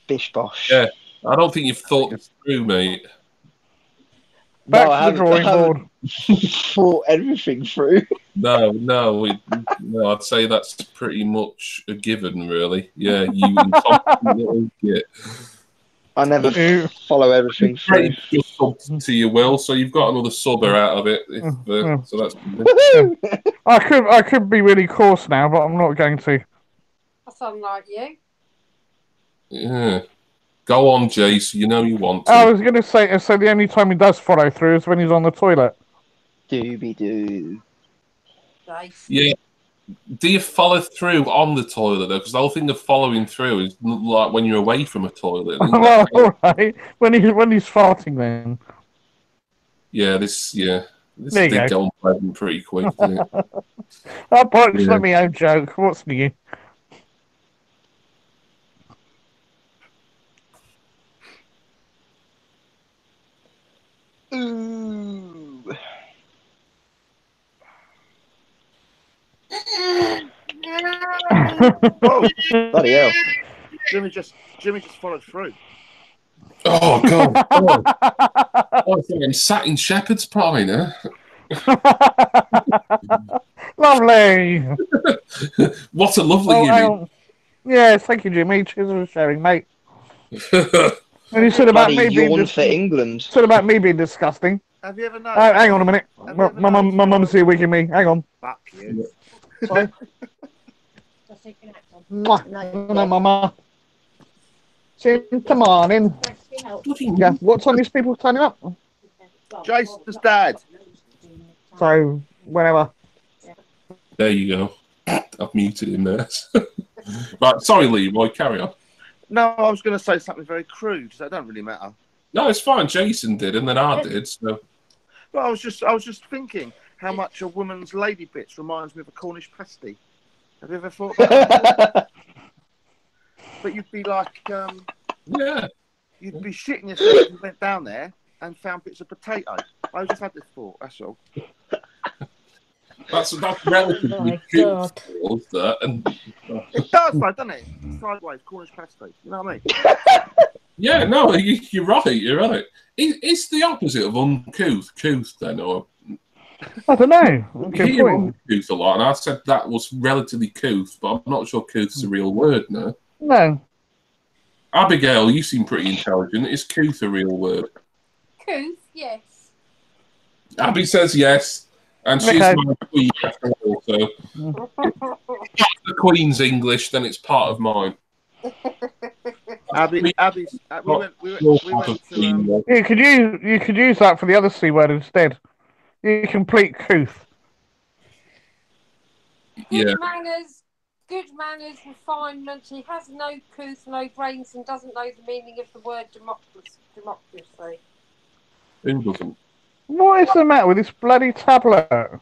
bish bosh. Yeah, I don't think you've thought this through, mate. Back to the drawing board. Thought everything through. No, I'd say that's pretty much a given, really. Yeah, you incompetent little git. I never follow everything through. Just subbed to you, Will, so you've got another subber out of it. So that's. I could be really coarse now, but I'm not going to. That's unlike you. Yeah. Go on, Jace. You know you want to. I was going to say, so the only time he does follow through is when he's on the toilet. Dooby-doo. Nice. Yeah. Do you follow through on the toilet, though? Because the whole thing of following through is like when you're away from a toilet. Well, all right. When he's farting, then. Yeah, this There did go unpleasant pretty quick, didn't it? I'll punch my own joke. What's new? Ooh. Oh, Bloody hell. Jimmy just followed through. Oh, God. Oh, I think I'm sat in Shepherd's Pie now. Lovely. What a lovely evening. Yes, thank you, Jimmy. Cheers for sharing, mate. And you said about me being for England. Said about me being disgusting. Have you ever known? Hang on a minute. My mum's here wigging me. Hang on. Fuck you. Sorry. No, mama. Come on in. Yeah. What time is people turning up? Jason's dad. So whenever. There you go. I've muted him there. Right, sorry, Leroy. Carry on. No, I was going to say something very crude, so it don't really matter. No, it's fine. Jason did, and then I did. So. Well, I was just thinking how much a woman's lady bits reminds me of a Cornish pasty. Have you ever thought about that? But you'd be like, yeah, you'd be shitting yourself if you went down there and found bits of potato. I just had this thought. That's all. That's relatively good. That, and it does, though, doesn't it? Sideways, Cornish pasty. You know what I mean? Yeah, no, you're right. You're right. It's the opposite of uncouth. Couth, then, or I don't know. You hear uncouth a lot, and I said that was relatively couth, but I'm not sure couth's a real word now. No. Abigail, you seem pretty intelligent. Is couth a real word? Couth, yes. Abby says yes, and she's my queen after all. So if the Queen's English, then it's part of mine. Abby, we went to, you could use that for the other C word instead. You complete couth. Yeah. Good manners, refinement. He has no couth, no brains, and doesn't know the meaning of the word democracy. Who doesn't? What is the matter with this bloody tablet?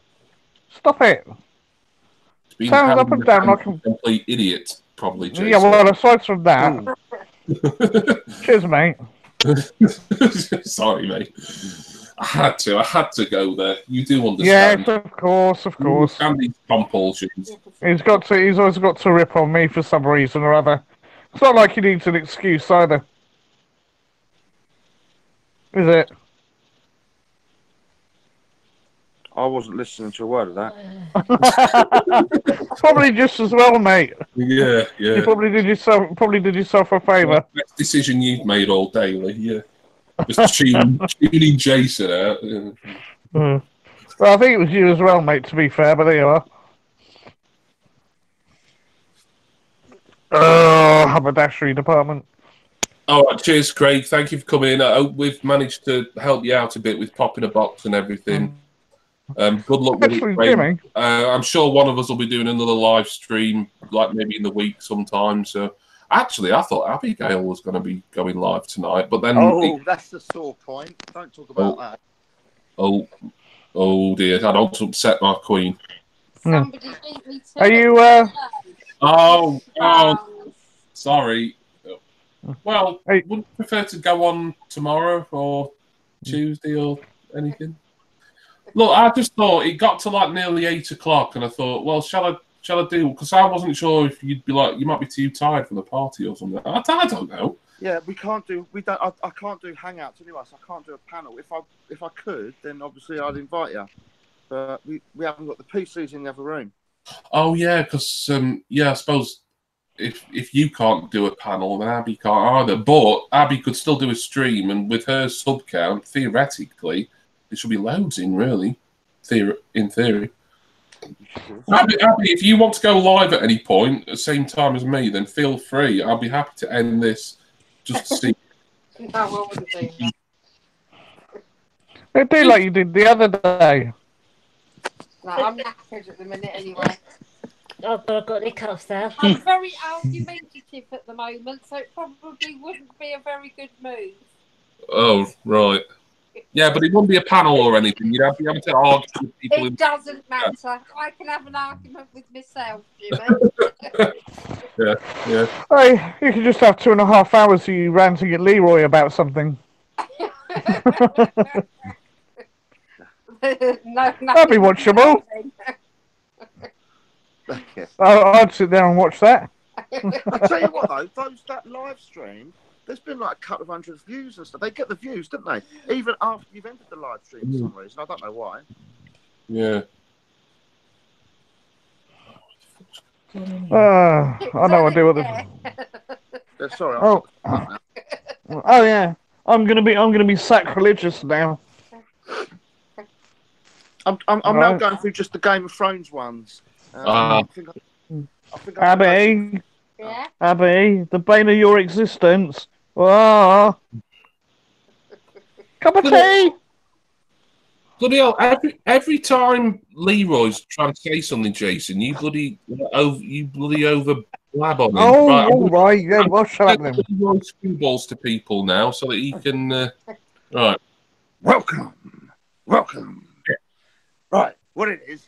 Stop it. It's been Sounds up and down like a complete idiot, probably, Jason. Yeah, well, aside from that. Cheers, mate. Sorry, mate. I had to go there. You do understand. Yes, of course. You understand these compulsions. He's always got to rip on me for some reason or other. It's not like he needs an excuse either. Is it? I wasn't listening to a word of that. Probably just as well, mate. Yeah. You probably did yourself a favour. Best decision you've made all day, Lee. Yeah. Just tuning Jason out. Yeah. Well, I think it was you as well, mate, to be fair, but there you are. Oh, haberdashery department. All right, cheers, Craig. Thank you for coming in. I hope we've managed to help you out a bit with popping a box and everything. Good luck with it, Craig. I'm sure one of us will be doing another live stream, like maybe in the week sometime. So, actually, I thought Abigail was going to be going live tonight, but then that's the sore point. Don't talk about that. Oh dear! I don't upset my queen. Somebody beat me to Are you? Oh, sorry. Well, would you prefer to go on tomorrow or Tuesday or anything? Look, I just thought it got to like nearly 8 o'clock, and I thought, well, shall I do? Because I wasn't sure if you'd be like, you might be too tired for the party or something. I don't know. Yeah, I can't do hangouts anyway, so I can't do a panel. If I could, then obviously I'd invite you. But we haven't got the PCs in the other room. Oh yeah, because I suppose if you can't do a panel, then Abby can't either. But Abby could still do a stream, and with her sub count, theoretically, there should be loads in, really. In theory. Abby, if you want to go live at any point at the same time as me, then feel free. I'll be happy to end this just to see. No, I wouldn't do They do like you did the other day. No, I'm knackered at the minute anyway. Oh, but I've got hiccups there. I'm very argumentative at the moment, so it probably wouldn't be a very good move. Oh, right. Yeah, but it wouldn't be a panel or anything. You'd be able to argue with people. It doesn't matter. I can have an argument with myself, Jimmy. Yeah. Hey, you can just have 2.5 hours of you ranting at Leroy about something. No, That'd be watchable. I'd sit there and watch that. I tell you what, though, that live stream, there's been like a couple of hundred views and stuff. They get the views, don't they? Even after you've entered the live stream for some reason. I don't know why. Yeah. I know I do with it. Sorry. Oh yeah. I'm gonna be sacrilegious now. I'm now going through just the Game of Thrones ones. I think Abby. Yeah. Abby, the bane of your existence. Oh. Cup of tea. Bloody hell! Every time Leroy's trying to say something, Jason, you bloody over blab on him. Oh, right, all right. Yeah, well, shut up then. Leroy screwballs to people now, so that he can. Right. Welcome. Right. What it is?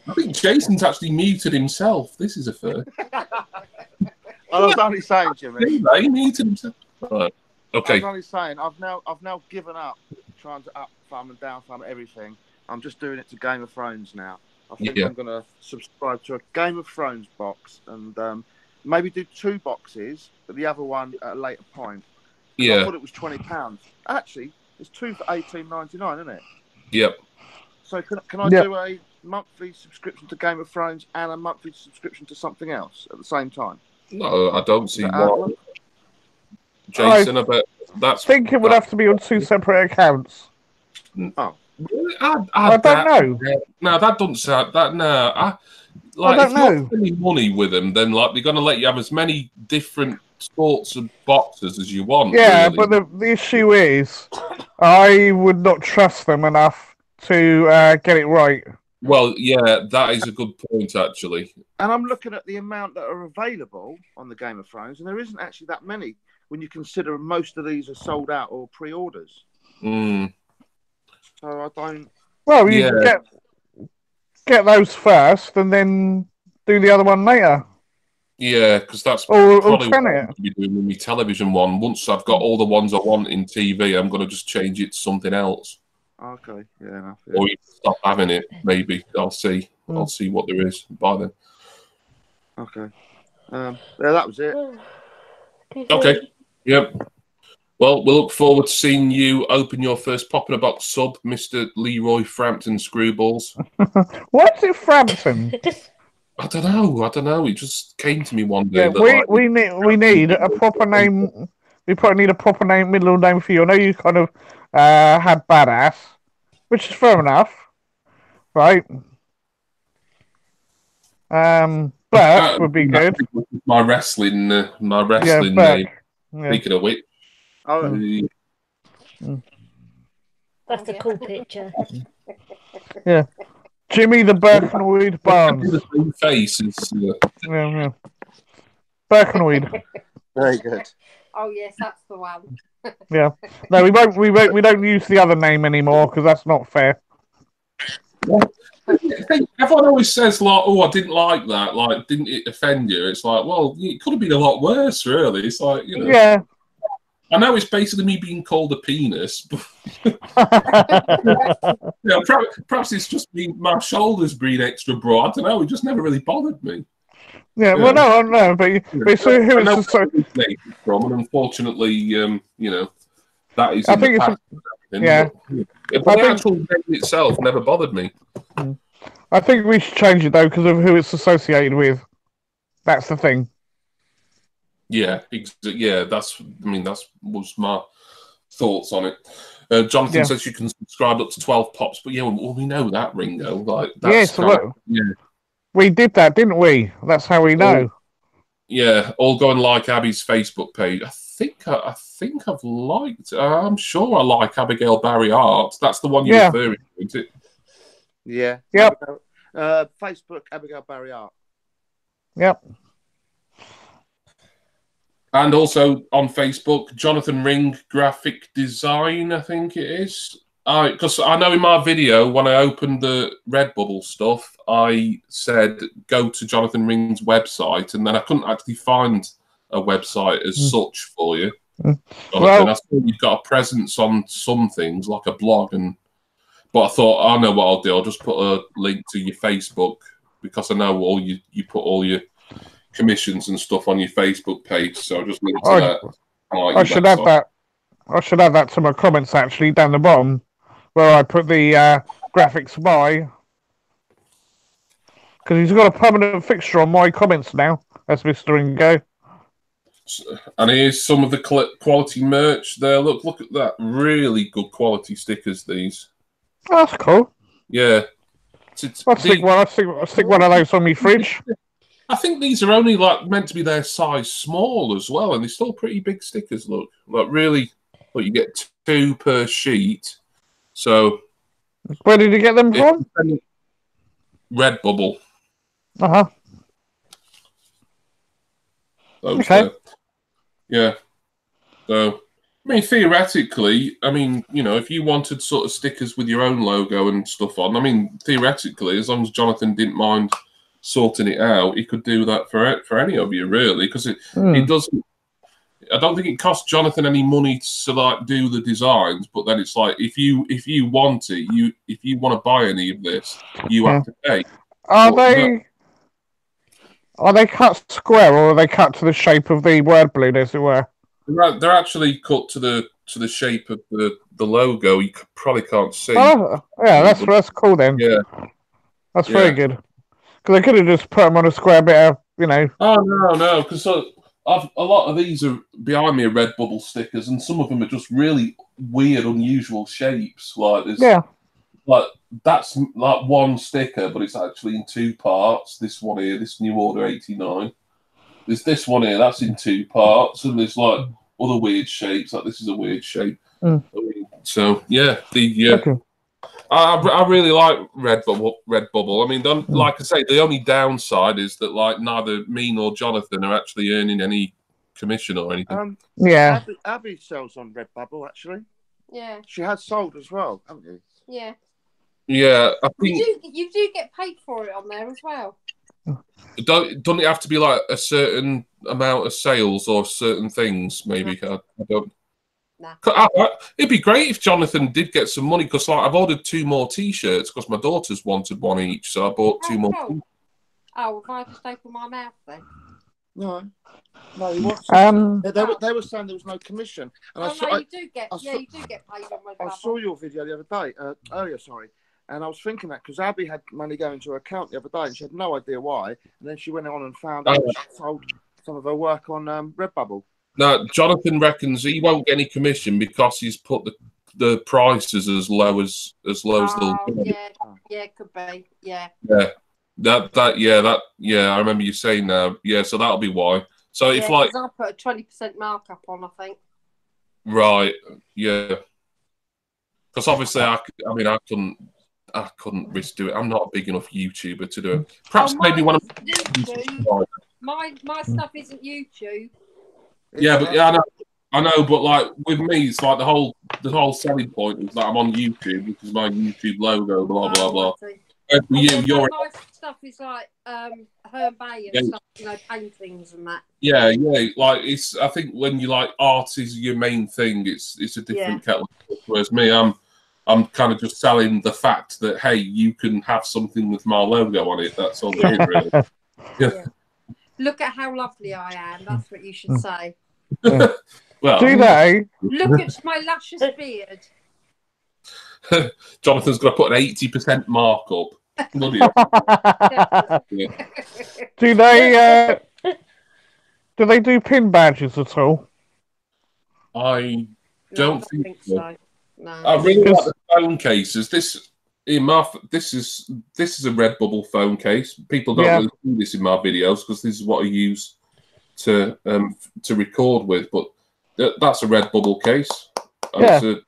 I think Jason's actually muted himself. This is a first. I was only saying, Jimmy. He muted himself. Right. Okay. I was only saying, I've now given up trying to up thumb and down thumb everything. I'm just doing it to Game of Thrones now. I think I'm going to subscribe to a Game of Thrones box and maybe do 2 boxes, but the other one at a later point. Yeah. I thought it was £20. Actually, it's 2 for $18.99, isn't it? Yep. So can I do a monthly subscription to Game of Thrones and a monthly subscription to something else at the same time? No, I don't see why. Jason, I bet that's. I think it would have to be on 2 separate accounts. Oh. I don't know. No, that doesn't sound that. No, I don't know. If you're spending money with them, then like they're going to let you have as many different sorts of boxes as you want. Yeah, really. but the issue is, I would not trust them enough to get it right. Well, yeah, that is a good point, actually. And I'm looking at the amount that are available on the Game of Thrones, and there isn't actually that many when you consider most of these are sold out or pre-orders. Mm. So I don't. Well, you get those first, and then do the other one later. Yeah, because that's Or probably what I'm alternate. going to be doing with my television one. Once I've got all the ones I want in TV, I'm going to just change it to something else. Okay, yeah, enough. Yeah. Or you stop having it, maybe. I'll see. I'll see what there is by then. Okay. Yeah, that was it. Okay. Yep. Well, we'll look forward to seeing you open your first Pop in a Box sub, Mr. Leroy Frampton Screwballs. What's it, Frampton? I don't know. It just came to me one day. Yeah, that, we need a proper name. We probably need a proper name, middle name for you. I know you kind of had Badass, which is fair enough, right? Burke would be good. My wrestling name. Yeah. Speaking of which, That's a cool picture. Yeah, Jimmy the Birkenoid Barnes. the same face is. Yeah. Birkenoid. Very good. Oh yes, that's the one. Yeah. No, we won't. We don't use the other name anymore because that's not fair. Everyone always says like, "Oh, I didn't like that. Like, didn't it offend you?" It's like, well, it could have been a lot worse, really. It's like, you know. Yeah. I know it's basically me being called a penis, but perhaps it's just my shoulders being extra broad. I don't know. It just never really bothered me. Yeah. Well, no, but so who is so? From, and unfortunately, you know, that is. I think it's. Yeah. But the actual name itself never bothered me. I think we should change it though because of who it's associated with. That's the thing. Yeah, that was my thoughts on it. Jonathan says you can subscribe up to 12 pops, but we know that, Ringo. Like, that's we did that, didn't we? That's how we know. All go and like Abby's Facebook page. I think I've liked. I'm sure I like Abigail Barry Art. That's the one you're referring to, isn't it? Yeah. Yep. Facebook Abigail Barry Art. Yep. And also on Facebook, Jonathan Ring Graphic Design, I think it is. Because I know in my video, when I opened the Redbubble stuff, I said go to Jonathan Ring's website, and then I couldn't actually find a website as such for you. Well, I saw you've got a presence on some things, like a blog, but I thought, I know what I'll do. I'll just put a link to your Facebook, because I know you put all your commissions and stuff on your Facebook page, so I'll just link to that. I should add that. I should add that to my comments actually down the bottom, where I put the graphics by, because he's got a permanent fixture on my comments now. That's Mr. Ringo. And here's some of the quality merch there. Look at that, really good quality stickers. These. Oh, that's cool. Yeah. I'll stick one of those on my fridge. I think these are only meant to be their size small as well, and they're still pretty big stickers. Look, really, you get 2 per sheet. So, where did you get them from? Redbubble. Okay. Yeah. So, I mean, theoretically, if you wanted sort of stickers with your own logo and stuff on, theoretically, as long as Jonathan didn't mind sorting it out, he could do that for any of you, really, because it doesn't. I don't think it costs Jonathan any money to do the designs, but then it's like if you want it, if you want to buy any of this, you have to pay. Are they cut square, or are they cut to the shape of the word balloon, as it were? They're actually cut to the shape of the logo. You probably can't see. Oh, yeah, that's cool then. Yeah, that's very good. Because they could have just put them on a square bit of, Oh no, because a lot of these are behind me are Redbubble stickers, and some of them are just really weird, unusual shapes. That's like one sticker, but it's actually in 2 parts. This one here, this New Order 89. there's this one here that's in 2 parts, and there's like other weird shapes. Like this is a weird shape. So yeah, Okay. I really like Redbubble. I mean, like I say, the only downside is that like neither me nor Jonathan are actually earning any commission or anything. Yeah. Abby sells on Redbubble actually. Yeah. She has sold as well, haven't you? Yeah. Yeah, I think You do get paid for it on there as well. Doesn't it have to be like a certain amount of sales or certain things? Maybe I don't. Nah. It'd be great if Jonathan did get some money because, like, I've ordered 2 more T-shirts because my daughters wanted one each, so I bought 2 more. Cool. Oh, if I have to staple my mouth then. No, he was. They were saying there was no commission, and you do get. You do get paid on Redbubble. I saw your video the other day, earlier, sorry, and I was thinking that because Abby had money going to her account the other day, and she had no idea why, and then she went on and found out she sold some of her work on Redbubble. No, Jonathan reckons he won't get any commission because he's put the prices as low as they'll go. Yeah, could be. Yeah. I remember you saying that. Yeah, so that'll be why. So if like I put a 20% markup on, I think. Right. Yeah. Because obviously, I couldn't risk doing it. I'm not a big enough YouTuber to do it. Perhaps maybe one of YouTube. My stuff isn't YouTube. Yeah, but yeah, I know, but like with me, it's like the whole selling point is that I'm on YouTube, which is my YouTube logo, blah blah blah. My stuff is like Herb Bay and stuff, paintings and that. Yeah, like it's. I think when you like art is your main thing, it's a different kettle. Whereas me, I'm kind of just selling the fact that hey, you can have something with my logo on it. That's all it is, really. Yeah. Look at how lovely I am. That's what you should say. Well, do they? Look at my luscious beard. Jonathan's got to put an 80% markup. Do they do pin badges at all? I don't think so. No. I really like the phone cases. This is a Redbubble phone case. People don't really do this in my videos because this is what I use to record with. But that's a Redbubble case. Yeah. It's a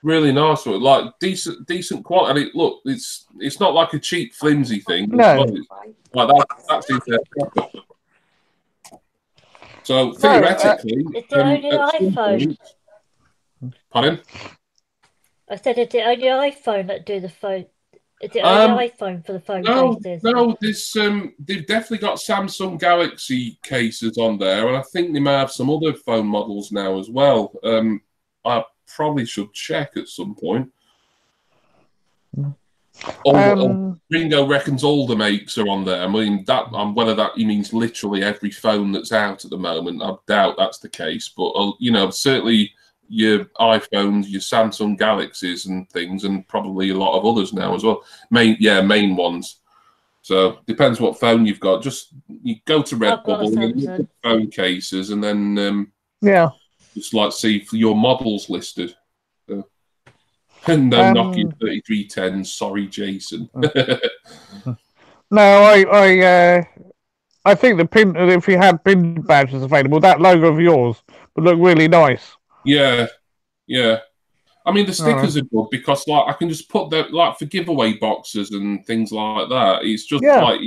really nice one, like decent quality. Look, it's not like a cheap flimsy thing. No, like that's in there. So theoretically, it's the only iPhone. Pardon? I said it's the only iPhone that do the phone. It's the only iPhone for the phone cases. No, they've definitely got Samsung Galaxy cases on there, and I think they may have some other phone models now as well. I probably should check at some point. Ringo reckons all the makes are on there. I mean, whether that he means literally every phone that's out at the moment, I doubt that's the case. But certainly your iPhones, your Samsung Galaxies and things, and probably a lot of others now as well. Main ones. So depends what phone you've got. Just you go to Redbubble and look at phone cases, and then just like see if your models listed. No Nokia 3310. Sorry, Jason. No, I think the pin. If you had pin badges available, that logo of yours would look really nice. Yeah. I mean, the stickers are good because, like, I can just put them like for giveaway boxes and things like that. It's just like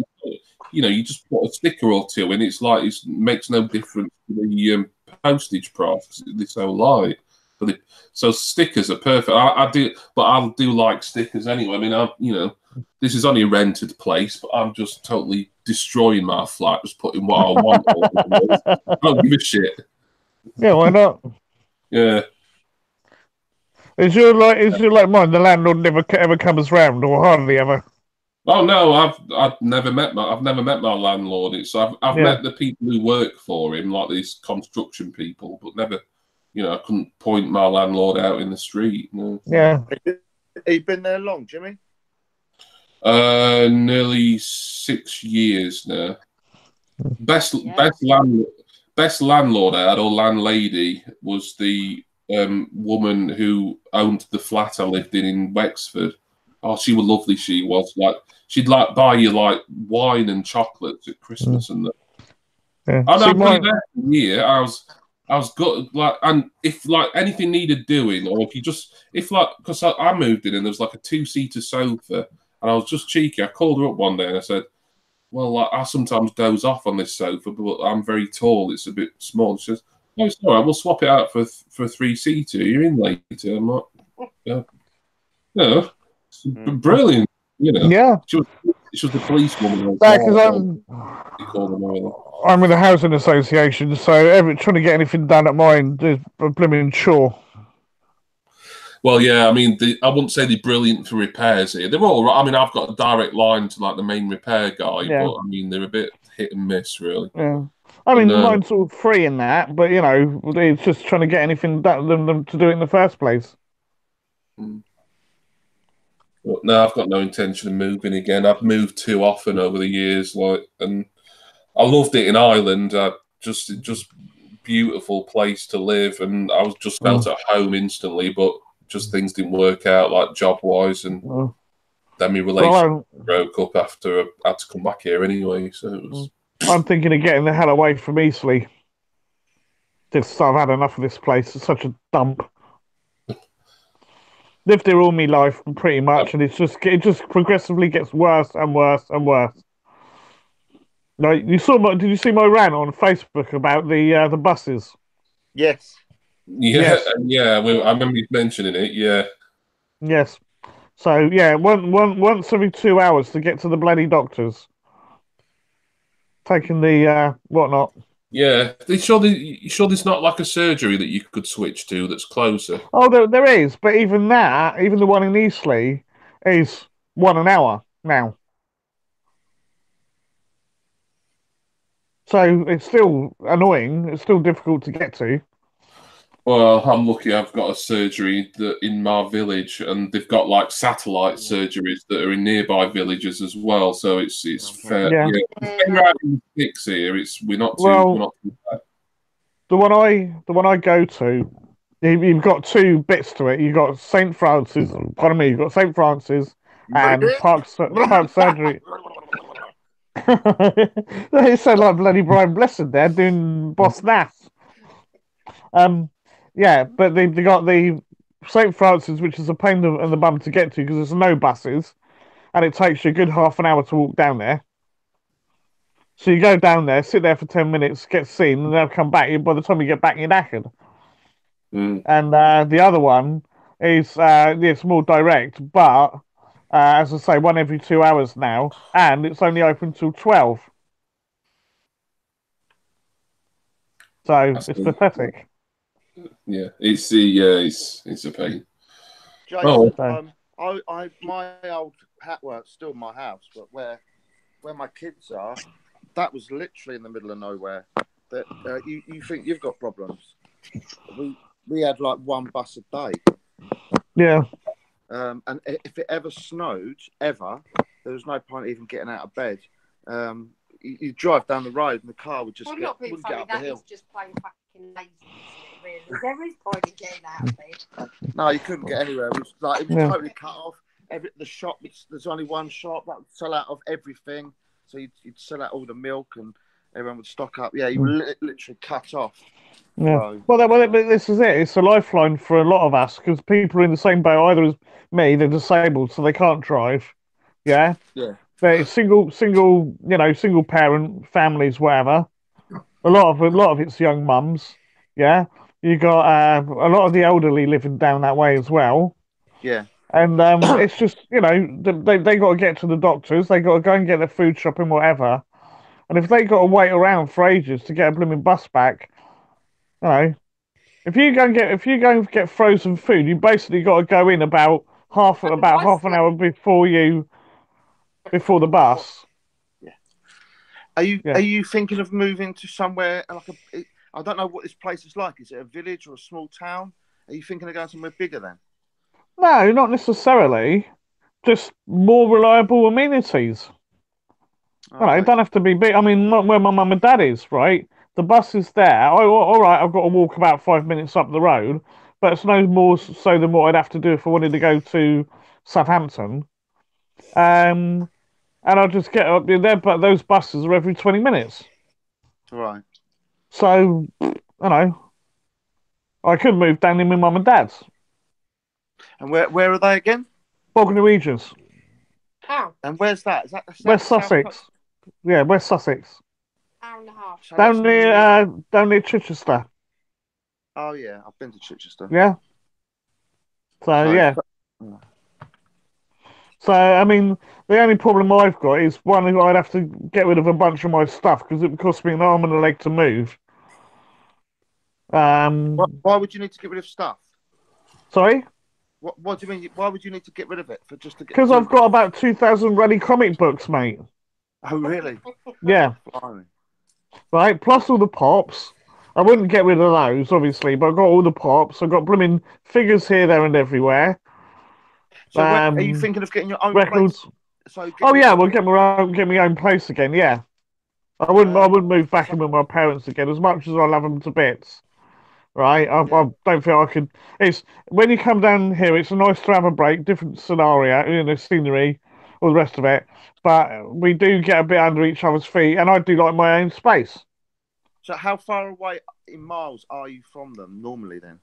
you just put a sticker or two, and it's like it makes no difference to the postage price because they're so light. So stickers are perfect. I'll do like stickers anyway. I mean, this is only a rented place, but I'm just totally destroying my flat, just putting what I want. I don't give a shit. Yeah, why not? Yeah. Is your like mine? The landlord never ever comes round, or hardly ever. Oh no, I've never met my landlord. I've met the people who work for him, like these construction people, but never. I couldn't point my landlord out in the street. No. Yeah. Have you been there long, Jimmy? Nearly 6 years now. Best landlord I had, or landlady, was the woman who owned the flat I lived in Wexford. Oh, she was lovely. She was like she'd like buy you like wine and chocolates at Christmas and that. Yeah. I know, See, I've been mine, there for a year. I was good. Like, and if like anything needed doing, or if you just, if like, because I moved in and there was like a 2-seater sofa, and I was just cheeky. I called her up one day and I said, "Well, like, I sometimes doze off on this sofa, but I'm very tall. It's a bit small." She says, "No, it's all right. We'll swap it out for a 3-seater. You're in later." I'm like, "Yeah, no, it's brilliant." You know, yeah. she was the policewoman. Because They call them early. I'm in a housing association, so trying to get anything done at mine is a blooming chore. Well, yeah, I mean, I wouldn't say they're brilliant for repairs here. They're all right. I mean, I've got a direct line to like the main repair guy, Yeah. but I mean, they're a bit hit and miss, really. Yeah. I mean, mine's all free in that, but you know, it's just trying to get anything done them to do it in the first place. But no, I've got no intention of moving again. I've moved too often over the years, and I loved it in Ireland. Just beautiful place to live, and I was just felt at home instantly. But just things didn't work out, like job wise, and then my relationship broke up after I had to come back here anyway. So it was. I'm thinking of getting the hell away from Eastleigh. I've had enough of this place. It's such a dump. Lived here all my life, pretty much, and it just progressively gets worse and worse and worse. Like, did you see my rant on Facebook about the buses? Yes. Yeah, yeah. I remember you mentioning it. Yeah. Yes. So yeah, once every 2 hours to get to the bloody doctors. Taking the whatnot. Yeah, you sure there's not like a surgery that you could switch to that's closer? Oh, there is, but even the one in Eastleigh is 1 hour now. So it's still annoying. It's still difficult to get to. Well, I'm lucky I've got a surgery in my village, and they've got like satellite surgeries that are in nearby villages as well. So it's fair. Yeah. We're out in the sticks here. We're not too bad. The one I go to, you've got two bits to it. You've got St. Francis. Pardon me. You've got St. Francis and Park Surgery. They sound like bloody Brian Blessed there doing Boss Nass. Yeah, but they got the St. Francis, which is a pain in the bum to get to because there's no buses, and it takes you a good half an hour to walk down there. So you go down there, sit there for 10 minutes, get seen, and they'll come back. By the time you get back, you're knackered. And the other one is it's more direct, but as I say, one every 2 hours now, and it's only open till 12. So it's pathetic. Yeah, it's a pain. Jason, my old hat work's still in my house, but where my kids are, that was literally in the middle of nowhere. That you think you've got problems? We had like one bus a day. Yeah. And if it ever snowed, there was no point even getting out of bed. You drive down the road and the car would just not wouldn't being get funny, up the that hill. is just plain fucking lazy, isn't it, really? There is point in getting out of bed. No, you couldn't get anywhere. It was totally cut off. The shop, there's only one shop that would sell out of everything. So you'd sell out all the milk and everyone would stock up. Yeah, you were literally cut off. Yeah. Well, this is it. It's a lifeline for a lot of us because people are in the same boat either as me. They're disabled, so they can't drive. Yeah. Yeah. They're single parent families, whatever. A lot of it's young mums. Yeah. You got a lot of the elderly living down that way as well. Yeah. And it's just they got to get to the doctors. They got to go and get their food shopping, whatever. And if they got to wait around for ages to get a blooming bus back, if you go and get frozen food, you basically got to go in about half an hour before the bus. Yeah. Are you thinking of moving to somewhere like I don't know what this place is like. Is it a village or a small town? Are you thinking of going somewhere bigger then? No, not necessarily. Just more reliable amenities. Okay. It don't have to be big. I mean, where my mum and dad is, right? The bus is there. All right, I've got to walk about 5 minutes up the road, but it's no more so than what I'd have to do if I wanted to go to Southampton. And I'll just get up there, but those buses are every 20 minutes. Right. So, I could move down in my mum and dad's. And where are they again? Bognor Regis, Oh, And where's that? Is that West South Sussex. Yeah, West Sussex. hour and a half. So that's Down near Chichester. Oh yeah, I've been to Chichester. Yeah. So yeah. So I mean, the only problem I've got is one, I'd have to get rid of a bunch of my stuff because it would cost me an arm and a leg to move. Why would you need to get rid of stuff? Sorry? What do you mean? Why would you need to get rid of it for just to get? Because I've got about 2,000 ready comic books, mate. Oh really? Yeah. Blimey. Right. Plus all the pops. I wouldn't get rid of those, obviously, but I've got all the pops. I've got blooming figures here, there, and everywhere. So are you thinking of getting your own records? place? So We'll get my own place again. Yeah. I wouldn't move back in with my parents again, as much as I love them to bits. Right, I don't think I could. It's when you come down here, it's nice to have a break, different scenario, scenery, all the rest of it. But we do get a bit under each other's feet, and I do like my own space. So how far away in miles are you from them normally then?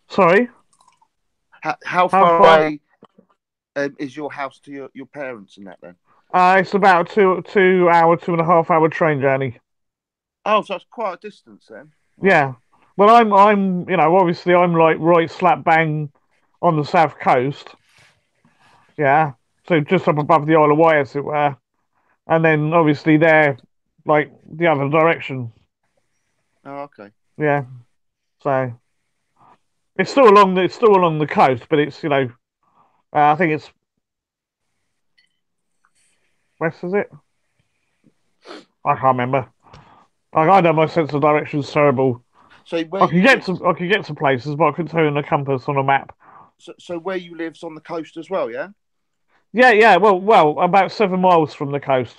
Sorry? How far away is your house to your parents and that then? It's about 2.5 hour train journey. Oh, so it's quite a distance then. Yeah. Well, I'm obviously I'm like right slap bang on the south coast. Yeah. So just up above the Isle of Wight, as it were. And then obviously they're like the other direction. Oh, okay. Yeah. So it's still along the coast, but it's I think it's west, is it? I can't remember. I know my sense of direction is terrible. So I could get to places, but I couldn't tell you in a compass on a map. So where you live's on the coast as well, yeah? Yeah. Well, about 7 miles from the coast.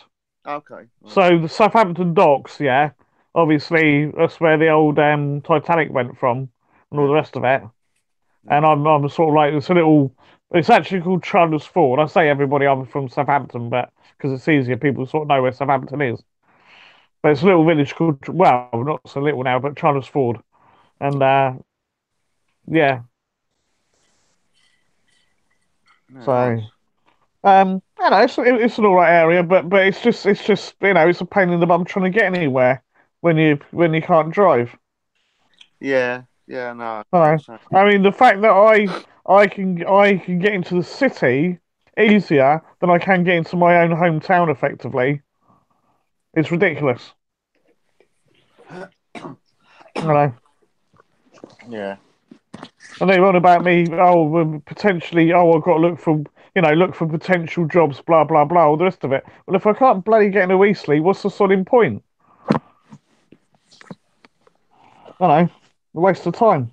Okay. Right. So the Southampton docks, yeah. Obviously, that's where the old Titanic went from, and all the rest of it. And I'm sort of like it's actually called Chandler's Ford. I say everybody I'm from Southampton, but because it's easier, people sort of know where Southampton is. But it's a little village called, well, not so little now, but Chandler's Ford. And yeah. So I know it's an all right area, but it's just it's a pain in the bum trying to get anywhere when you can't drive. Yeah, no. I mean, the fact that I can get into the city easier than I can get into my own hometown effectively, it's ridiculous. Yeah. And they run about me, potentially, I've got to look for potential jobs, blah blah blah, all the rest of it. Well, if I can't bloody get into Eastleigh, what's the sodding point? A waste of time.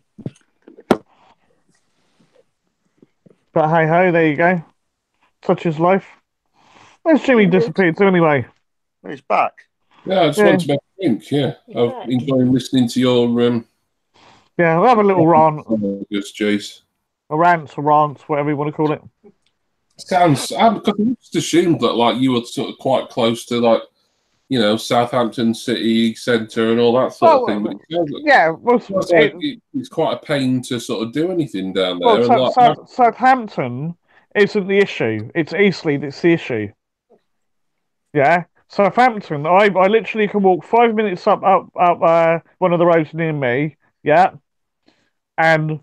But hey ho, there you go. Such is life. Where's Jimmy disappeared to anyway? He's back. Yeah, I just wanted to make a drink. Yeah, I'm enjoying listening to your. Yeah, we'll have a little rant. Jace. A rant, whatever you want to call it. Sounds. I just assumed that like you were sort of quite close to Southampton city centre and all that sort of thing. But it's quite a pain to sort of do anything down there. Well, Southampton isn't the issue. It's Eastleigh that's the issue. Yeah, Southampton. I literally can walk 5 minutes up one of the roads near me. Yeah, and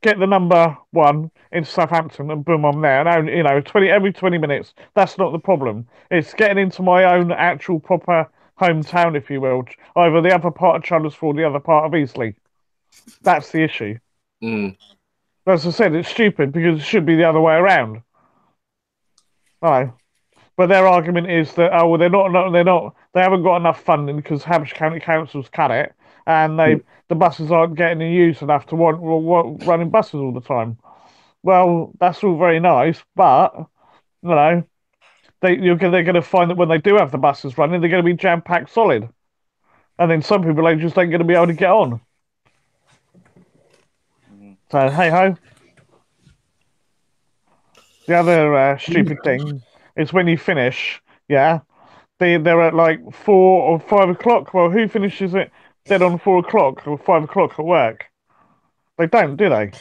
get the number 1 in Southampton, and boom, I'm there. And every 20 minutes. That's not the problem. It's getting into my own actual proper hometown, if you will, either the other part of Chandler's Ford, the other part of Eastleigh. That's the issue. As I said, it's stupid because it should be the other way around. But their argument is that they haven't got enough funding because Hampshire County Council's cut it, and the buses aren't getting used enough to want running buses all the time. Well, that's all very nice, but they're going to find that when they do have the buses running, they're going to be jam packed solid, and then some people just ain't going to be able to get on. So hey ho. The other stupid thing is when you finish, yeah, they're at like 4 or 5 o'clock. Well, who finishes it dead on 4 o'clock or 5 o'clock at work? They don't, do they?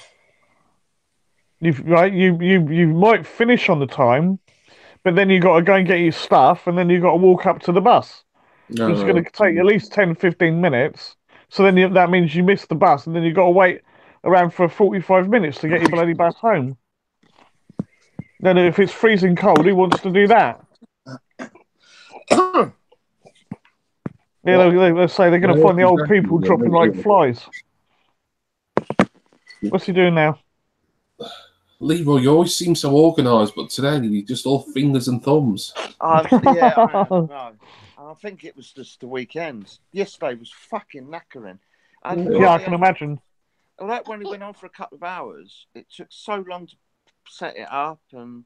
You might finish on the time, but then you got to go and get your stuff, and then you got to walk up to the bus, which is going to take at least 10, 15 minutes. So then that means you miss the bus, and then you got to wait around for 45 minutes to get your bloody bus home. Then if it's freezing cold, who wants to do that? Let's say they're going to find the old people dropping like flies. What's he doing now? Leroy, you always seem so organised, but today you're just all fingers and thumbs. Yeah, I know. I think it was just the weekend. Yesterday was fucking knackering. And yeah, I can imagine. Although it only went on for a couple of hours, it took so long to set it up, and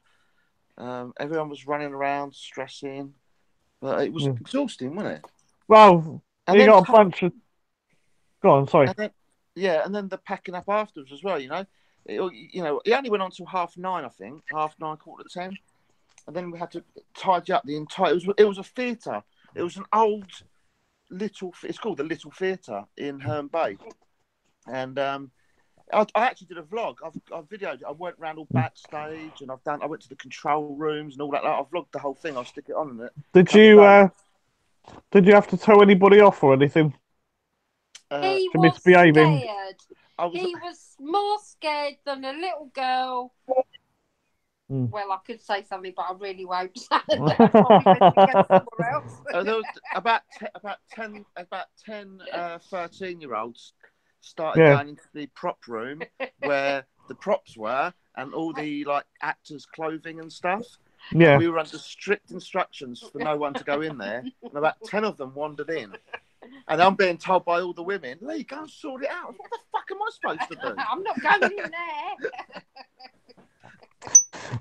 everyone was running around, stressing. But it was exhausting, wasn't it? Well, you got a bunch of... Go on, sorry. And then the packing up afterwards as well, you know. It only went on till 9:30, I think, 9:30, 9:45, and then we had to tidy up the entire. It was a theatre. It was an old little. It's called the Little Theatre in Herne Bay, and I actually did a vlog. I've videoed it. I went around all backstage, and I went to the control rooms and all that. I vlogged the whole thing. I'll stick it on it. Did you have to tell anybody off or anything? He for was misbehaving? scared. He was more scared than a little girl. Well, I could say something, but I really won't. There was about 10, 13-year-olds started going into the prop room where the props were and all the actors' clothing and stuff. Yeah. And we were under strict instructions for no one to go in there. And about 10 of them wandered in. And I'm being told by all the women, Lee, go and sort it out. What the fuck am I supposed to do? I'm not going in there.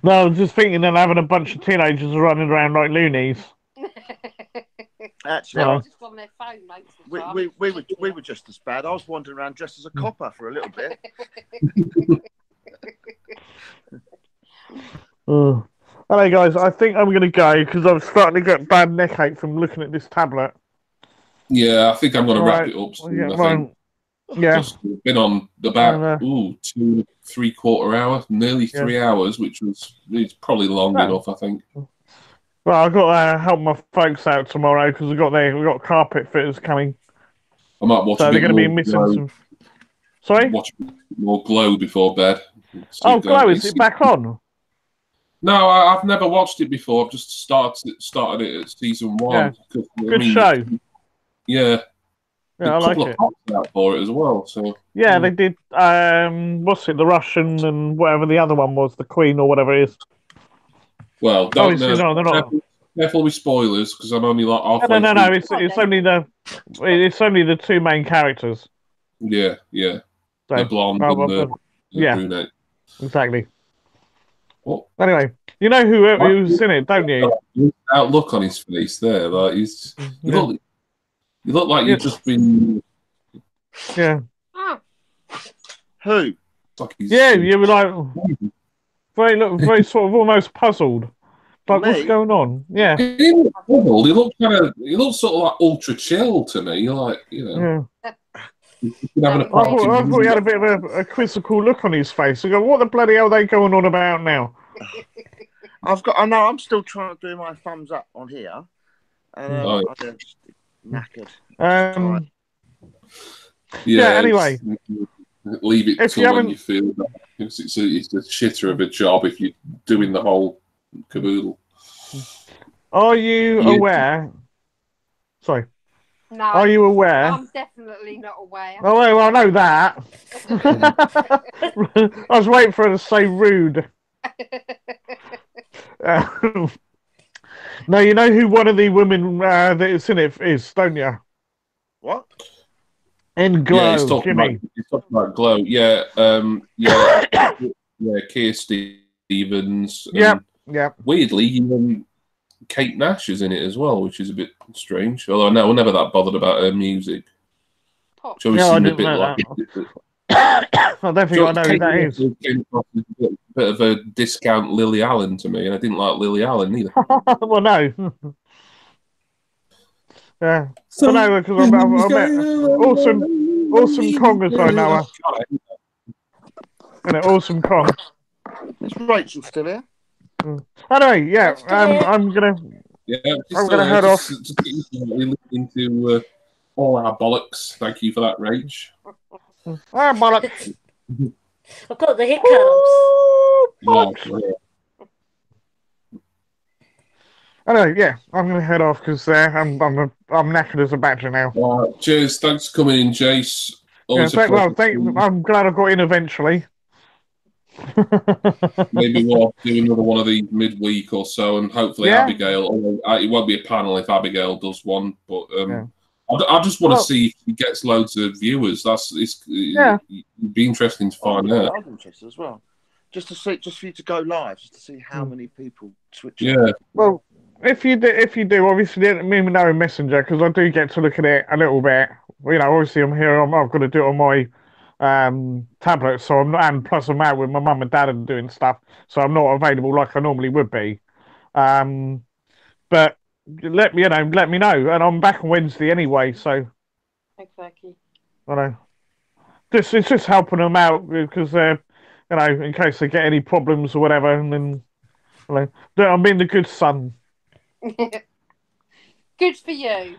No, I was just thinking of having a bunch of teenagers running around like loonies. Actually, I was just on their phone most of the time. we were just as bad. I was wandering around dressed as a copper for a little bit. Hello, guys. I think I'm going to go because I'm starting to get bad neck ache from looking at this tablet. Yeah, I think I'm going to wrap it up soon. I think. Yeah. Just been on about 2 3/4 hours, nearly 3 hours, which it's probably long enough, I think. Well, I've got to help my folks out tomorrow because we've got carpet fitters coming. I might watch. So they're going to be missing some. Sorry. Watch more Glow before bed. Glow, is it back on? No, I've never watched it before. I've just started it at season 1. Yeah. Good show. Yeah. Yeah, I like it. Out for it as well. So yeah, they did. What's it? The Russian and whatever the other one was, the Queen or whatever it is. Well, no, they're not. Careful with spoilers because I'm only like halfway. No. It's only the two main characters. Yeah. So, the blonde and the brunette. Exactly. Well, anyway, you know who's in it, don't you? Outlook on his face there, like you look like you've just been. Yeah. Who? You were like very sort of almost puzzled. Like, what's going on? Yeah. He looks sort of like ultra chill to me. Like, you know. Yeah. I thought he had a bit of a quizzical look on his face. I go, what the bloody hell are they going on about now? I'm still trying to do my thumbs up on here. I'm just knackered. Anyway. Leave it till when you feel that. It's a shitter of a job if you're doing the whole caboodle. Are you aware? Sorry. No. Are you aware? I'm definitely not aware. Oh, well, I know that. I was waiting for her to say rude. No, you know who one of the women that is in it is, don't you? What? In Glow, yeah, he's talking about Glow. Yeah, Keir Stevens. Yeah. Weirdly, Kate Nash is in it as well, which is a bit strange. Although I was never that bothered about her music. She always seemed a bit like. I don't think I know who that is. A bit of a discount Lily Allen to me, and I didn't like Lily Allen either. Well, no. Yeah. So no, because I met awesome Kongers I know her. And awesome Kong. Is Rachel still here? Anyway, yeah, I'm gonna head off. Just into all our bollocks. Thank you for that, Rach. Bollocks. I've got the hiccups. Bollocks. Anyway, yeah, I'm gonna head off because I'm knackered as a badger now. Cheers. Thanks for coming in, Jace. I'm glad I got in eventually. Maybe we'll do another one of these midweek or so, and hopefully Abigail. It won't be a panel if Abigail does one, but I just want to see if he gets loads of viewers. It'd be interesting to find out. I'm interested as well, just for you to go live, just to see how many people switch. Yeah. Well, if you do, obviously let me know in Messenger because I do get to look at it a little bit. You know, obviously I'm here. I've got to do it on my tablet, so I'm not, and plus I'm out with my mum and dad and doing stuff, so I'm not available like I normally would be. But let me know, and I'm back on Wednesday anyway, so Exactly. I know. It's just helping them out because in case they get any problems or whatever, and then I'm being the good son. Good for you.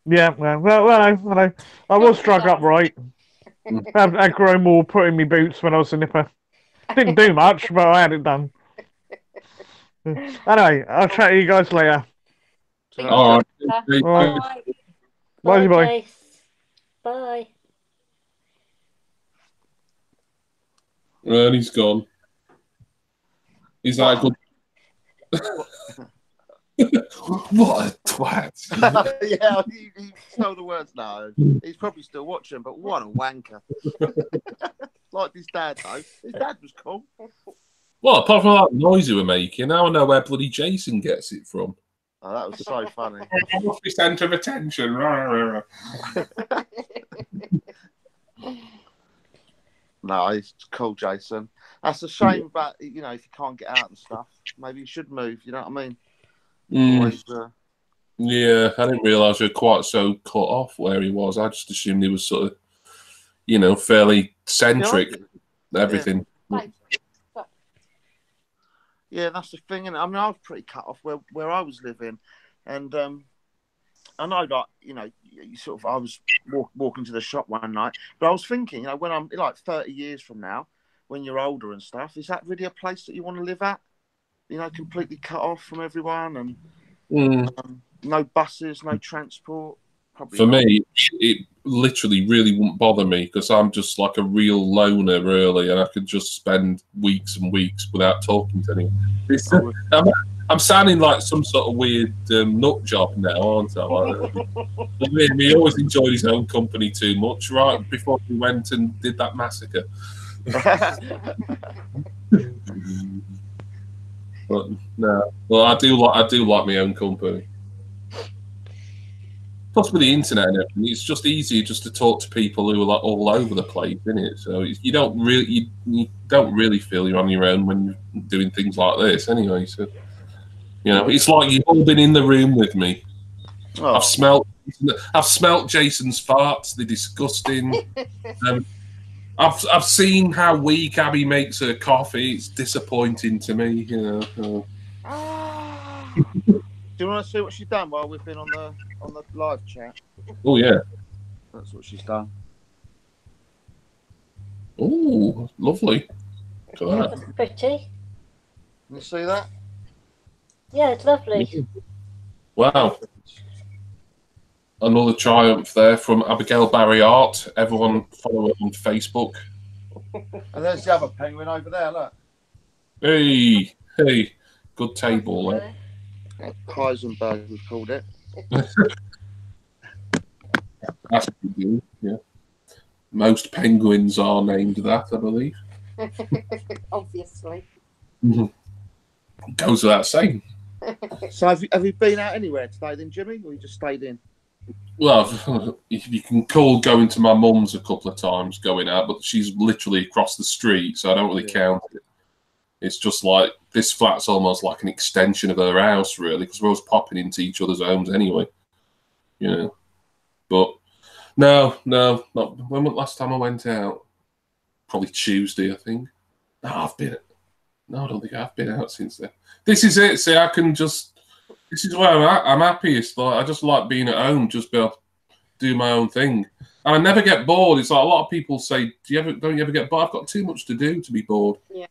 Yeah, well, I was drug up right. I grown more putting me boots when I was a nipper. Didn't do much, but I had it done. Anyway, I'll chat to you guys later. All right. Bye. Bye. Jace. Bye. And he's gone. Is that good? What a twat. Yeah, he stole the words now. He's probably still watching, but what a wanker. Like his dad, though. His dad was cool. Well, apart from that noise you were making, now I know where bloody Jason gets it from. Oh, that was so funny. What's the centre of attention? No, he's cool, Jason. That's a shame about, if you can't get out and stuff. Maybe you should move, you know what I mean? Always, yeah, I didn't realise you were quite so cut off where he was. I just assumed he was sort of, fairly centric, everything. Yeah, that's the thing. And I mean, I was pretty cut off where I was living. And I know, like, I was walking to the shop one night, but I was thinking, when I'm like 30 years from now, when you're older and stuff, is that really a place that you want to live at? Completely cut off from everyone and no buses, no transport. Probably For me, it literally really wouldn't bother me because I'm just like a real loner, really, and I could just spend weeks and weeks without talking to anyone. I'm sounding like some sort of weird nut job now, aren't I? Like, he always enjoyed his own company too much, right? Before he went and did that massacre. But no, well, I do like my own company. Plus, with the internet and everything, it's just easier just to talk to people who are like all over the place, isn't it? So you don't really feel you're on your own when you're doing things like this, anyway. So it's like you've all been in the room with me. Oh. I've smelt Jason's farts. They're disgusting. I've seen how weak Abby makes her coffee. It's disappointing to me. Do you want to see what she's done while we've been on the live chat? Oh yeah, that's what she's done. Oh, lovely. Look at that. That's pretty. Can you see that? Yeah, it's lovely. Wow. Another triumph there from Abigail Barry Art. Everyone follow her on Facebook. And there's the other penguin over there, look. Hey, good table there. Heisenberg, we've called it. That's a good deal, yeah. Most penguins are named that, I believe. Obviously. Goes without saying. So have you been out anywhere today then, Jimmy, or you just stayed in? Well, you can call going to my mum's a couple of times going out, but she's literally across the street, so I don't really count it. It's just like this flat's almost like an extension of her house, really, because we're always popping into each other's homes anyway. you know. But no, not when was the last time I went out? Probably Tuesday, I think. No, I don't think I've been out since then. This is it. See, this is where I'm happiest. Like, I just like being at home, just be able to do my own thing. And I never get bored. It's like a lot of people say, don't you ever get bored? I've got too much to do to be bored. Yeah.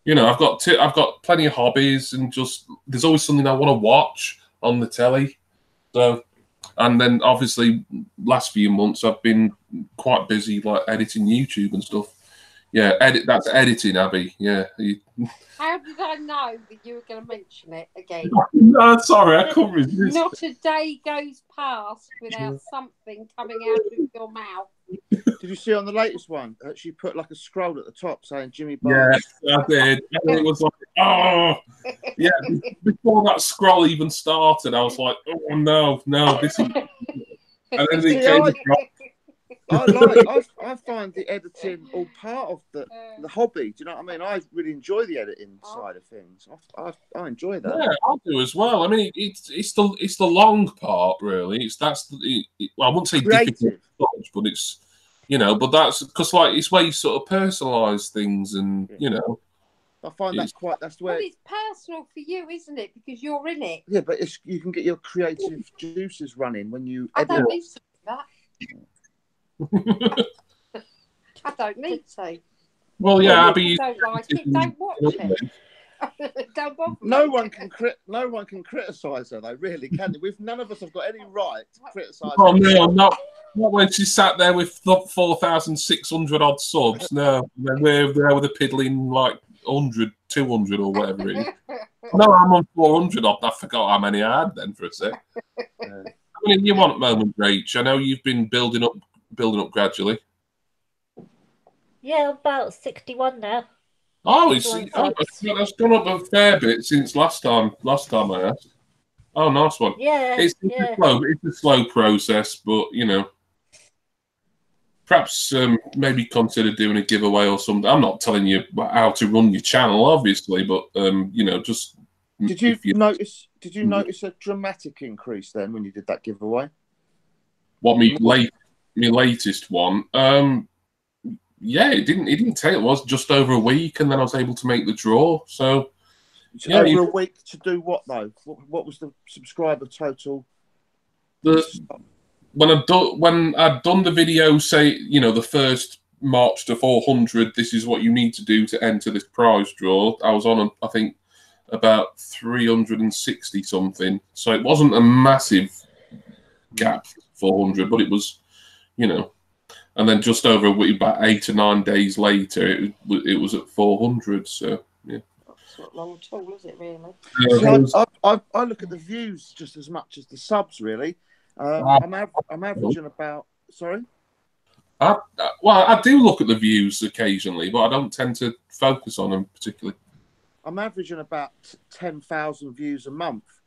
You know, I've got plenty of hobbies, and just there's always something I want to watch on the telly. So, and then obviously last few months I've been quite busy, like editing YouTube and stuff. Yeah, that's editing, Abby. Yeah. How did I know that you were going to mention it again? No, sorry, I couldn't resist. Not a day goes past without something coming out of your mouth. Did you see on the latest one? She put like a scroll at the top saying Jimmy Barnes. Yes, I did. And it was like, oh, yeah. Before that scroll even started, I was like, oh no, this is. And then it came. I find the editing all part of the hobby. Do you know what I mean? I really enjoy the editing side of things. I enjoy that. Yeah, I do as well. I mean, it's the long part, really. Well, I wouldn't say difficult, but it's but that's because like it's where you sort of personalise things, and I find that's where it's personal for you, isn't it? Because you're in it. Yeah, but you can get your creative juices running when you edit. I don't need to do that. I don't need to. Well, yeah, Abby, don't like it. Don't watch it. Don't bother. No one can criticise her, though. Really, can they? None of us have got any right to criticise. Oh no, not when she sat there with 4,600 odd subs. No, we're there with a piddling like 100, 200 or whatever it is. No, I'm on 400 odd. I forgot how many I had then for a sec. I mean, you want a moment, Rach. I know you've been building up gradually. Yeah, about 61 now. Oh, that's gone up a fair bit since last time I asked. Oh, nice one. Yeah, it's a slow process, but perhaps maybe consider doing a giveaway or something. I'm not telling you how to run your channel, obviously, but just. Did you notice a dramatic increase then when you did that giveaway? What my latest one? Yeah, it didn't take. It was just over a week, and then I was able to make the draw. So over a week to do what though? What was the subscriber total? When I'd done the video, say the first March to 400. This is what you need to do to enter this prize draw. I was on, I think, about 360 something. So it wasn't a massive gap, 400, but it was, and then just over a week, about 8 or 9 days later, it was at 400. So yeah, that's not long at all, is it? Really? I look at the views just as much as the subs. Really, I'm averaging about. Sorry. I do look at the views occasionally, but I don't tend to focus on them particularly. I'm averaging about 10,000 views a month,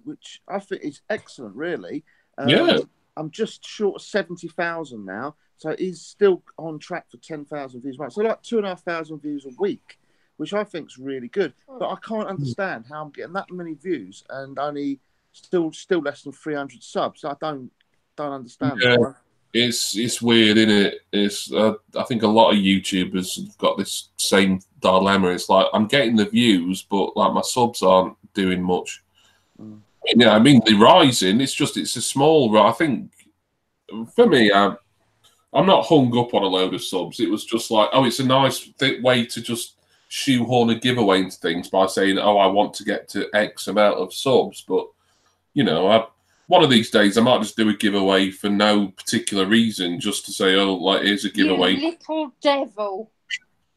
which I think is excellent, really. Yeah. I'm just short of 70,000 now, so he's still on track for 10,000 views a month. So like 2,500 views a week, which I think is really good. But I can't understand how I'm getting that many views and only still less than 300 subs. I don't understand that one. It's weird, isn't it? It's I think a lot of YouTubers have got this same dilemma. It's like I'm getting the views, but like my subs aren't doing much. Yeah, I mean they're rising. It's a small. I think for me, I'm not hung up on a load of subs. It was just like, it's a nice way to just shoehorn a giveaway into things by saying, I want to get to X amount of subs, but one of these days, I might just do a giveaway for no particular reason, just to say, here's a giveaway. You little devil.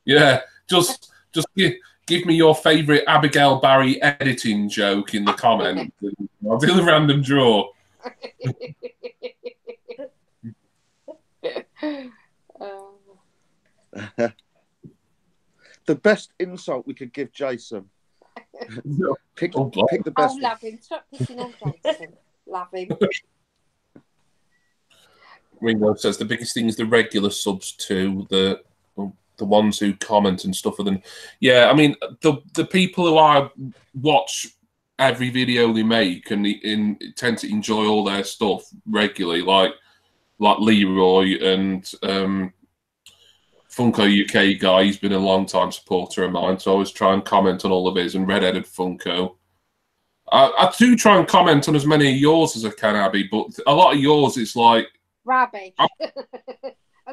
Yeah, just give me your favourite Abigail Barry editing joke in the comments. And I'll do the random draw. The best insult we could give Jason. Pick the best. Love him. Stop picking on Jason. Love him. Ringo says the biggest thing is the regular subs too, the ones who comment and stuff. And then, yeah, I mean the people who I watch every video they make and tend to enjoy all their stuff regularly, like Leroy and Funko UK guy. He's been a long time supporter of mine, so I always try and comment on all of his, and Red-Headed Funko. I do try and comment on as many of yours as I can, Abby, but a lot of yours, it's like rubbish.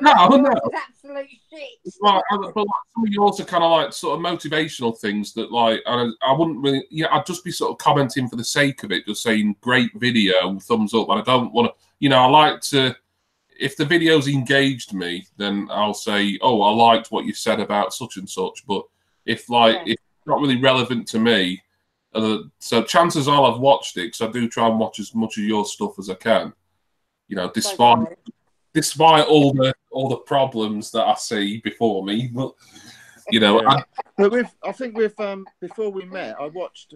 No, It's absolute shit. But like, some of yours are kind of like sort of motivational things that like I wouldn't really. Yeah, I'd just be sort of commenting for the sake of it, just saying great video, thumbs up. And I don't want to, I like to. If the video's engaged me, then I'll say, oh, I liked what you said about such and such. But if if it's not really relevant to me, so chances are I've watched it, because I do try and watch as much of your stuff as I can. Despite all the problems that I see before me, but I think with before we met, I watched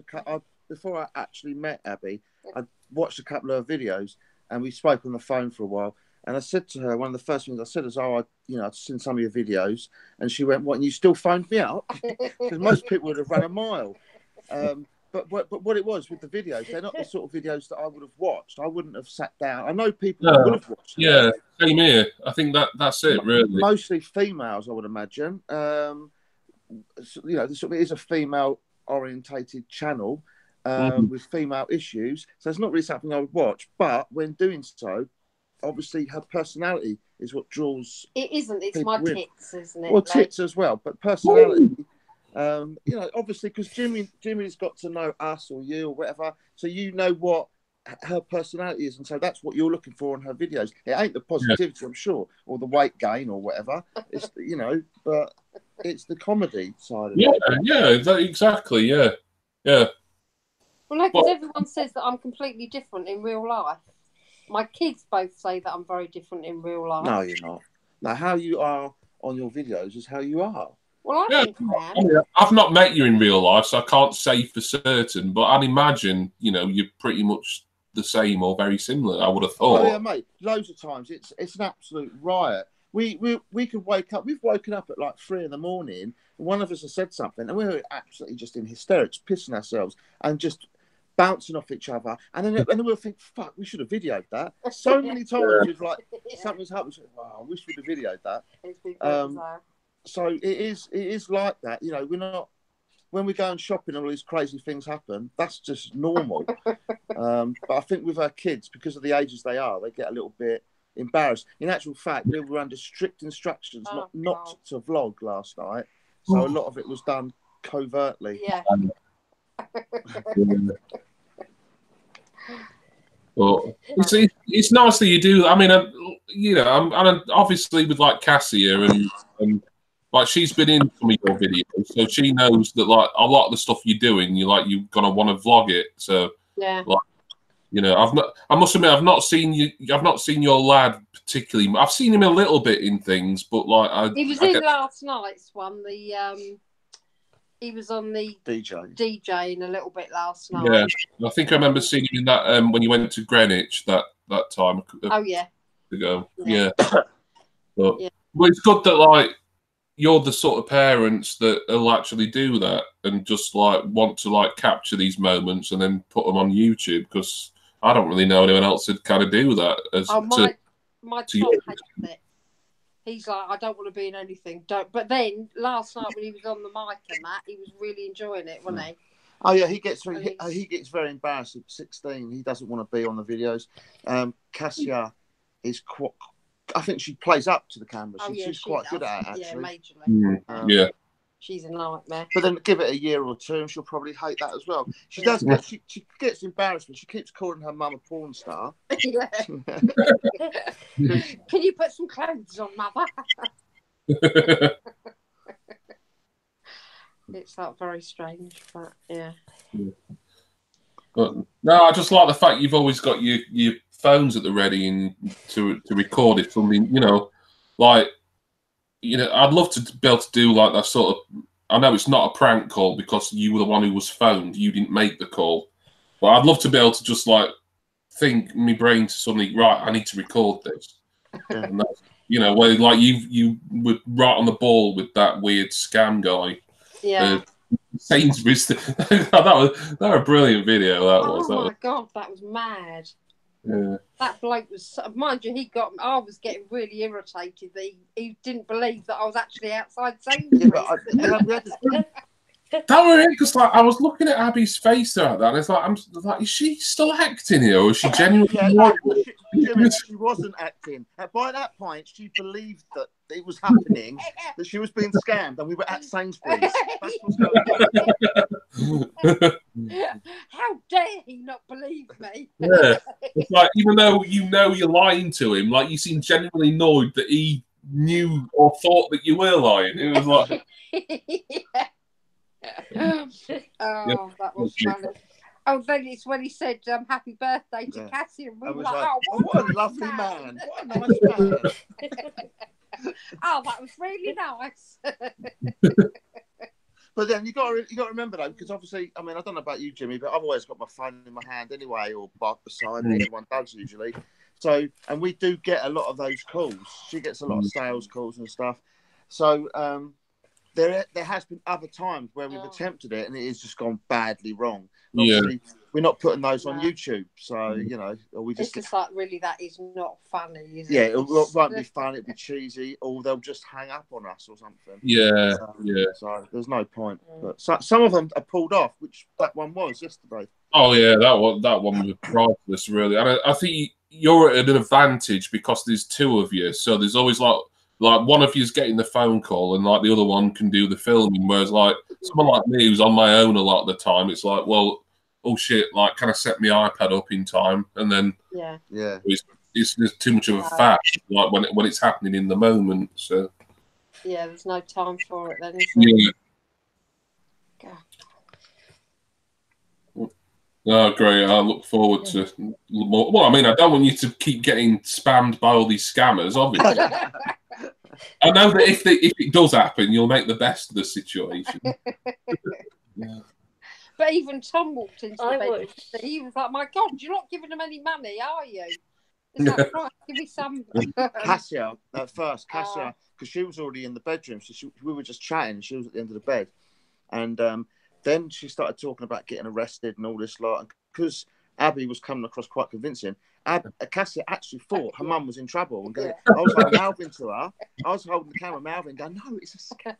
before I actually met Abby, I watched a couple of videos, and we spoke on the phone for a while. And I said to her, one of the first things I said is, I'd seen some of your videos, and she went, "What? And you still phoned me up?" Because most people would have run a mile. But what it was with the videos, they're not the sort of videos that I would have watched. I wouldn't have sat down. I know people would have watched them. Yeah, same here. I think that's it, really. Mostly females, I would imagine. It is a female-orientated channel with female issues. So it's not really something I would watch. But when doing so, obviously her personality is what draws. It isn't. It's my tits, isn't it? Well, tits as well, but personality. Obviously, because Jimmy's got to know us or you or whatever, so you know what her personality is, and so that's what you're looking for in her videos. It ain't the positivity, I'm sure, or the weight gain or whatever. It's but it's the comedy side of it. Yeah, exactly. Yeah. Well, no, because everyone says that I'm completely different in real life. My kids both say that I'm very different in real life. No, you're not. Now, how you are on your videos is how you are. Well, I think I am. I've not met you in real life, so I can't say for certain, but I'd imagine, you're pretty much the same or very similar, I would have thought. Oh, yeah, mate. Loads of times. It's an absolute riot. We could wake up. We've woken up at like 3 a.m. and one of us has said something, and we're absolutely just in hysterics, pissing ourselves, and just bouncing off each other. And then we'll think, fuck, we should have videoed that. So many times we've like, something's happened. Wow, I wish we'd have videoed that. It's been bizarre. So it is like that. We're not, when we go and shopping and all these crazy things happen, that's just normal. But I think with our kids, because of the ages they are, they get a little bit embarrassed. In actual fact, we were under strict instructions not to vlog last night. So a lot of it was done covertly. Yeah. But it's nice that you do. I mean, I'm obviously with like Cassia and like she's been in some of your videos, so she knows that like a lot of the stuff you're doing, you're gonna want to vlog it. So yeah, like, I must admit, I've not seen your lad particularly. I've seen him a little bit in things, but like he was in last night's one. He was on the DJing a little bit last night. Yeah, I think I remember seeing him in that when you went to Greenwich that time. Oh yeah. Ago. Yeah. But it's good that like you're the sort of parents that will actually do that and just like want to like capture these moments and then put them on YouTube, because I don't really know anyone else that kind of do that. My Tom hates it. He's like, I don't want to be in anything. Don't. But then last night when he was on the mic and that, he was really enjoying it, wasn't he? Oh yeah, he gets very embarrassed at 16. He doesn't want to be on the videos. Cassia is quite. I think she plays up to the camera. She's quite good at it, actually. Yeah, majorly. She's a nightmare. But then give it a year or two, and she'll probably hate that as well. She does. She gets embarrassed, but she keeps calling her mum a porn star. Yeah. Can you put some clothes on, mother? It's like very strange, but yeah. But no, I just like the fact you've always got your phones at the ready and to record it. Something, like, I'd love to be able to do like that sort of. I know it's not a prank call because you were the one who was phoned. You didn't make the call, but I'd love to be able to just like think my brain to suddenly, right, I need to record this. And that's, where like you were right on the ball with that weird scam guy. Yeah. Sainsbury's. that was a brilliant video. Oh my God, that was mad. Yeah. That bloke was, mind you, I was getting really irritated that he didn't believe that I was actually outside Sainsbury's. That was it, because like I was looking at Abby's face throughout that, and it's like I'm like, is she still acting here, or is she genuinely? She wasn't acting. By that point, she believed that it was happening, that she was being scammed, and we were at Sainsbury's. That's what's going on. How dare he not believe me? Yeah, it's like even though you're lying to him, like you seem genuinely annoyed that he knew or thought that you were lying. It was like. Yeah. Oh, that was funny. Oh, then it's when he said happy birthday to Cassie, and we were like, oh, what a lovely man. What a nice man. Oh, that was really nice. But then you got to remember though, because obviously, I mean, I don't know about you, Jimmy, but I've always got my phone in my hand anyway, or beside me. Everyone does usually. So, and we do get a lot of those calls. She gets a lot of sales calls and stuff. So, there has been other times where we've attempted it and it has just gone badly wrong. Obviously, we're not putting those on YouTube, so you know, or we just. It's just like really, that is not funny, is it? Yeah, it won't be fun. It'll be cheesy, or they'll just hang up on us or something. Yeah. So there's no point. But some of them are pulled off, which that one was yesterday. Oh yeah, that one was priceless, really. And I think you're at an advantage because there's two of you, so there's always like one of you's getting the phone call and like the other one can do the filming. Whereas like someone like me who's on my own a lot of the time, it's like, well, oh shit, like can I set my iPad up in time? And then it's just too much of a fact, like when it's happening in the moment. So there's no time for it then, is there? Oh, great. I look forward to more. Well, I mean, I don't want you to keep getting spammed by all these scammers, obviously. I know that if it does happen, you'll make the best of the situation. But even Tom walked into the bedroom. He was like, my God, you're not giving them any money, are you? It's like, right, give me some. Cassia, at first, because she was already in the bedroom. So we were just chatting. She was at the end of the bed. And then she started talking about getting arrested and all this lot. Because Abby was coming across quite convincing, Cassia actually thought her mum was in trouble. And I was like mouthing to her. I was holding the camera, mouthing, going, no, it's a scam.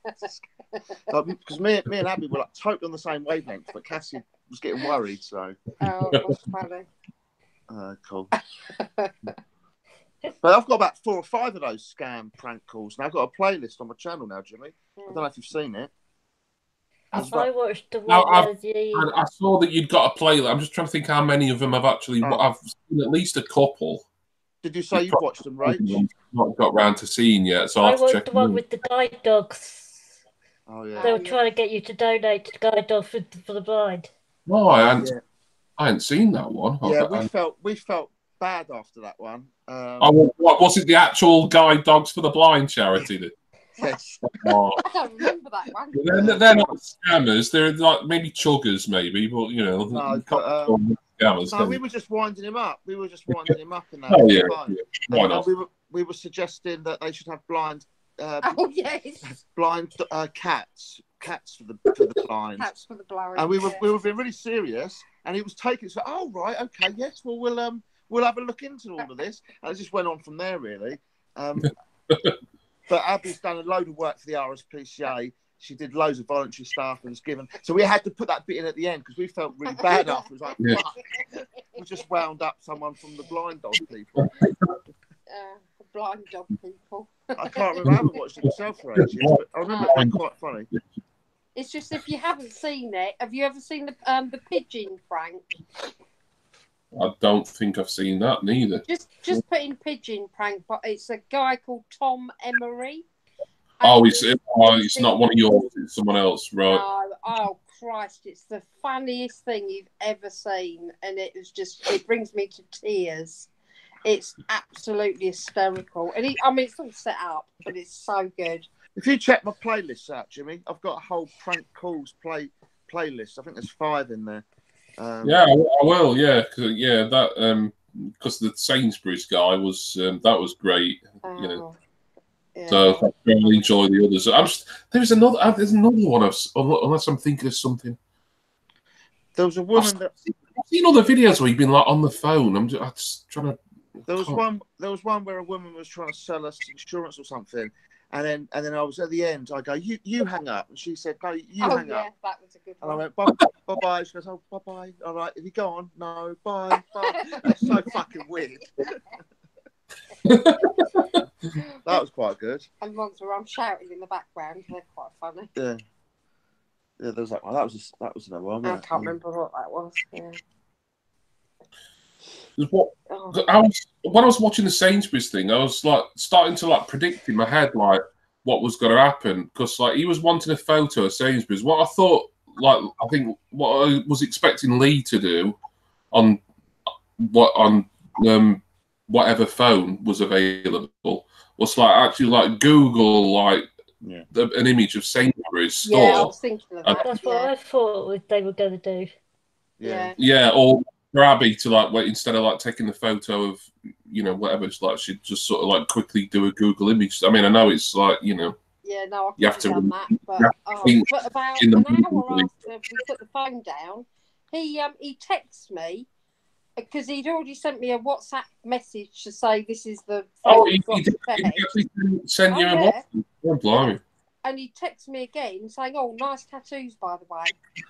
Because me and Abby were like totally on the same wavelength, but Cassia was getting worried. So. Oh, that's funny. Cool. But I've got about 4 or 5 of those scam prank calls, and I've got a playlist on my channel now, Jimmy. I don't know if you've seen it. I watched the one I saw that you'd got a playlist. I'm just trying to think how many of them I've actually. I've seen at least a couple. Did you say you've watched them, Rach? Not got round to seeing yet, so I have to watched check the one with the guide dogs. Oh yeah. They were trying to get you to donate to guide dogs for the blind. No, I hadn't seen that one. Yeah, we felt bad after that one. What was it? The actual Guide Dogs for the Blind charity? Yes. I don't remember that one. They're not scammers. They're like maybe chuggers, maybe, but you know. Scammers. No, we were just winding him up. We were just winding him up in that. Oh yeah. Why not? We were suggesting that they should have blind. Blind cats for the blind. Cats for the blind. And we were being really serious, and he was taking. So, oh right, okay, yes, well we'll have a look into all of this, and it just went on from there really. But Abby's done a load of work for the RSPCA. She did loads of voluntary stuff and was given. So we had to put that bit in at the end because we felt really bad after. It was like, fuck. We just wound up someone from the blind dog people. Blind dog people. I can't remember. I haven't watched it myself for ages, but I remember it being quite funny. It's just if you haven't seen it, have you ever seen the pigeon prank? I don't think I've seen that neither. Just put in pigeon prank, but it's a guy called Tom Emery. It's not one of yours, it's someone else, right? No, oh Christ, it's the funniest thing you've ever seen, and it brings me to tears. It's absolutely hysterical, and it's all set up, but it's so good. If you check my playlists out, Jimmy, I've got a whole prank calls playlist. I think there's 5 in there. Yeah, I will. Yeah, because the Sainsbury's guy was that was great. You know, Yeah. So I really enjoy the others. There's another one, unless I'm thinking of something. There was a woman that I've seen other videos where you've been like on the phone. I'm just trying to. there was one where a woman was trying to sell us insurance or something, and then I was at the end. I go, you hang up, and she said, no, you hang up. That was a good And I one. went, bye bye. She goes, oh, bye bye. All right, have you gone? No, bye. It's so fucking weird. That was quite good. And ones where I'm shouting in the background, they're quite funny. Yeah, there was that one. That was another one. I can't remember what that was. Yeah. When I was watching the Sainsbury's thing, I was like starting to like predict in my head like what was going to happen, because like he was wanting a photo of Sainsbury's. What I thought, like I think what I was expecting Lee to do on whatever phone was available was like actually like Google like an image of Sainsbury's store. Yeah, I was thinking of that. That's what I thought they were going to do. Yeah. Or for Abby to like wait, instead of like taking the photo of whatever, it's like she'd just sort of like quickly do a Google image. I mean, I know it's like Yeah, no, I you could have to have done that. But about in the an hour movie. after we put the phone down, he texted me because he'd already sent me a WhatsApp message to say this is the phone. He actually send you a WhatsApp. Oh, blimey. And he texted me again saying, "Oh, nice tattoos, by the way."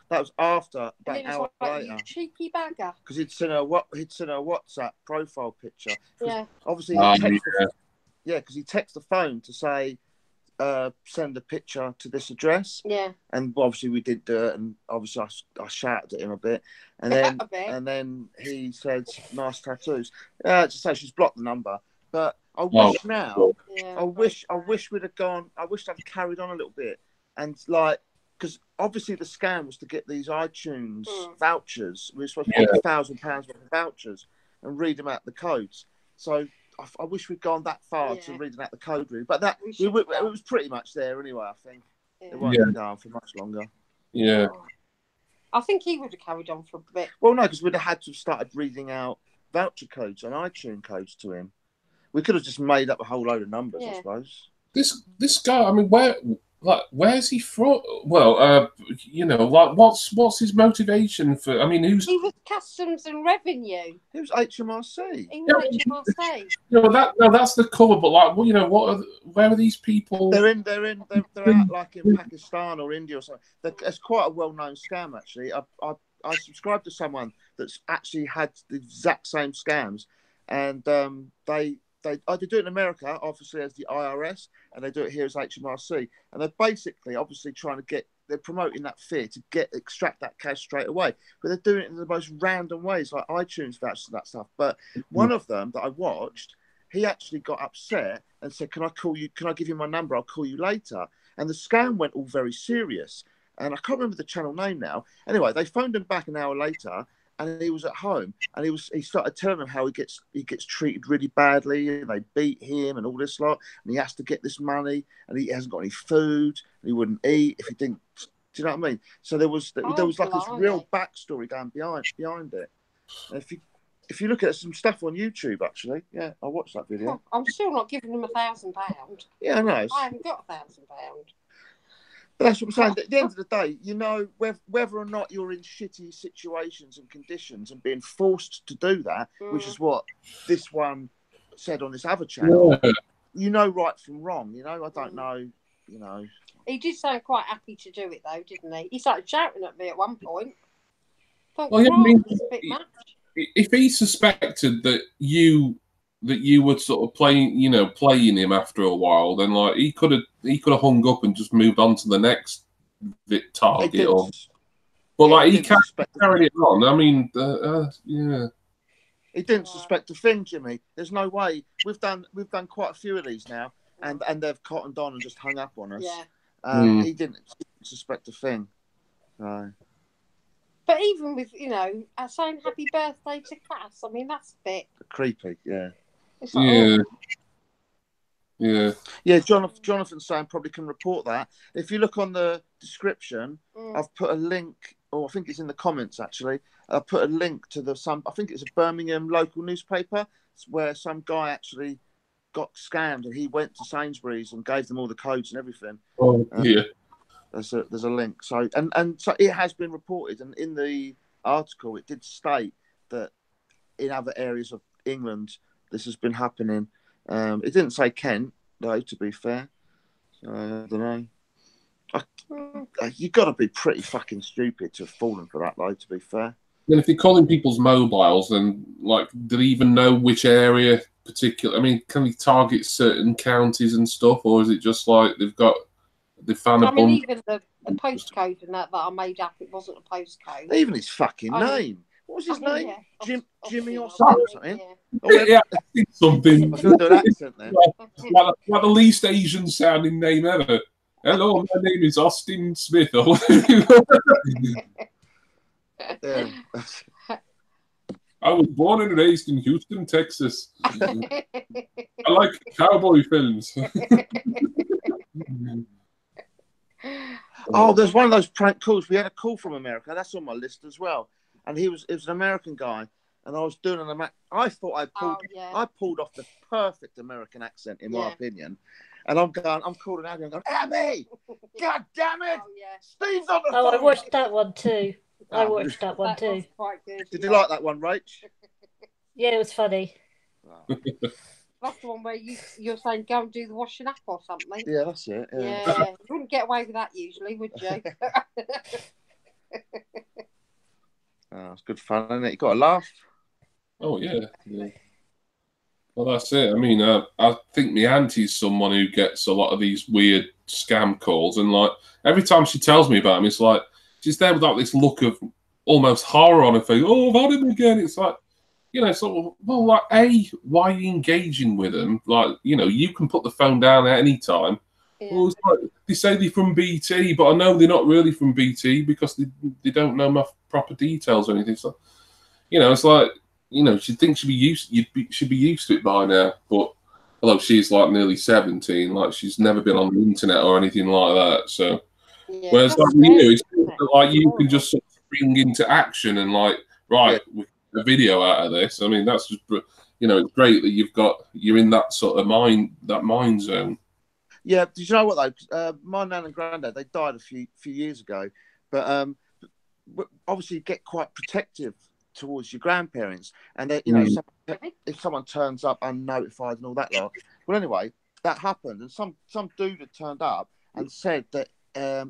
That was after about And an it was hour like, later. "You cheeky bagger." Because he'd seen a WhatsApp profile picture. Yeah. Obviously, because he texted the phone to say, send a picture to this address. Yeah. And obviously we did do it, and obviously I shouted at him a bit, and then and then he said, "Nice tattoos." To say she's blocked the number, but I wish now. Yeah, I wish we'd have gone. I wish I'd carried on a little bit, and like, because obviously the scam was to get these iTunes vouchers. We were supposed to get £1,000 worth of vouchers and read them out the codes. So I wish we'd gone that far to reading out the code, really. But that it was pretty much there anyway. I think it won't go on for much longer. Yeah. I think he would have carried on for a bit. Well, no, because we'd have had to have started reading out voucher codes and iTunes codes to him. We could have just made up a whole load of numbers, I suppose. This guy, I mean, where's he from? Well, what's his motivation for? I mean, he was Customs and Revenue. He was HMRC. He was HMRC. That's the cover. But like, where are these people? They're out like in Pakistan or India or something. It's quite a well-known scam, actually. I subscribed to someone that's actually had the exact same scams, and they do it in America, obviously, as the IRS, and they do it here as HMRC. And they're basically, obviously, they're promoting that fear to extract that cash straight away. But they're doing it in the most random ways, like iTunes vouchers and that stuff. But one of them that I watched, he actually got upset and said, "Can I call you? Can I give you my number? I'll call you later." And the scam went all very serious. And I can't remember the channel name now. Anyway, they phoned him back an hour later, and he was at home, and he started telling them how he gets treated really badly, and they beat him and all this lot, and he has to get this money, and he hasn't got any food, and he wouldn't eat if he didn't. Do you know what I mean? So there was like this real backstory going behind it. And if you look at some stuff on YouTube, actually, I watched that video. I'm still not giving him £1,000. Yeah, I know. I haven't got £1,000. But that's what I'm saying. At the end of the day, whether or not you're in shitty situations and conditions and being forced to do that, which is what this one said on this other channel, right from wrong. I don't know, He did sound quite happy to do it, though, didn't he? He started shouting at me at one point. Thought, well, I mean, it's a bit much. If he suspected that you were sort of playing him after a while, then like he could have hung up and just moved on to the next target. But like he can't carry it on. I mean, He didn't suspect a thing, Jimmy. There's no way. We've done quite a few of these now, and they've cottoned on and just hung up on us. Yeah. He didn't suspect a thing. No. But even with saying happy birthday to Cass, I mean that's a bit creepy. Yeah. It's like, Yeah. Jonathan saying probably can report that. If you look on the description, I've put a link, or I think it's in the comments actually. I put a link to I think it's a Birmingham local newspaper where some guy actually got scammed, and he went to Sainsbury's and gave them all the codes and everything. Oh, yeah. There's a link. So and so it has been reported, and in the article it did state that in other areas of England this has been happening. It didn't say Kent though, to be fair. So, I don't know. You've got to be pretty fucking stupid to have fallen for that, though, to be fair. Then if they're calling people's mobiles, then like, do they even know which area particular? I mean, can they target certain counties and stuff, or is it just like they found a bunch? Even the postcode and that I made up, it wasn't a postcode. Even his fucking name. What was his name? Yeah. Jimmy or something? Yeah, something. I was going to do an accent then. Like the least Asian sounding name ever. Hello, my name is Austin Smith. Yeah. I was born and raised in Houston, Texas. I like cowboy films. Oh, there's one of those prank calls. We had a call from America. That's on my list as well. And it was an American guy, and I was doing I thought I pulled off the perfect American accent in my opinion. And I'm calling out and going, Abby! God damn it! Oh, yeah. Steve's on the phone! Oh, I watched that one too. I watched that one too. Quite good. Did you like that one, Rach? Yeah, it was funny. That's the one where you're saying go and do the washing up or something. Yeah, that's it. Yeah, you wouldn't get away with that usually, would you? Oh, it's good fun, isn't it? You got to laugh. Oh, yeah. Well, that's it. I mean, I think my auntie's someone who gets a lot of these weird scam calls, and like every time she tells me about them, it's like she's there with like this look of almost horror on her face. Oh, I've had him again. It's like, so well, like, why are you engaging with them? Like, you can put the phone down at any time. Yeah. Well, it's like, they say they're from BT, but I know they're not really from BT because they don't know my proper details or anything. So, it's like, she'd think she'd be used to it by now. But although she's like nearly 17, like she's never been on the internet or anything like that. So, whereas like you, it's like you can just sort of spring into action and like, right, we get a video out of this. I mean, that's just, it's great that you're in that sort of mind zone. Yeah, did you know what though? My nan and granddad, they died a few years ago, but obviously you get quite protective towards your grandparents, and they, if someone turns up unnotified and all that lot. Well, anyway, that happened, and some dude had turned up and said that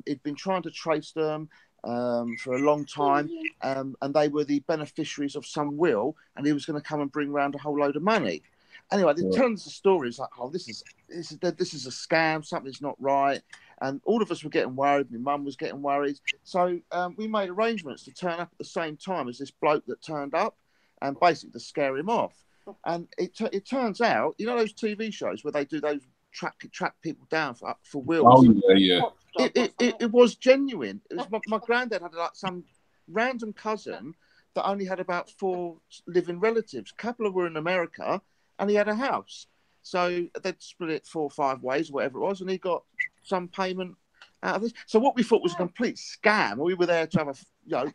he'd been trying to trace them for a long time, and they were the beneficiaries of some will, and he was going to come and bring round a whole load of money. Anyway, it turns the story. It's like, oh, this is a scam. Something's not right, and all of us were getting worried. My mum was getting worried, so we made arrangements to turn up at the same time as this bloke that turned up, and basically to scare him off. And it turns out, those TV shows where they do those track people down for wills. Oh yeah. It was genuine. It was my granddad had like some random cousin that only had about 4 living relatives. A couple of were in America. And he had a house. So they'd split it 4 or 5 ways, whatever it was, and he got some payment out of this. So what we thought was a complete scam. We were there to have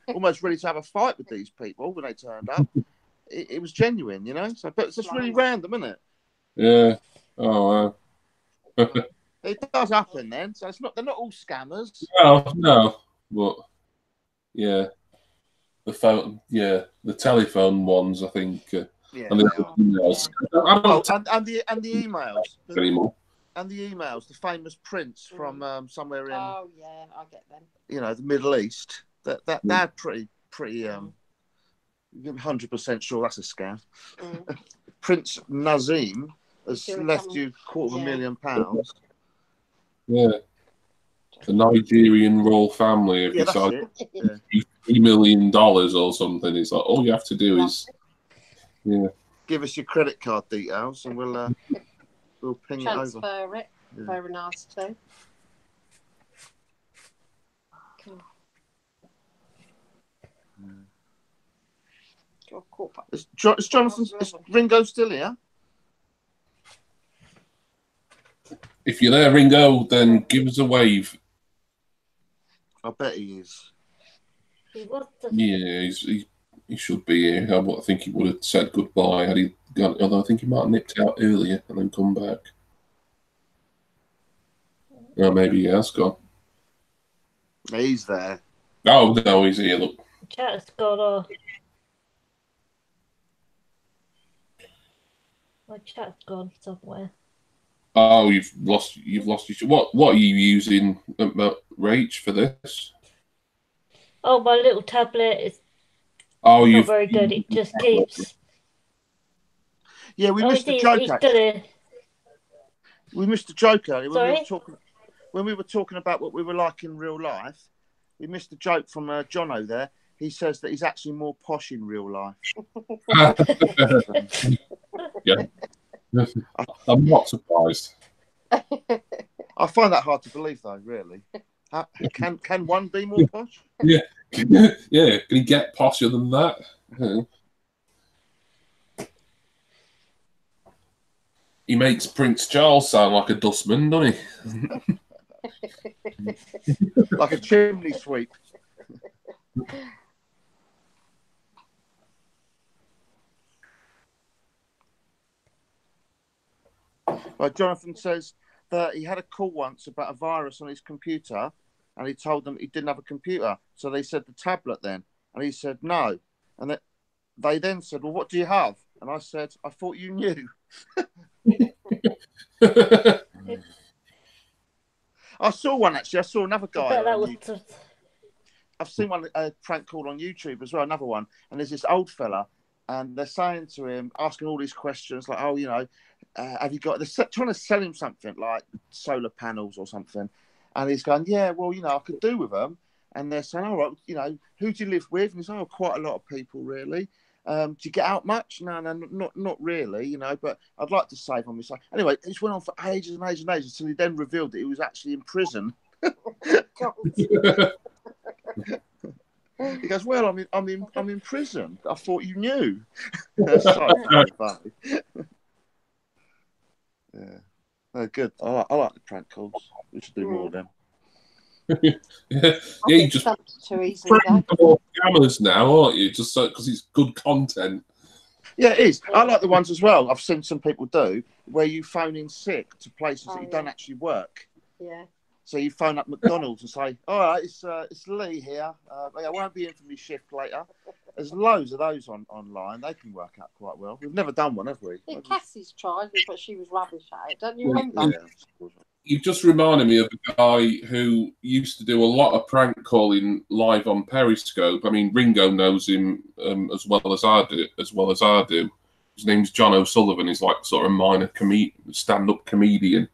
almost ready to have a fight with these people when they turned up. It was genuine, So, but it's just really random, isn't it? Yeah. Oh, wow. It does happen then. So they're not all scammers. No. But, yeah. The telephone ones, I think... and the emails. And the emails anymore. And the emails, the famous prints from somewhere in. Oh yeah, I get them. The Middle East. They're pretty. 100% sure that's a scam. Prince Nazim has left you £250,000. Yeah. The Nigerian royal family have decided $3 million or something. It's like all you have to do is. Yeah. Give us your credit card details and we'll ping it over. Transfer it. Yeah. Very nice too. Cool. Is Jonathan? Is Ringo still here? If you're there, Ringo, then give us a wave. I bet he is. Yeah, he should be here. I think he would have said goodbye had he gone. Although I think he might have nipped out earlier and then come back. Oh, maybe he has gone. He's there. Oh no, he's here. Look. Chat's gone off. My chat's gone somewhere. Oh, you've lost your. What are you using, Rach, for this? Oh, my little tablet is Oh, not very good. It just keeps. Yeah, we missed the joke. We missed the joke earlier when we were talking about what we were like in real life. We missed a joke from Jono there. He says that he's actually more posh in real life. Yeah, I'm not surprised. I find that hard to believe, though. Really, can one be more posh? Yeah, yeah. Can he get posher than that? Yeah. He makes Prince Charles sound like a dustman, doesn't he? Like a chimney sweep. Right, Jonathan says that he had a call once about a virus on his computer, and he told them he didn't have a computer. So they said the tablet then, and he said no. And they then said, "Well, what do you have?" And I said, "I thought you knew." I saw one actually. I saw another guy. I've seen one prank call on YouTube as well. Another one, and there's this old fella, and they're saying to him, asking all these questions like, "Oh, you know, have you got?" They're trying to sell him something like solar panels or something, and he's going, "Yeah, well, you know, I could do with them." And they're saying, "All right, you know, who do you live with?" And he's, "Oh, quite a lot of people, really." Do you get out much? No, not really, you know, but I'd like to save on this. Anyway, it just went on for ages and ages and ages until he then revealed that he was actually in prison. He goes, "Well, I'm in prison. I thought you knew." That's so funny. Yeah, they're good. I like the prank calls. We should do more of them. Yeah, you just too easily. Scammers now, aren't you? Just so because it's good content. Yeah, it is. I like the ones as well. I've seen some people do where you phone in sick to places that you don't actually work. Yeah. So you phone up McDonald's and say, "All right, it's Lee here. I won't be in for my shift later." There's loads of those online. They can work out quite well. We've never done one, have we? Yeah, Cassie's tried, but she was rubbish at it. Don't you remember? Yeah. You've just reminded me of a guy who used to do a lot of prank calling live on Periscope. I mean, Ringo knows him as well as I do. His name's John O'Sullivan. He's like sort of a minor stand-up comedian,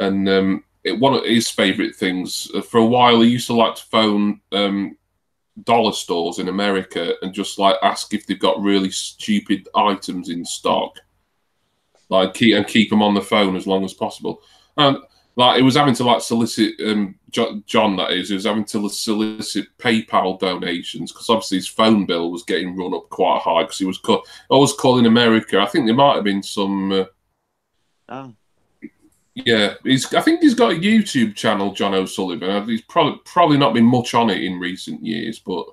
and one of his favourite things for a while, he used to like to phone dollar stores in America and just like ask if they've got really stupid items in stock, like keep them on the phone as long as possible. And like it was having to like solicit John, that is, he was having to solicit PayPal donations because obviously his phone bill was getting run up quite high because he was always calling America. I think there might have been some. Yeah, I think he's got a YouTube channel, John O'Sullivan. He's probably not been much on it in recent years, but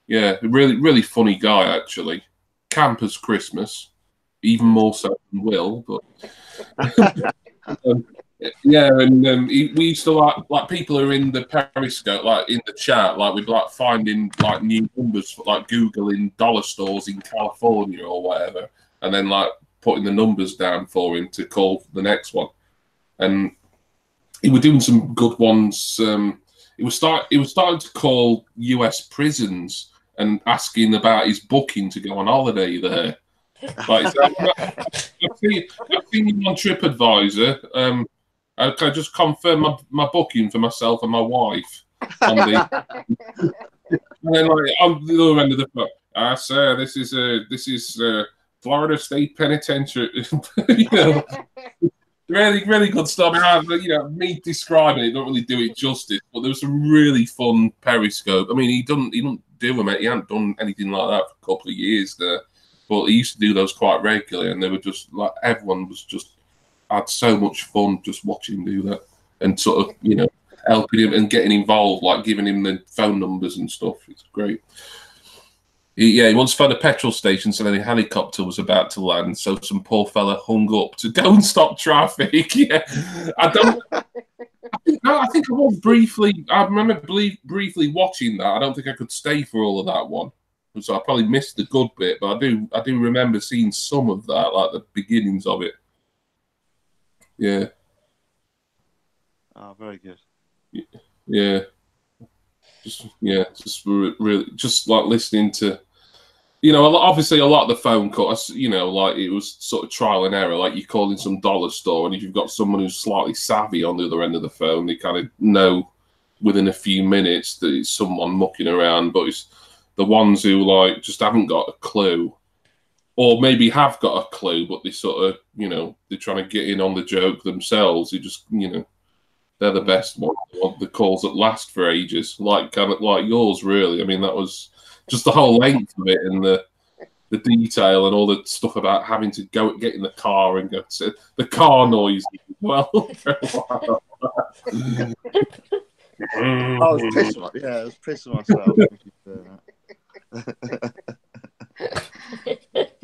yeah, really funny guy actually. Camp as Christmas, even more so than Will, but. Yeah, and we used to like people who are in the Periscope, like in the chat, like we'd like finding like new numbers, like Googling dollar stores in California or whatever, and then like putting the numbers down for him to call the next one. And he was doing some good ones. He was starting to call US prisons and asking about his booking to go on holiday there. Like, I've seen him on TripAdvisor. I just confirm my booking for myself and my wife. And then like on the other end of the phone, sir, this is Florida State Penitentiary. You know, really good stuff. You know, me describing it don't really do it justice, but there was some really fun Periscope. I mean, he don't do them. He hadn't done anything like that for a couple of years there, but he used to do those quite regularly, and they were just like everyone was just. Had so much fun just watching him do that and sort of, you know, helping him and getting involved, like giving him the phone numbers and stuff. It's great. He once found a petrol station, so then a helicopter was about to land. So some poor fella hung up to go and stop traffic. Yeah, I don't. I think I was briefly. I remember briefly watching that. I don't think I could stay for all of that one, so I probably missed the good bit. But I do remember seeing some of that, like the beginnings of it. Yeah. Oh, very good. Yeah. Just really, just like listening to, obviously a lot of the phone calls, like it was sort of trial and error. Like you calling some dollar store, and if you've got someone who's slightly savvy on the other end of the phone, they kind of know within a few minutes that it's someone mucking around. But it's the ones who like just haven't got a clue, or maybe have got a clue, but they sort of, they're trying to get in on the joke themselves. You just, they're the best ones. The calls that last for ages, like yours, really. I mean, that was just the whole length of it, and the detail, and all the stuff about having to get in the car and go to the car noise as well. I was pissing. I was pissing myself.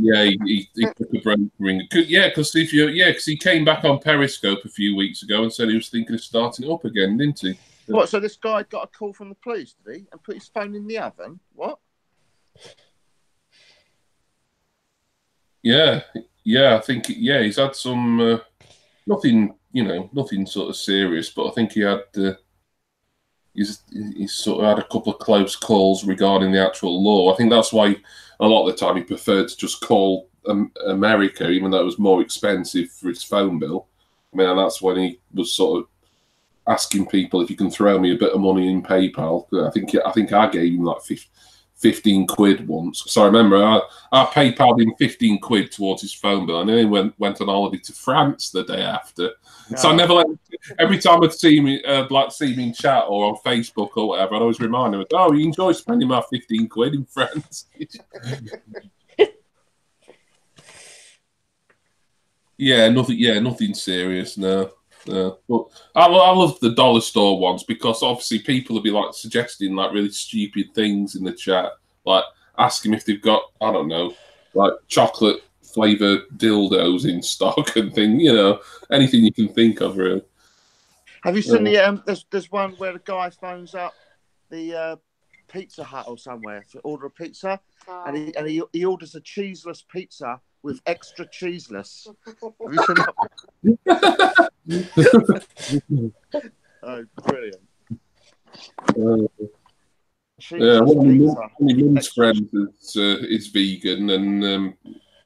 Yeah, he took a break ring. Yeah, because he came back on Periscope a few weeks ago and said he was thinking of starting it up again, didn't he? What? So this guy got a call from the police, did he? And put his phone in the oven? What? Yeah, I think he's had some nothing sort of serious, but I think he had he's sort of had a couple of close calls regarding the actual law. I think that's why a lot of the time he preferred to just call America, even though it was more expensive for his phone bill. I mean, and that's when he was sort of asking people if you can throw me a bit of money in PayPal. I think I gave him like 15 quid once. So I remember I PayPal'd him 15 quid towards his phone bill, and then he went on holiday to France the day after. So I never every time I'd see me in chat or on Facebook or whatever, I'd always remind him, "Oh, you enjoy spending my 15 quid in France." Nothing serious, no. But I love the dollar store ones, because obviously people will be like suggesting like really stupid things in the chat, like ask them if they've got, I don't know, like chocolate flavour dildos in stock and thing, anything you can think of, really. Have you seen the there's one where the guy phones up the Pizza Hut or somewhere to order a pizza, and he orders a cheeseless pizza with extra cheeseless. Have you seen that? Oh, brilliant. One of my mum's friends is vegan, and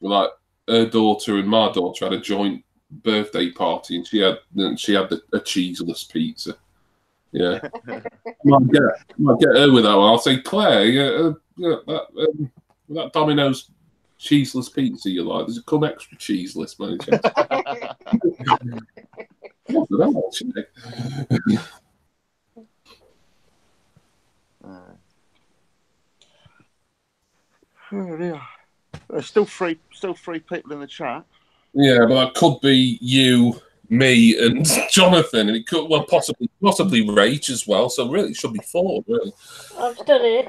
like her daughter and my daughter had a joint birthday party, and she had a cheeseless pizza. Yeah, might get her with that one. I'll say, Claire, that Domino's cheeseless pizza you like, does it come extra cheeseless, by any chance? Oh, yeah. There's still three people in the chat. Yeah, but that could be you, me, and Jonathan, and it could possibly Rach as well. So really, it should be 4. Really, I'm still here.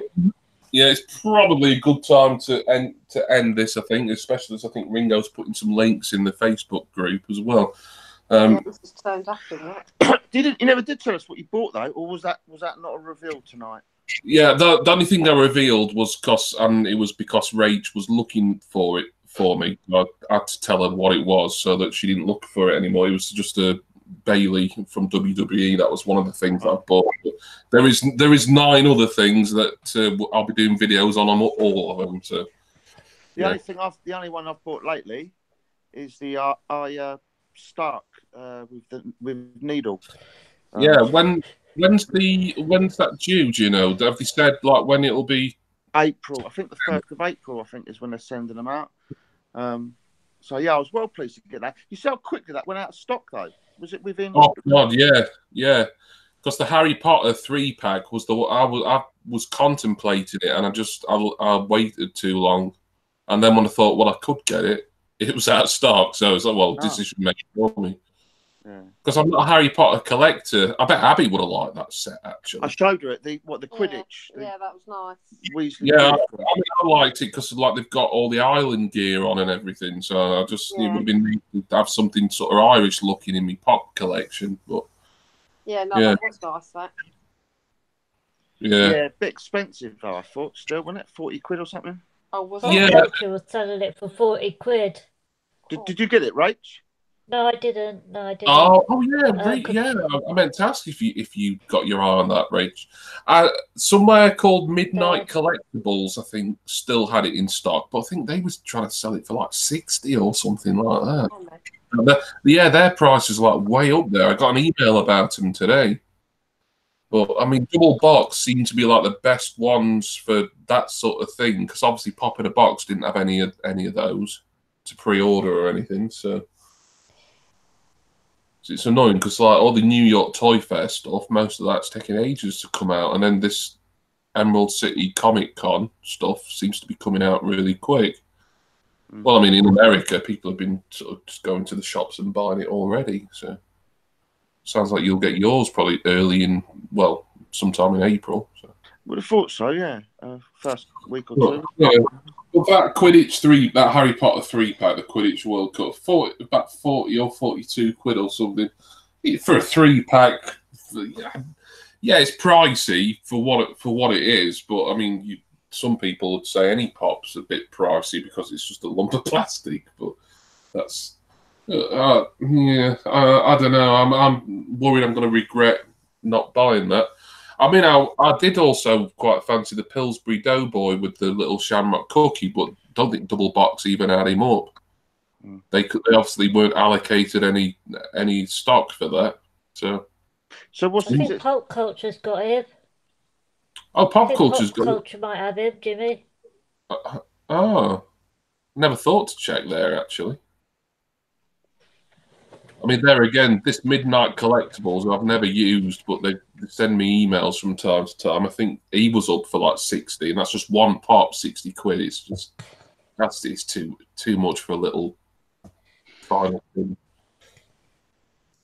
Yeah, it's probably a good time to end this. I think, especially as I think Ringo's putting some links in the Facebook group as well. This has turned up in that. You never did tell us what you bought though, or was that not a reveal tonight? Yeah, the only thing I revealed was because Rach was looking for it for me. I had to tell her what it was so that she didn't look for it anymore. It was just a Bailey from WWE. That was one of the things I bought. But there is 9 other things that I'll be doing videos on all of them. So the only one I've bought lately is the Stark with needle. Yeah, when's that due? Do you know? Have they said like when it'll be? April. I think the 1st of April. I think is when they're sending them out. So yeah, I was well pleased to get that. You see how quickly that went out of stock though? Was it within? Oh God, yeah. Because the Harry Potter 3-pack was the I was contemplating it, and I waited too long, and then when I thought, well, I could get it, it was out of stock. So I was like, well, decision made for me. Because I'm not a Harry Potter collector. I bet Abby would have liked that set, actually. I showed her it. The Quidditch. Yeah, that was nice. Weasley Yeah, Quidditch. I liked it because like they've got all the island gear on and everything. So I just it would have been neat to have something sort of Irish looking in my pop collection. But that was nice. That. Yeah, a bit expensive though. I thought still, wasn't it? 40 quid or something. Oh, was Pop Yeah. Culture was selling it for 40 quid. Did you get it, Rach? No, I didn't. Oh yeah, right, 'cause- yeah. I meant to ask if you got your eye on that, Rach. Somewhere called Midnight Collectibles, I think, still had it in stock, but I think they was trying to sell it for like 60 or something like that. Oh, no. Their price is like way up there. I got an email about them today. But I mean, double box seemed to be like the best ones for that sort of thing because obviously Pop in a Box didn't have any of those to pre-order or anything. So it's annoying because like all the New York Toy Fair stuff, most of that's taking ages to come out, and then this Emerald City Comic Con stuff seems to be coming out really quick. Well, I mean, in America, people have been sort of just going to the shops and buying it already. So sounds like you'll get yours probably sometime in April. So. Would have thought so, yeah. First week or two. Yeah. Well, that Quidditch that Harry Potter 3-pack, the Quidditch World Cup, about 40 or 42 quid or something for a 3-pack. Yeah, it's pricey for what it is, but I mean, some people would say any pop's a bit pricey because it's just a lump of plastic. But that's I don't know. I'm worried I'm going to regret not buying that. I mean, I did also quite fancy the Pillsbury Doughboy with the little shamrock cookie, but don't think Double Box even had him up. They obviously weren't allocated any stock for that. So what's I think Pop Culture's got him. Oh, Pop Culture's got Pop Culture might have him, Jimmy. Never thought to check there actually. I mean, there again, this Midnight Collectibles I've never used, but they send me emails from time to time. I think he was up for like 60, and that's just one pop, 60 quid. It's too much for a little final thing.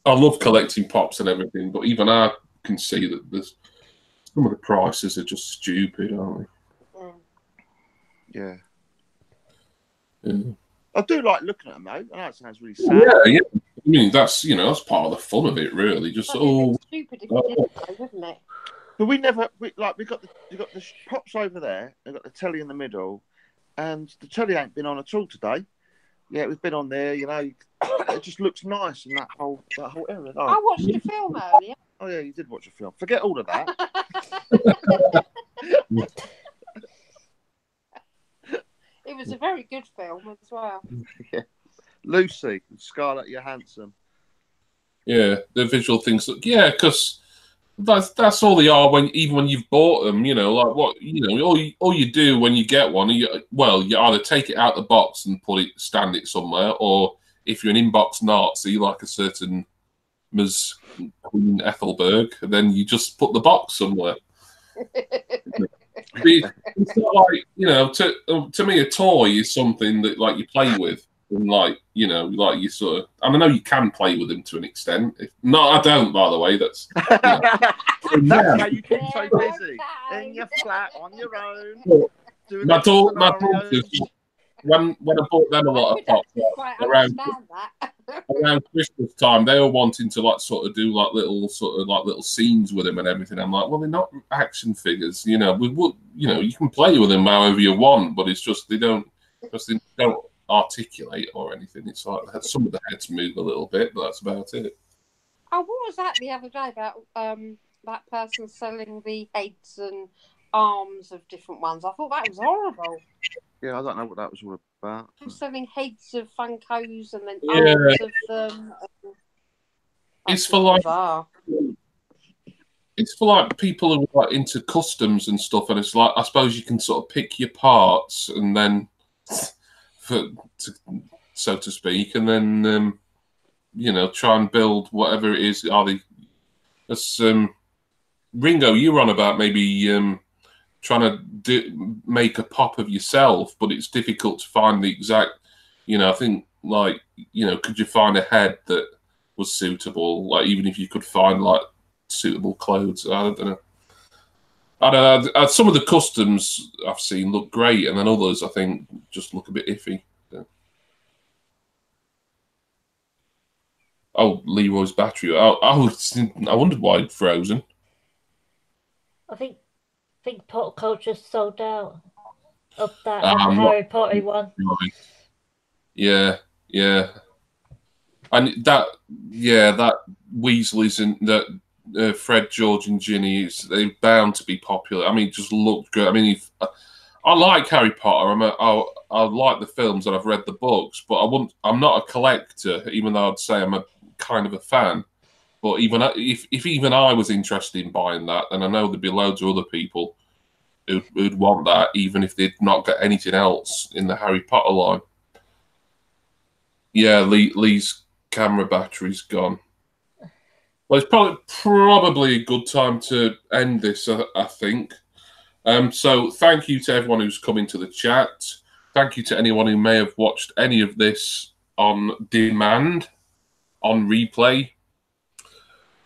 I love collecting pops and everything, but even I can see that there's some of the prices are just stupid, aren't they? Yeah. Yeah. I do like looking at them, though. I know it sounds really sad. Yeah. I mean, that's part of the fun of it, really. Just stupid if you didn't know, wouldn't it? But we got the pops over there. We've got the telly in the middle, and the telly ain't been on at all today. Yeah, it was been on there. You know, it just looks nice in that whole area. Oh. I watched a film earlier. Oh yeah, you did watch a film. Forget all of that. It was a very good film as well. Yeah. Lucy, Scarlett Johansson. Yeah, the visual things. Because that's all they are when you've bought them. You know, like what all you do when you get one. You either take it out the box and stand it somewhere, or if you're an inbox Nazi like a certain Ms. Queen Ethelberg, then you just put the box somewhere. It's not like to me a toy is something that like you play with. And you sort of, I know you can play with them to an extent. I don't, by the way. That's how you keep so busy in your flat on your own. My daughter, when I bought them a lot of pops around Christmas time, they were wanting to sort of do little scenes with them and everything. I'm like, well, they're not action figures, you can play with them however you want, but it's just they don't articulate or anything. It's like some of the heads move a little bit, but that's about it. Oh, what was that the other day about that person selling the heads and arms of different ones? I thought that was horrible. Yeah, I don't know what that was all about. Selling heads of Funkos and then arms of them. It's for like people who are into customs and stuff, and it's like I suppose you can sort of pick your parts and then, so to speak, and then try and build whatever it is. Ringo, you were on about maybe trying to make a pop of yourself, but it's difficult to find the exact. I think could you find a head that was suitable. Like even if you could find like suitable clothes, I don't know. I don't know. Some of the customs I've seen look great, and then others I think just look a bit iffy. Yeah. Oh, Leroy's battery. I wondered why it'd frozen. I think pop culture sold out of that Harry Potter one. Right. Yeah, yeah. And that Weasley's and that Fred, George, and Ginny, they're bound to be popular. I mean, it just looked good. I mean, I like Harry Potter. I like the films and I've read the books, but I'm not a collector, even though I'd say I'm a kind of a fan. But even if even I was interested in buying that, then I know there'd be loads of other people who'd want that, even if they'd not got anything else in the Harry Potter line. Yeah, Lee's camera battery's gone. Well, it's probably a good time to end this, I think. So thank you to everyone who's come into the chat. Thank you to anyone who may have watched any of this on demand, on replay.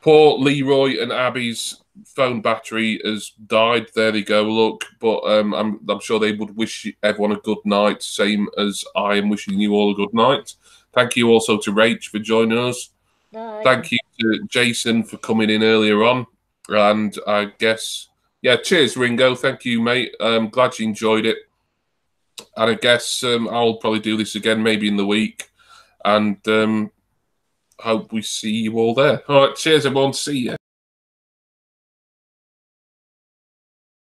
Poor Leroy and Abby's phone battery has died. There they go. Look, but I'm sure they would wish everyone a good night, same as I am wishing you all a good night. Thank you also to Rach for joining us. Nice. Thank you to Jason for coming in earlier on. And I guess, yeah, cheers, Ringo. Thank you, mate. I'm glad you enjoyed it. And I guess I'll probably do this again maybe in the week. And hope we see you all there. All right, cheers, everyone. See you.